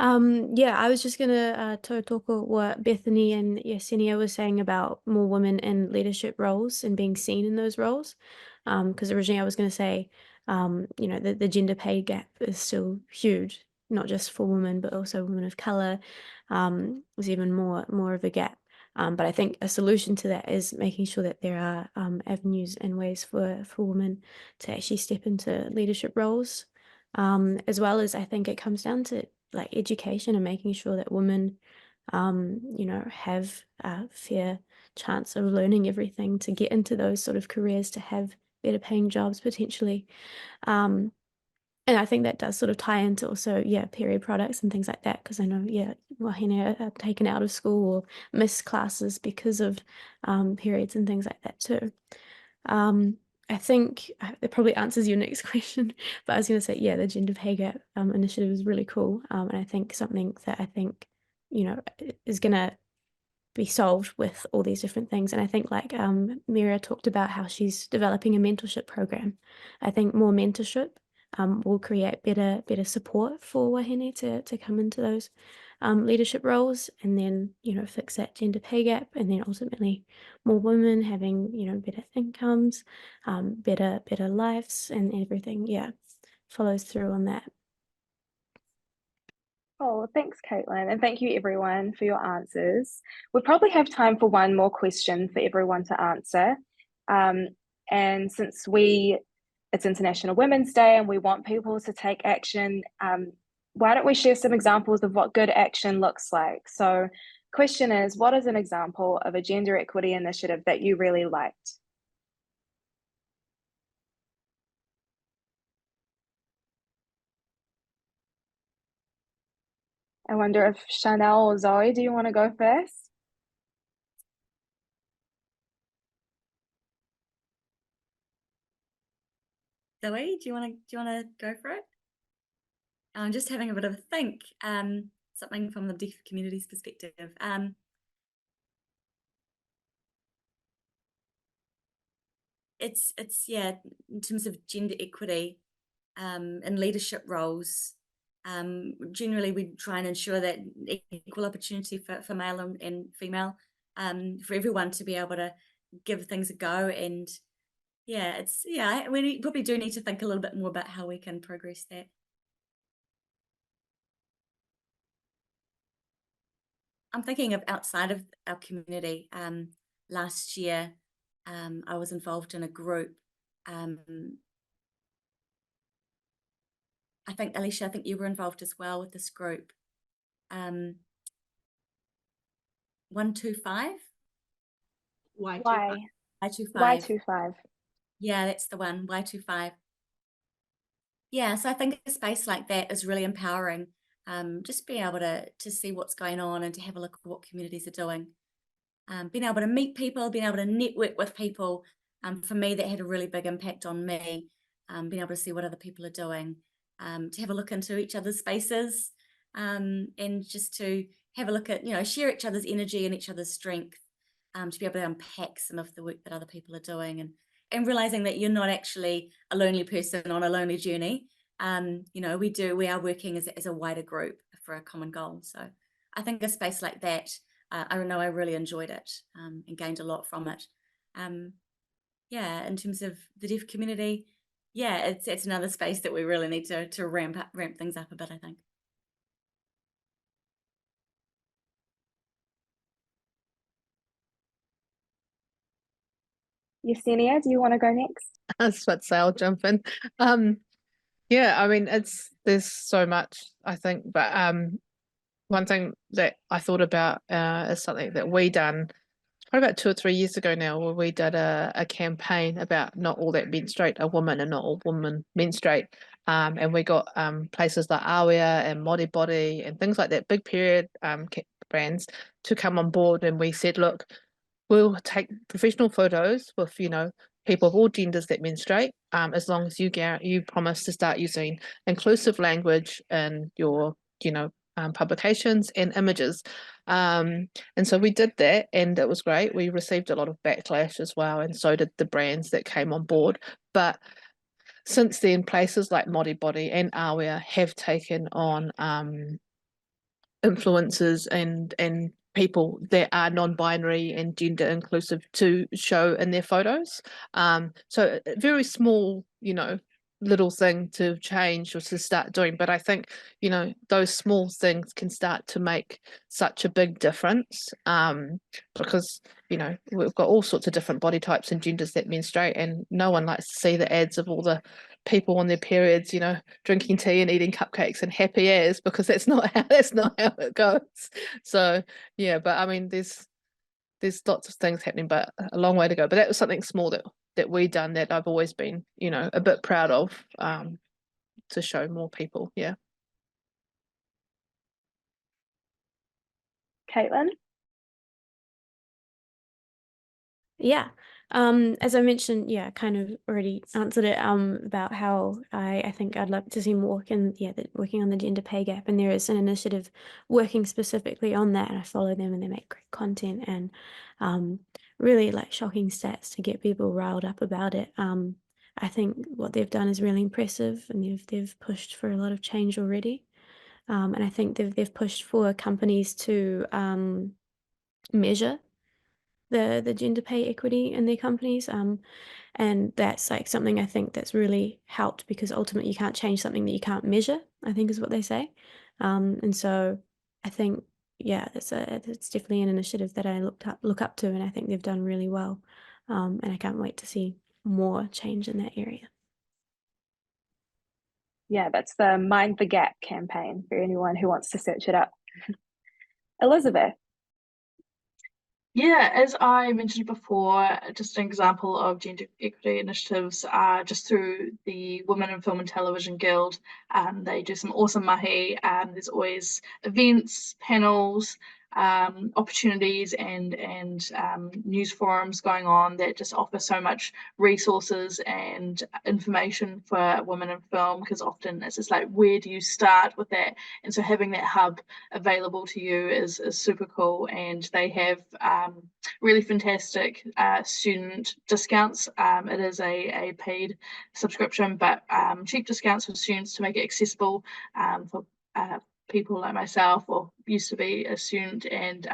I was just gonna talk what Bethany and Yesenia was saying about more women in leadership roles and being seen in those roles. Because originally I was gonna say, the gender pay gap is still huge, not just for women, but also women of color. There's even more of a gap. But I think a solution to that is making sure that there are avenues and ways for women to actually step into leadership roles. As well as I think it comes down to education and making sure that women, have a fair chance of learning everything to get into those sort of careers, to have better paying jobs potentially. And I think that does sort of tie into also, period products and things like that, because I know, wāhine are taken out of school or miss classes because of periods and things like that too. I think that probably answers your next question, but I was going to say, the gender pay gap initiative is really cool, and I think something that I think is going to be solved with all these different things. And I think like Mira talked about how she's developing a mentorship program. I think more mentorship will create better support for wāhine to come into those leadership roles, and then, you know, fix that gender pay gap, and then ultimately more women having, you know, better incomes, better lives, and everything, yeah, follows through on that.
Oh, thanks, Caitlin, and thank you everyone for your answers. We probably have time for one more question for everyone to answer. And since it's International Women's Day and we want people to take action, why don't we share some examples of what good action looks like? So question is, what is an example of a gender equity initiative that you really liked? I wonder if Chanel or Zoe, do you want to go first?
Zoe, do you want to go for it? I'm just having a bit of a think. Something from the deaf community's perspective. It's yeah, in terms of gender equity in leadership roles. Generally, we try and ensure that equal opportunity for male and female, for everyone to be able to give things a go. And yeah, we probably do need to think a little bit more about how we can progress that. I'm thinking of outside of our community. Last year, I was involved in a group. I think, Alicia, I think you were involved as well with this group. 125?
Why?
Y25.
Y25.
Yeah, that's the one, Y25. Yeah, so I think a space like that is really empowering. Just being able to see what's going on and to have a look at what communities are doing. Being able to meet people, being able to network with people. For me, that had a really big impact on me. Being able to see what other people are doing, to have a look into each other's spaces, and just to have a look at, you know, share each other's energy and each other's strength, to be able to unpack some of the work that other people are doing, and realizing that you're not actually a lonely person on a lonely journey. You know, we are working as a wider group for a common goal. So I think a space like that, I know I really enjoyed it, and gained a lot from it. Yeah, in terms of the deaf community, yeah, it's another space that we really need to ramp things up a bit, I think.
Yesenia, do you want to go next?
I was about to say, I'll jump in. Yeah, I mean, there's so much, I think, but one thing that I thought about is something that we done probably about 2 or 3 years ago now, where we did a campaign about not all that menstruate are women and not all women menstruate. And we got places like Aotearoa and Māori Body and things like that, big period brands to come on board. And we said, look, we'll take professional photos with, you know, people of all genders that menstruate, as long as you promise to start using inclusive language in your, you know, publications and images. And so we did that, and it was great. We received a lot of backlash as well, and so did the brands that came on board. But since then, places like Māori Body and Aotearoa have taken on influencers and people that are non-binary and gender inclusive to show in their photos. So a very small, you know, little thing to change or to start doing, but I think, you know, those small things can start to make such a big difference, because, you know, we've got all sorts of different body types and genders that menstruate, and no one likes to see the ads of all the people on their periods, you know, drinking tea and eating cupcakes and happy as, because that's not how it goes. So yeah, but I mean, there's lots of things happening, but a long way to go. But that was something small that we done that I've always been, you know, a bit proud of, to show more people. Yeah.
Caitlin?
Yeah. As I mentioned, yeah, kind of already answered it, about how I think I'd love to see more work in, working on the gender pay gap, and there is an initiative working specifically on that, and I follow them and they make great content and really like shocking stats to get people riled up about it. I think what they've done is really impressive, and they've pushed for a lot of change already. And I think they've pushed for companies to measure the gender pay equity in their companies. And that's like something I think that's really helped, because ultimately you can't change something that you can't measure, I think is what they say. And so I think, yeah, it's definitely an initiative that I look up to, and I think they've done really well. And I can't wait to see more change in that area.
Yeah, that's the Mind the Gap campaign for anyone who wants to search it up. Elizabeth.
Yeah, as I mentioned before, just an example of gender equity initiatives just through the Women in Film and Television Guild. They do some awesome mahi. There's always events, panels, opportunities and news forums going on that just offer so much resources and information for women in film, because often it's just like, where do you start with that? And so having that hub available to you is super cool. And they have really fantastic student discounts. It is a paid subscription, but cheap discounts for students to make it accessible for people like myself, or used to be a student, and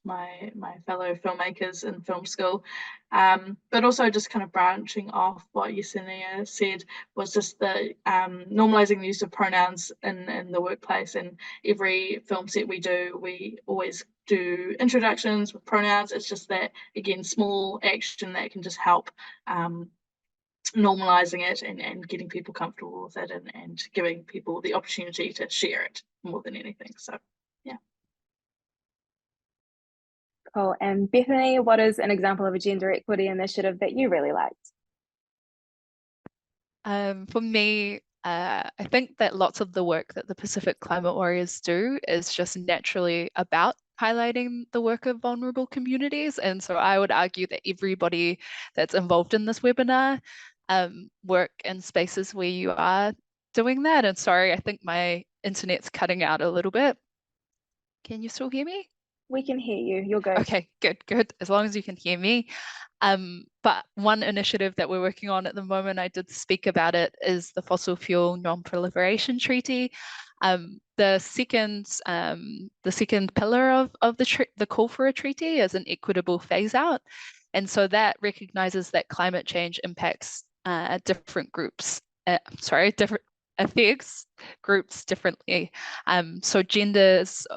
my fellow filmmakers in film school. But also just kind of branching off what Yesenia said, was just the normalizing the use of pronouns in the workplace. And every film set we do, we always do introductions with pronouns. It's just that, again, small action that can just help normalizing it and getting people comfortable with it, and giving people the opportunity to share it more than anything. So yeah.
Cool. And Bethany, what is an example of a gender equity initiative that you really liked?
For me, I think that lots of the work that the Pacific Climate Warriors do is just naturally about highlighting the work of vulnerable communities. And so I would argue that everybody that's involved in this webinar work in spaces where you are doing that. And sorry, I think my internet's cutting out a little bit. Can you still hear me?
We can hear you. You're good.
Okay, good. As long as you can hear me. But one initiative that we're working on at the moment, I did speak about it, is the Fossil Fuel Non-Proliferation Treaty. The second pillar of the call for a treaty is an equitable phase out. And so that recognizes that climate change impacts different groups, affects groups differently. So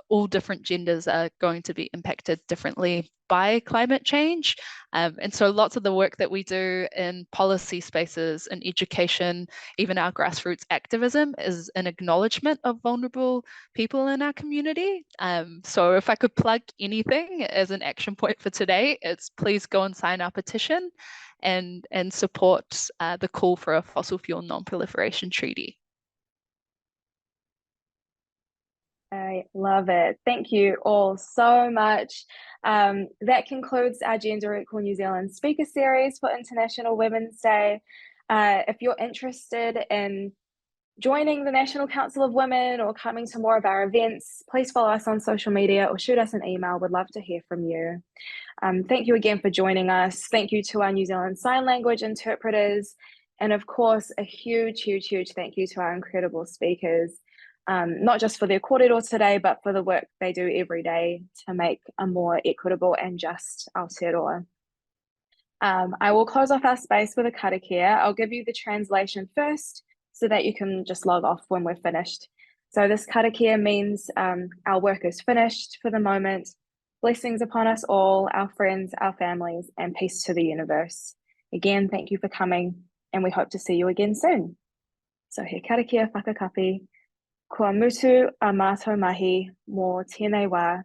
all different genders are going to be impacted differently by climate change. And so lots of the work that we do in policy spaces, in education, even our grassroots activism, is an acknowledgement of vulnerable people in our community. So if I could plug anything as an action point for today, it's please go and sign our petition and support the call for a fossil fuel non-proliferation treaty.
I love it. Thank you all so much. That concludes our Gender Equal New Zealand speaker series for International Women's Day. If you're interested in joining the National Council of Women or coming to more of our events, please follow us on social media or shoot us an email. We'd love to hear from you. Thank you again for joining us. Thank you to our New Zealand Sign Language interpreters. And of course, a huge, huge, huge thank you to our incredible speakers. Not just for their kōrero today, but for the work they do every day to make a more equitable and just Aotearoa. I will close off our space with a karakia. I'll give you the translation first so that you can just log off when we're finished. So this karakia means our work is finished for the moment. Blessings upon us all, our friends, our families, and peace to the universe. Again, thank you for coming, and we hope to see you again soon. So he karakia whakakapi. Kua mutu a mātou mahi mō tēnei wā,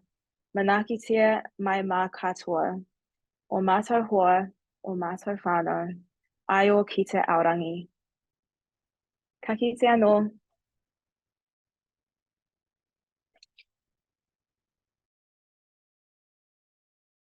manakitia mai mā katoa, o mātou hoa, o mātou whānau, ai o ki te aorangi. Ka kite anō.